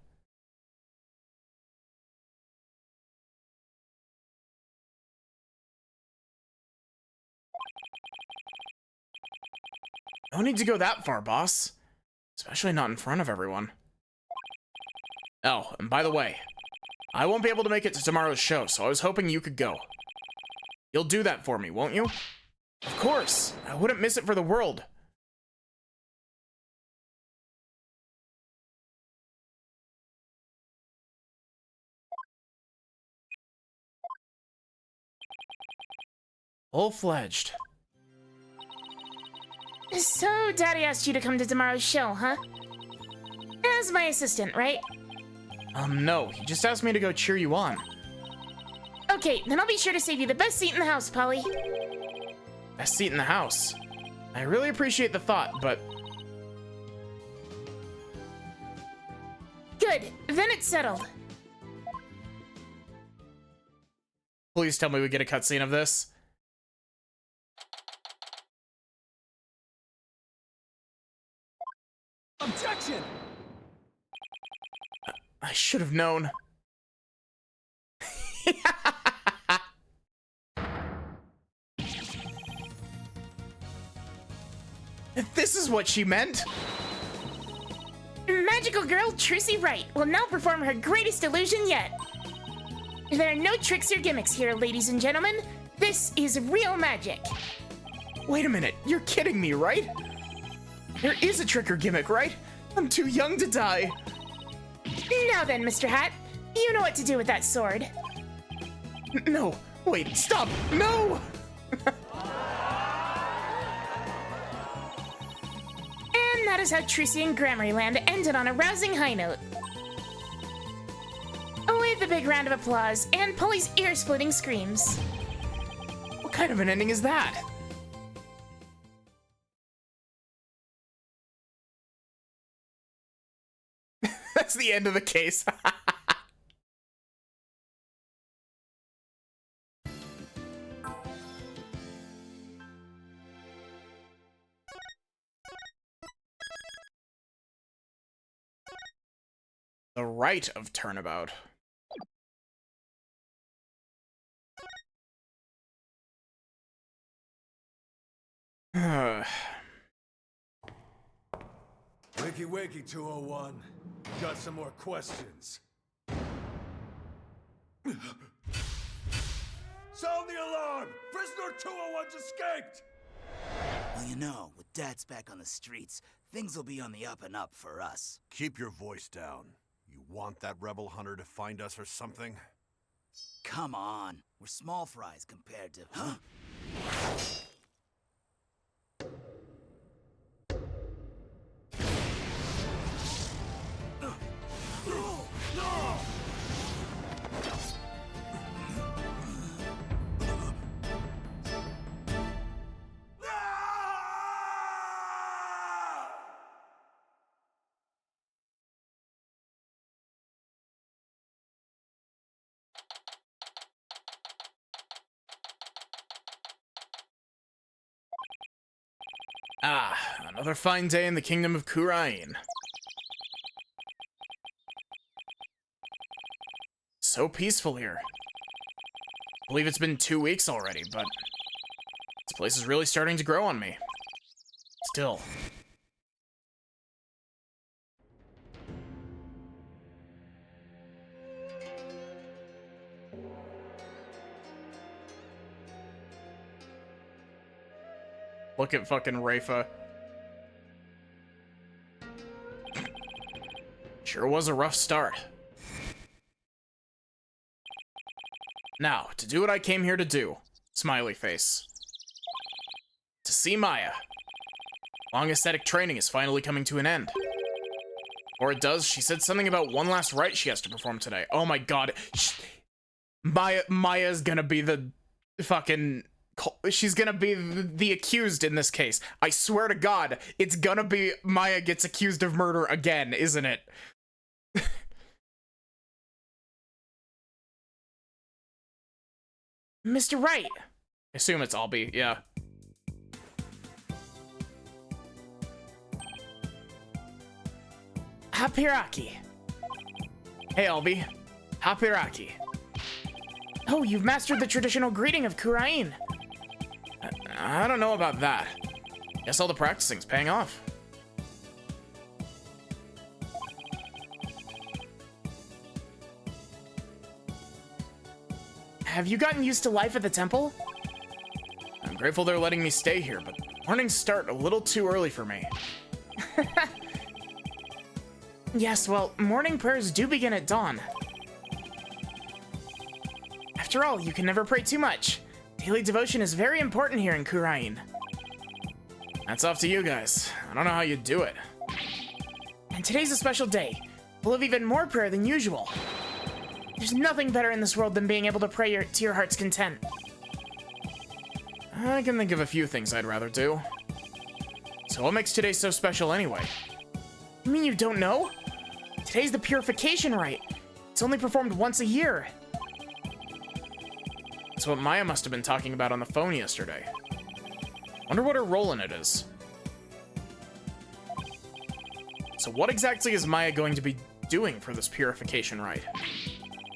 No need to go that far, boss. Especially not in front of everyone. Oh, and by the way, I won't be able to make it to tomorrow's show, so I was hoping you could go. You'll do that for me, won't you? Of course! I wouldn't miss it for the world. Full-fledged. So, Daddy asked you to come to tomorrow's show, huh? As my assistant, right? No, he just asked me to go cheer you on. Okay, then I'll be sure to save you the best seat in the house, Polly. Best seat in the house. I really appreciate the thought, but... Good, then it's settled. Please tell me we get a cutscene of this. Objection! I should have known. This is what she meant. Magical girl Trucy Wright will now perform her greatest illusion yet. There are no tricks or gimmicks here, ladies and gentlemen. This is real magic. Wait a minute, you're kidding me, right? There is a trick or gimmick, right? I'm too young to die. Now then, Mr. Hat, you know what to do with that sword. No, wait, stop, no! And that is how Trucy and Gramarlyland ended on a rousing high note. With a big round of applause and Polly's ear-splitting screams. What kind of an ending is that? That's the end of the case. The Rite of Turnabout. Wakey wakey, 201. Got some more questions. Sound the alarm! Prisoner 201's escaped! Well, you know, with Dad's back on the streets, things will be on the up and up for us. Keep your voice down. You want that rebel hunter to find us or something? Come on, we're small fries compared to... Huh? Ah, another fine day in the kingdom of Khura'in. So peaceful here. I believe it's been 2 weeks already, but this place is really starting to grow on me. Still. Look at fucking Rafa. Sure was a rough start. Now, to do what I came here to do. Smiley face. To see Maya. Long ascetic training is finally coming to an end. Or it does. She said something about one last rite she has to perform today. Oh my god. Maya's gonna be the fucking... She's gonna be the accused in this case. I swear to God, it's gonna be Maya gets accused of murder again, isn't it? Mr. Wright. I assume it's Albie, yeah. Hapiraki. Hey, Albie. Hapiraki. Oh, you've mastered the traditional greeting of Khura'in. I don't know about that. Guess all the practicing's paying off. Have you gotten used to life at the temple? I'm grateful they're letting me stay here, but mornings start a little too early for me. Yes, well, morning prayers do begin at dawn. After all, you can never pray too much. Daily devotion is very important here in Khura'in. That's off to you guys. I don't know how you do it. And today's a special day, full of even more prayer than usual. There's nothing better in this world than being able to pray to your heart's content. I can think of a few things I'd rather do. So what makes today so special anyway? You mean you don't know? Today's the purification rite. It's only performed once a year. That's what Maya must have been talking about on the phone yesterday. Wonder what her role in it is. So what exactly is Maya going to be doing for this purification rite?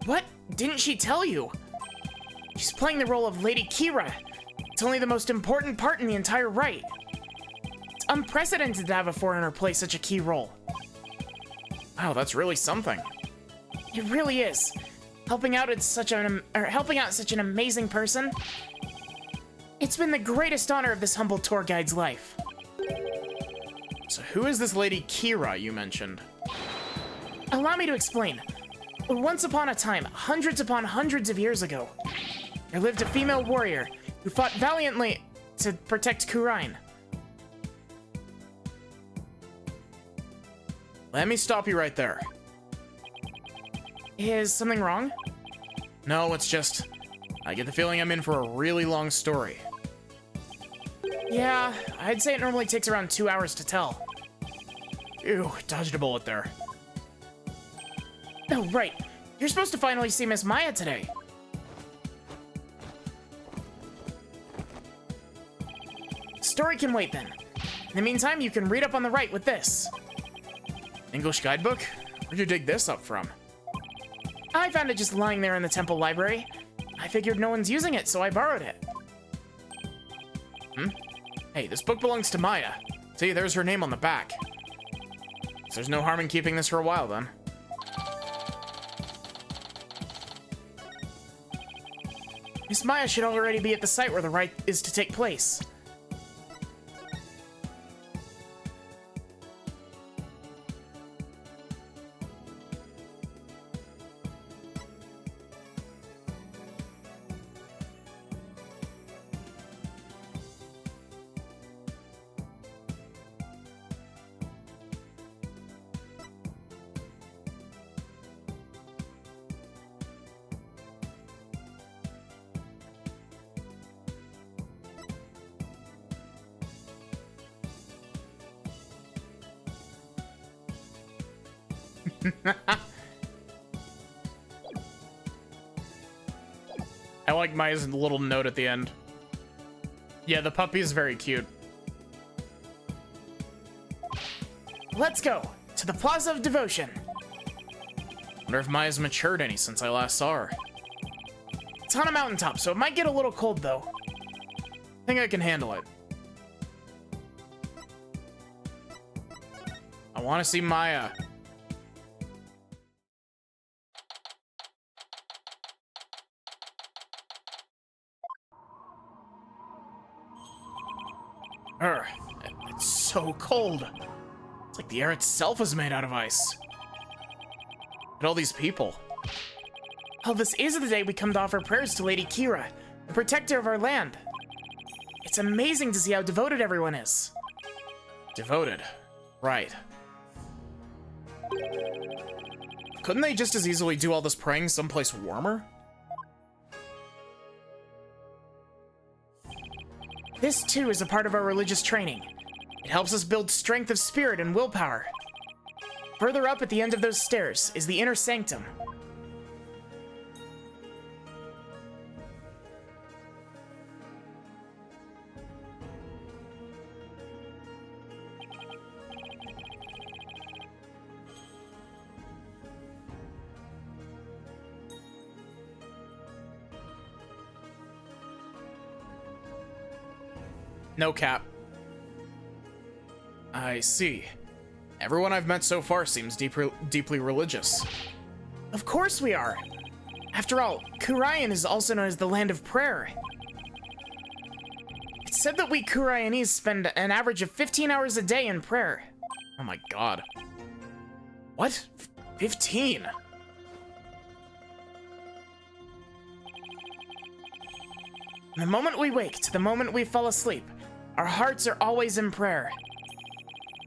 What? Didn't she tell you? She's playing the role of Lady Kira. It's only the most important part in the entire rite. It's unprecedented to have a foreigner play such a key role. Wow, that's really something. It really is. Helping out such an amazing person. It's been the greatest honor of this humble tour guide's life. So who is this lady Kira you mentioned? Allow me to explain. Once upon a time, hundreds upon hundreds of years ago, there lived a female warrior who fought valiantly to protect Khura'in. Let me stop you right there. Is something wrong? No, it's just... I get the feeling I'm in for a really long story. Yeah, I'd say it normally takes around 2 hours to tell. Ew, dodged a bullet there. Oh, right. You're supposed to finally see Miss Maya today. Story can wait then. In the meantime, you can read up on the right with this. English guidebook? Where'd you dig this up from? I found it just lying there in the temple library. I figured no one's using it, so I borrowed it. Hey, this book belongs to Maya. See, there's her name on the back. So there's no harm in keeping this for a while, then. Miss Maya should already be at the site where the rite is to take place. I like Maya's little note at the end. Yeah, the puppy is very cute. Let's go to the Plaza of Devotion. Wonder if Maya's matured any since I last saw her. It's on a mountaintop, so it might get a little cold though. I think I can handle it. I want to see Maya. It's so cold. It's like the air itself is made out of ice. Look at all these people. Oh, this is the day we come to offer prayers to Lady Kira, the protector of our land. It's amazing to see how devoted everyone is. Devoted. Right. Couldn't they just as easily do all this praying someplace warmer? This too is a part of our religious training. It helps us build strength of spirit and willpower. Further up at the end of those stairs is the inner sanctum. No cap. I see. Everyone I've met so far seems deeply religious. Of course we are. After all, Khura'in is also known as the Land of Prayer. It's said that we Khura'inese spend an average of 15 hours a day in prayer. Oh my god. What? 15? From the moment we wake to the moment we fall asleep, our hearts are always in prayer.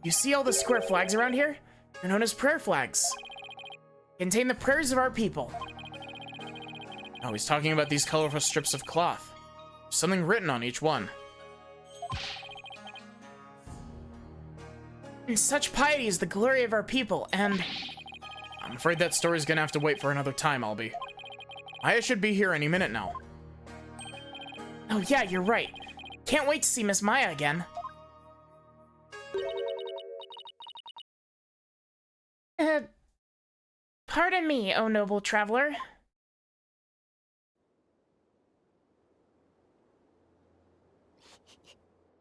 You see all the square flags around here? They're known as prayer flags. They contain the prayers of our people. Oh, he's talking about these colorful strips of cloth. There's something written on each one. And such piety is the glory of our people, and... I'm afraid that story's gonna have to wait for another time, Albie. Maya should be here any minute now. Oh yeah, you're right. Can't wait to see Miss Maya again. Pardon me, O noble traveler.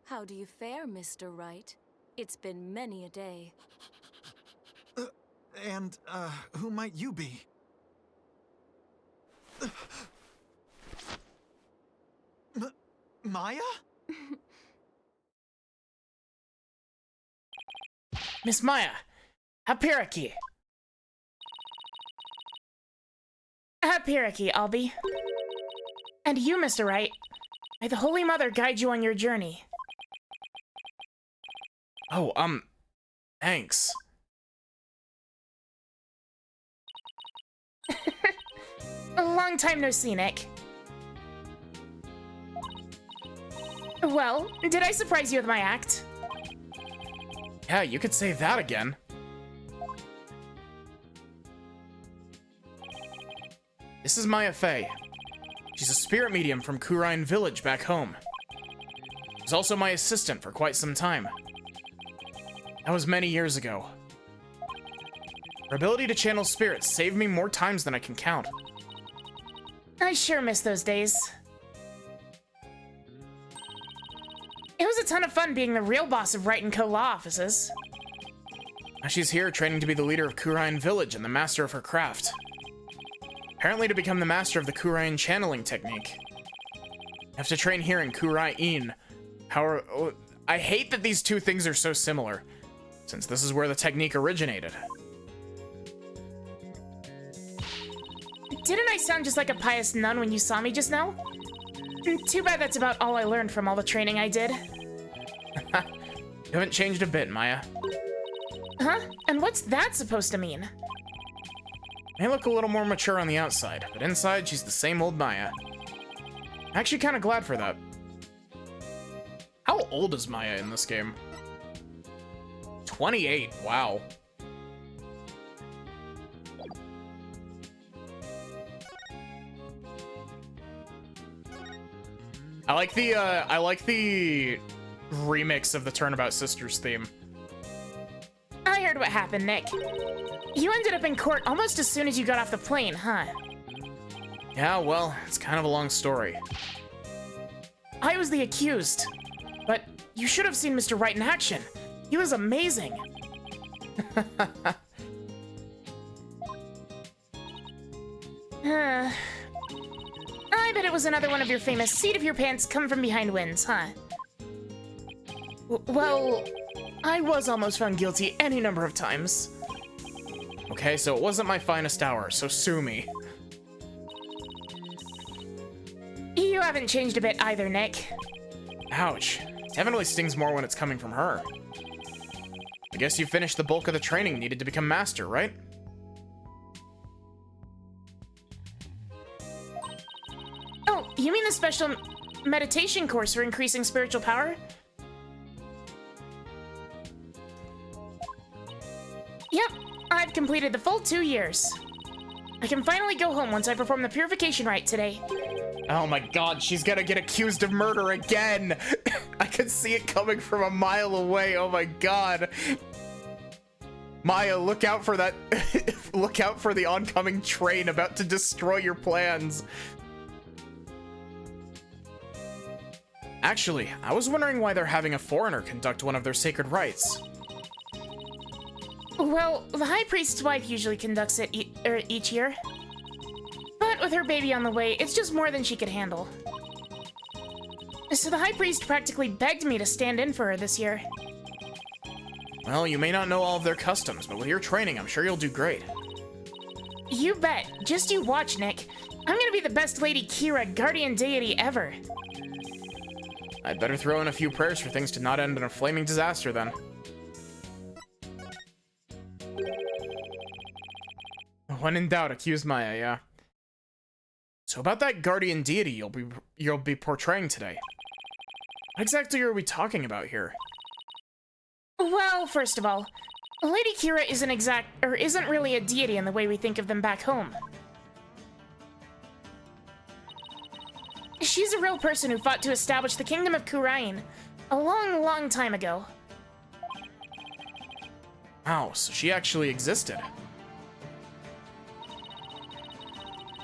How do you fare, Mr. Wright? It's been many a day. And, who might you be? Maya? Miss Maya, Happiraki. Happiraki, Albie. And you, Mr. Wright. May the Holy Mother guide you on your journey. Oh, thanks. A long time no see, Nick. Well, did I surprise you with my act? Yeah, you could say that again. This is Maya Fey. She's a spirit medium from Khura'in Village back home. She's also my assistant for quite some time. That was many years ago. Her ability to channel spirits saved me more times than I can count. I sure miss those days. It was a ton of fun being the real boss of Wright & Co. law offices. Now she's here training to be the leader of Khura'in Village and the master of her craft. Apparently to become the master of the Khura'in channeling technique. I have to train here in Khura'in. However, I hate that these two things are so similar, since this is where the technique originated. Didn't I sound just like a pious nun when you saw me just now? Too bad that's about all I learned from all the training I did. You haven't changed a bit, Maya. Huh? And what's that supposed to mean? May look a little more mature on the outside, but inside she's the same old Maya. I'm actually kind of glad for that. How old is Maya in this game? 28, wow. I like the remix of the Turnabout Sisters theme. I heard what happened, Nick. You ended up in court almost as soon as you got off the plane, huh? Yeah, well, it's kind of a long story. I was the accused. But you should have seen Mr. Wright in action. He was amazing. I bet it was another one of your famous seat of your pants come from behind wins, huh? Well, I was almost found guilty any number of times. Okay, so it wasn't my finest hour, so sue me. You haven't changed a bit either, Nick. Ouch. Definitely stings more when it's coming from her. I guess you finished the bulk of the training needed to become master, right? Oh, you mean the special meditation course for increasing spiritual power? Yep, I've completed the full 2 years. I can finally go home once I perform the purification rite today. Oh my god, she's gonna get accused of murder again! I could see it coming from a mile away, oh my god. Maya, look out for that. Look out for the oncoming train about to destroy your plans. Actually, I was wondering why they're having a foreigner conduct one of their sacred rites. Well, the High Priest's wife usually conducts it each year. But with her baby on the way, it's just more than she could handle. So the High Priest practically begged me to stand in for her this year. Well, you may not know all of their customs, but with your training, I'm sure you'll do great. You bet. Just you watch, Nick. I'm gonna be the best Lady Kira guardian deity ever. I'd better throw in a few prayers for things to not end in a flaming disaster then. When in doubt, accuse Maya, yeah. So about that guardian deity you'll be portraying today. What exactly are we talking about here? Well, first of all, Lady Kira isn't really a deity in the way we think of them back home. She's a real person who fought to establish the Kingdom of Khura'in a long, long time ago. Wow, so she actually existed.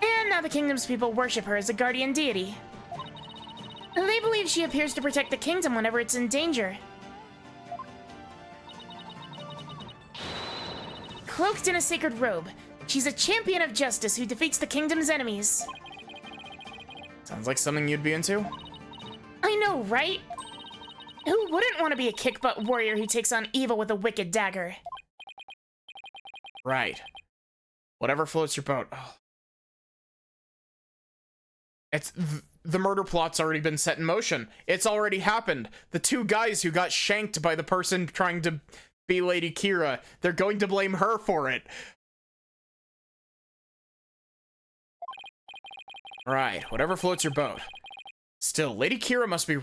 And now the Kingdom's people worship her as a guardian deity. They believe she appears to protect the kingdom whenever it's in danger. cloaked in a sacred robe. She's a champion of justice who defeats the kingdom's enemies. Sounds like something you'd be into. I know, right? Who wouldn't want to be a kick-butt warrior who takes on evil with a wicked dagger? Right. Whatever floats your boat. Oh. It's the murder plot's already been set in motion. It's already happened. The two guys who got shanked by the person trying to be Lady Kira, they're going to blame her for it. Right, whatever floats your boat. Still, Lady Kira must be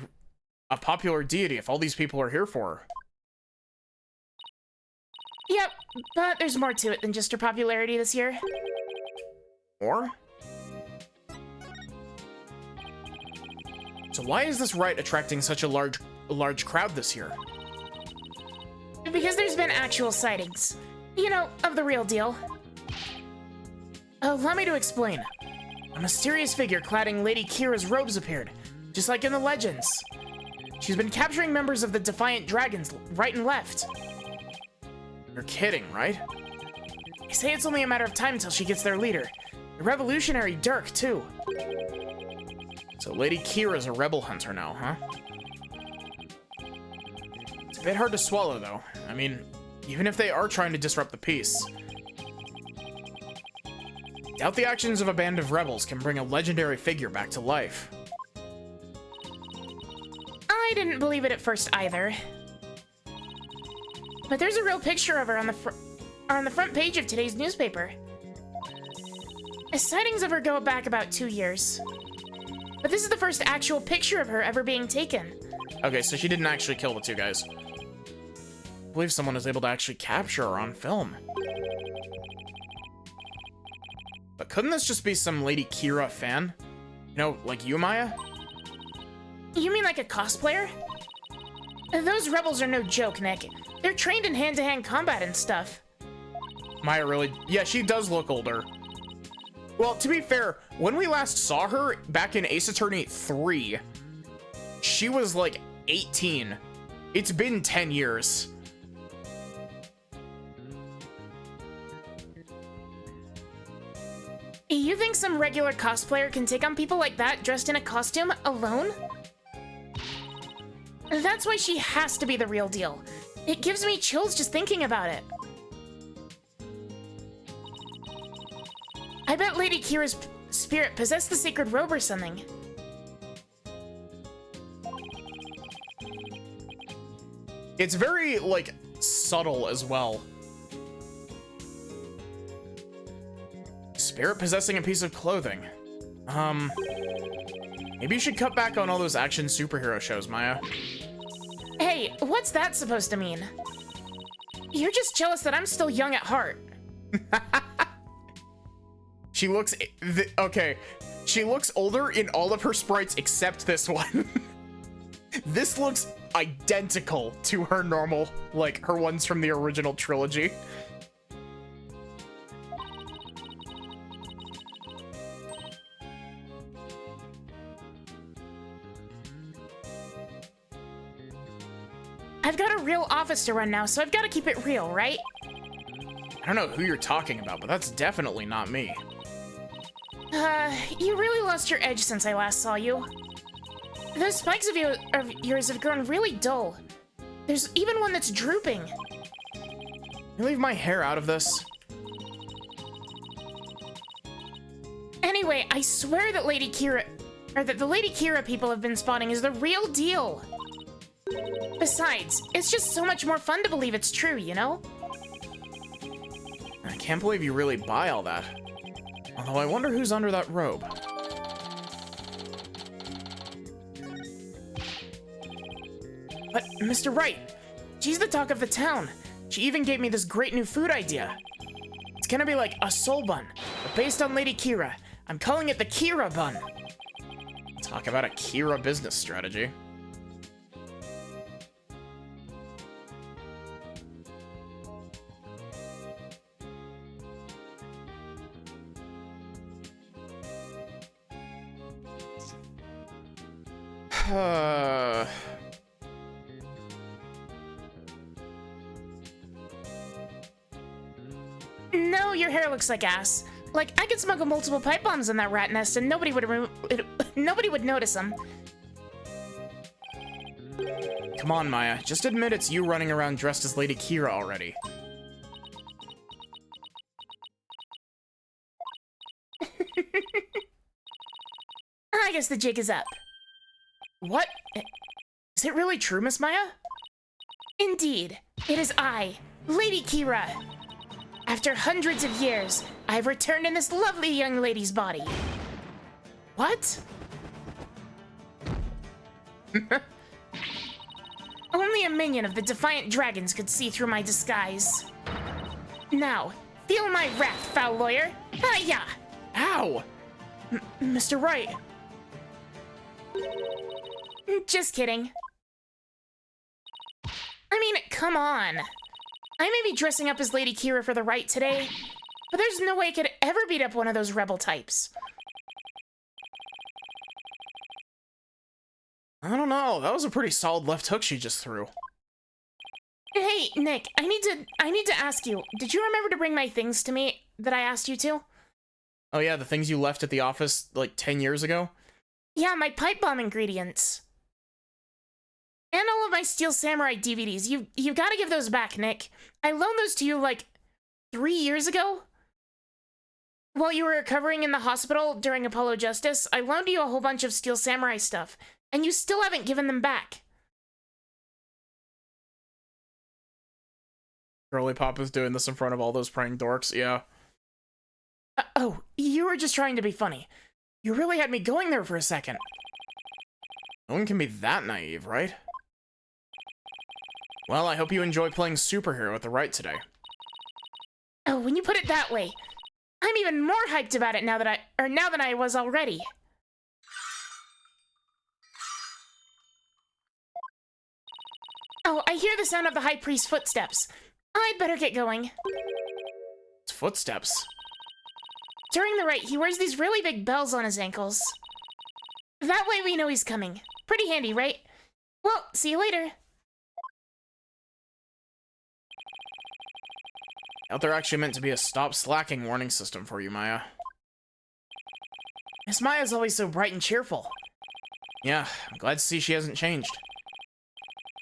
a popular deity if all these people are here for her. Yep, but there's more to it than just her popularity this year. More? So why is this rite attracting such a large crowd this year? Because there's been actual sightings. You know, of the real deal. Allow me to explain. A mysterious figure cladding Lady Kira's robes appeared, just like in the legends. She's been capturing members of the Defiant Dragons right and left. You're kidding, right? They say it's only a matter of time until she gets their leader. The revolutionary Dirk, too. So Lady Kira's a rebel hunter now, huh? It's a bit hard to swallow, though. I mean, even if they are trying to disrupt the peace. Doubt the actions of a band of rebels can bring a legendary figure back to life. I didn't believe it at first either. But there's a real picture of her on the front page of today's newspaper. The sightings of her go back about 2 years. But this is the first actual picture of her ever being taken. Okay, so she didn't actually kill the two guys. I believe someone was able to actually capture her on film. But couldn't this just be some Lady Kira fan? You know, like you, Maya? You mean like a cosplayer? Those rebels are no joke, Nick. They're trained in hand-to-hand combat and stuff. Maya really... Yeah, she does look older. Well, to be fair, when we last saw her back in Ace Attorney 3, she was like 18. It's been 10 years. You think some regular cosplayer can take on people like that dressed in a costume alone? That's why she has to be the real deal. It gives me chills just thinking about it. I bet Lady Kira's spirit possessed the sacred robe or something. It's very, like, subtle as well. Spirit possessing a piece of clothing. Maybe you should cut back on all those action superhero shows, Maya. Hey, what's that supposed to mean? You're just jealous that I'm still young at heart. She looks... Okay. She looks older in all of her sprites except this one. This looks identical to her normal, like, her ones from the original trilogy. I've got a real office to run now, so I've got to keep it real, right? I don't know who you're talking about, but that's definitely not me. You really lost your edge since I last saw you. Those spikes of yours have grown really dull. There's even one that's drooping. You leave my hair out of this? Anyway, I swear that the Lady Kira people have been spotting is the real deal. Besides, it's just so much more fun to believe it's true, you know? I can't believe you really buy all that. Although I wonder who's under that robe. But, Mr. Wright, she's the talk of the town. She even gave me this great new food idea. It's gonna be like a soul bun, but based on Lady Kira. I'm calling it the Kira bun. Talk about a Kira business strategy. No, your hair looks like ass. Like, I could smuggle multiple pipe bombs in that rat nest and nobody would notice them. Come on, Maya. Just admit it's you running around dressed as Lady Kira already. I guess the jig is up. What? Is it really true, Miss Maya? Indeed, it is I, Lady Kira. After hundreds of years, I have returned in this lovely young lady's body. What? Only a minion of the Defiant Dragons could see through my disguise. Now, feel my wrath, foul lawyer. Hiya! Ow! Mr. Wright. Just kidding. I mean, come on. I may be dressing up as Lady Kira for the right today, but there's no way I could ever beat up one of those rebel types. I don't know. That was a pretty solid left hook she just threw. Hey, Nick, I need to ask you, did you remember to bring my things to me that I asked you to? Oh yeah, the things you left at the office like 10 years ago? Yeah, my pipe bomb ingredients. And all of my Steel Samurai DVDs. You've got to give those back, Nick. I loaned those to you like 3 years ago. While you were recovering in the hospital during Apollo Justice, I loaned you a whole bunch of Steel Samurai stuff, and you still haven't given them back. Girly Pop is doing this in front of all those praying dorks, yeah. Oh, you were just trying to be funny. You really had me going there for a second. No one can be that naive, right? Well, I hope you enjoy playing superhero at the right today. Oh, when you put it that way, I'm even more hyped about it now than I was already. Oh, I hear the sound of the High Priest's footsteps. I'd better get going. It's footsteps. During the rite, he wears these really big bells on his ankles. That way we know he's coming. Pretty handy, right? Well, see you later. Out there actually meant to be a stop slacking warning system for you, Maya. Miss Maya's always so bright and cheerful. Yeah, I'm glad to see she hasn't changed.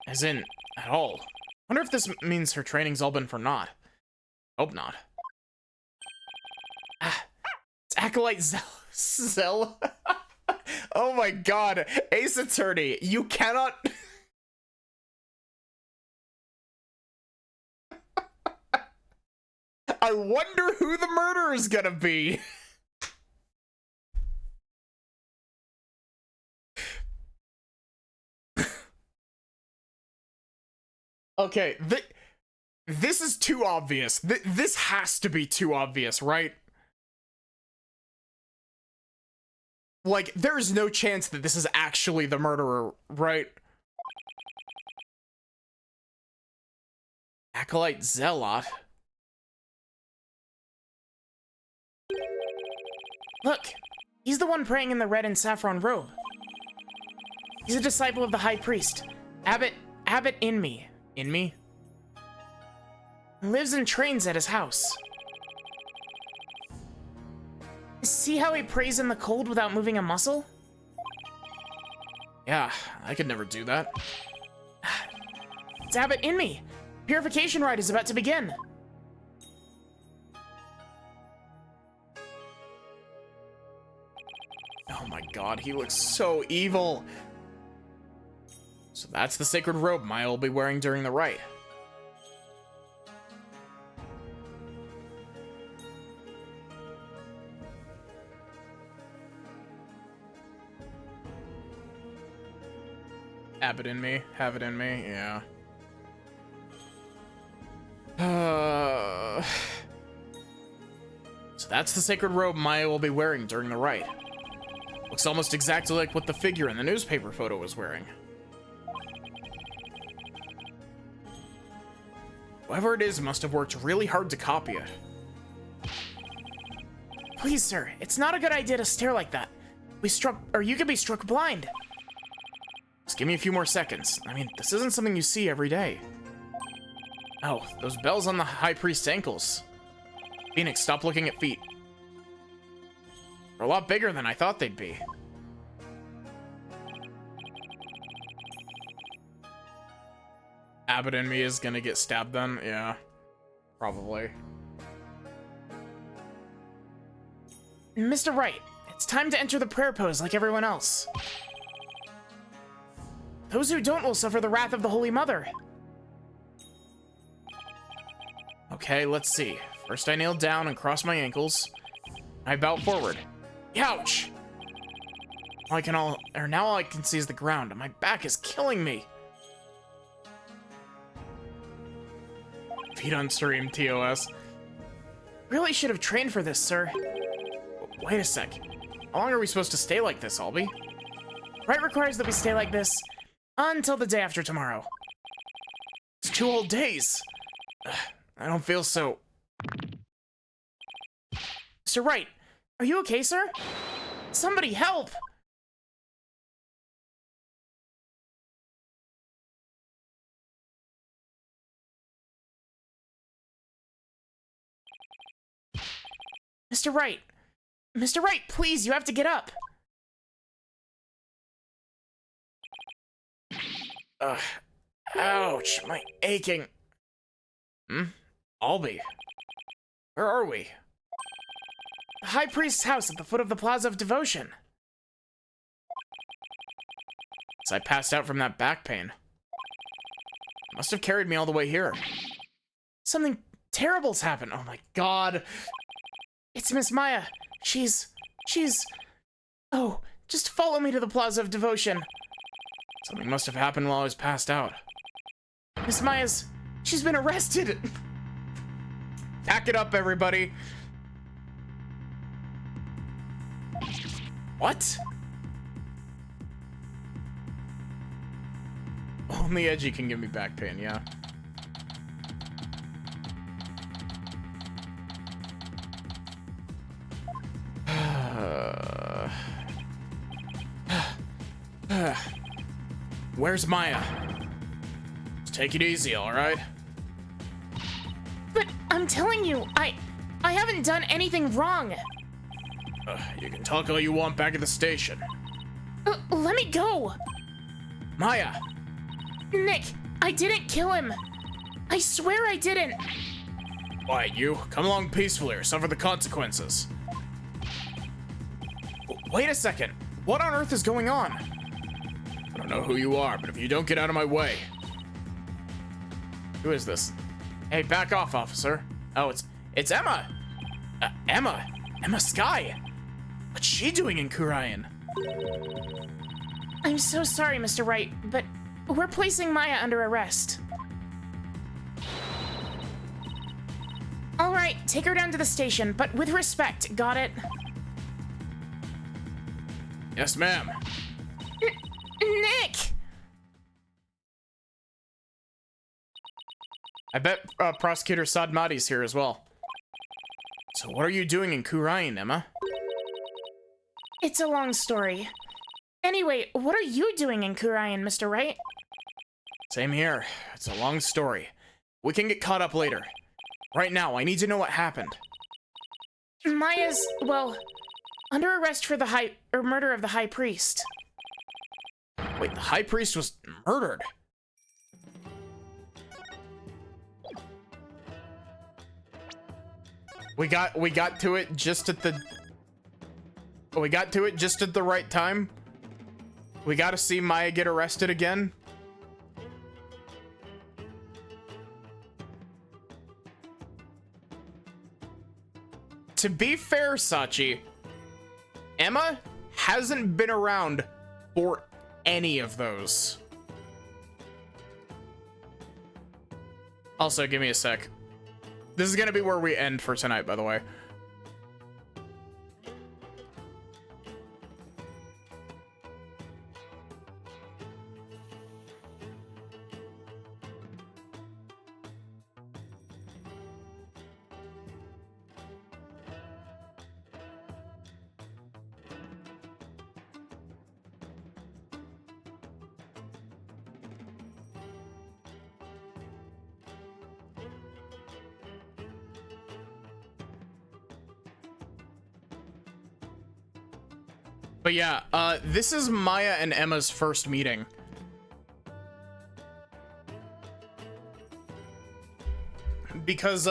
As in, at all. Wonder if this means her training's all been for naught. Hope not. Ah, it's Acolyte Zell. Oh my god, Ace Attorney, you cannot... I wonder who the murderer is gonna be. Okay, this is too obvious. This has to be too obvious, right? Like, there's no chance that this is actually the murderer, right? Acolyte Zealot. Look, he's the one praying in the red and saffron robe. He's a disciple of the High Priest, Abbot Inmi. Inmi? Lives and trains at his house. See how he prays in the cold without moving a muscle? Yeah, I could never do that. It's Abbot Inmi. Purification rite is about to begin. Oh my god, he looks so evil. So that's the sacred robe Maya will be wearing during the rite. Have it in me, yeah. So that's the sacred robe Maya will be wearing during the rite. Looks almost exactly like what the figure in the newspaper photo was wearing. Whoever it is must have worked really hard to copy it. Please, sir, it's not a good idea to stare like that. You could be struck blind. Just give me a few more seconds. I mean, this isn't something you see every day. Oh, those bells on the High Priest's ankles. Phoenix, stop looking at feet. They're a lot bigger than I thought they'd be. Abbott and me is gonna get stabbed then? Yeah, probably. Mr. Wright, it's time to enter the prayer pose like everyone else. Those who don't will suffer the wrath of the Holy Mother. Okay, let's see. First I kneel down and cross my ankles. I bow forward. Ouch! Now all I can see is the ground, and my back is killing me. Feet on stream, TOS. Really should have trained for this, sir. Wait a sec. How long are we supposed to stay like this, Albie? Right requires that we stay like this until the day after tomorrow. It's 2 whole days. Ugh, I don't feel so... Mr. Wright, are you okay, sir? Somebody help! Mr. Wright! Mr. Wright, please, you have to get up! Ugh. Ouch, my aching. Albie. Where are we? The High Priest's house at the foot of the Plaza of Devotion. So I passed out from that back pain. Must have carried me all the way here. Something terrible's happened. Oh my god. It's Miss Maya. She's... Oh, just follow me to the Plaza of Devotion. Something must have happened while I was passed out. Miss Maya's... She's been arrested. Pack it up, everybody. What? Only Edgy can give me back pain, yeah. Where's Maya? Just take it easy, alright? But I'm telling you, I haven't done anything wrong. You can talk all you want back at the station. Let me go. Maya! Nick, I didn't kill him. I swear I didn't. Why, you? Come along peacefully or suffer the consequences. Wait a second. What on earth is going on? I don't know who you are, but if you don't get out of my way... Who is this? Hey, back off, officer. Oh, it's Emma! Emma Sky! What's she doing in Kurayan? I'm so sorry, Mr. Wright, but we're placing Maya under arrest. All right, take her down to the station, but with respect, got it? Yes, ma'am. Nick! I bet Prosecutor Sadmati's here as well. So what are you doing in Kurayan, Emma? It's a long story. Anyway, what are you doing in Kurayan, Mr. Wright? Same here. It's a long story. We can get caught up later. Right now, I need to know what happened. Maya's, well, under arrest for the murder of the High Priest. Wait, the High Priest was murdered? We got to it just at the... We got to it just at the right time? We gotta see Maya get arrested again? To be fair, Sachi, Emma hasn't been around for any of those. Also, give me a sec. This is gonna be where we end for tonight, by the way. But yeah, this is Maya and Emma's first meeting. Because,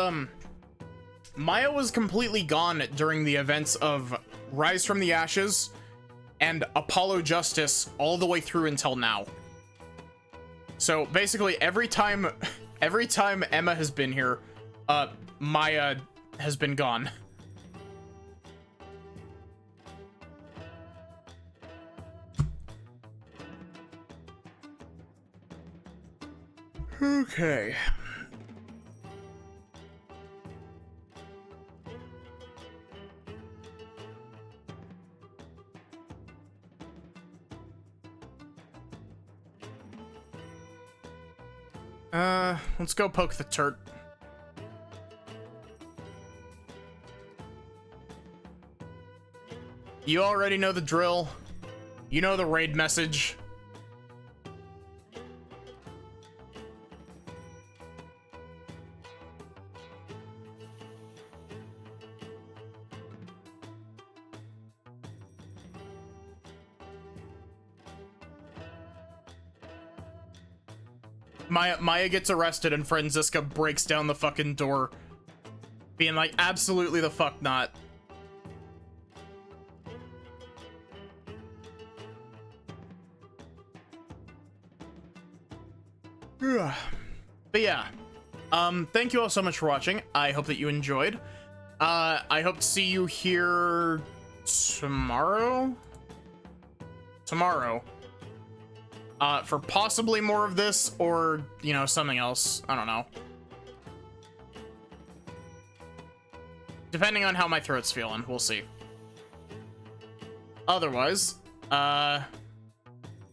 Maya was completely gone during the events of Rise from the Ashes and Apollo Justice all the way through until now. So basically every time Emma has been here, Maya has been gone. Okay. Let's go poke the turret. You already know the drill. You know the raid message. Maya gets arrested and Franziska breaks down the fucking door, being like, absolutely the fuck not. But yeah, thank you all so much for watching. I hope that you enjoyed. I hope to see you here tomorrow. For possibly more of this, or, you know, something else. I don't know. Depending on how my throat's feeling, we'll see. Otherwise, have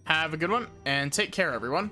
a good one, and take care, everyone.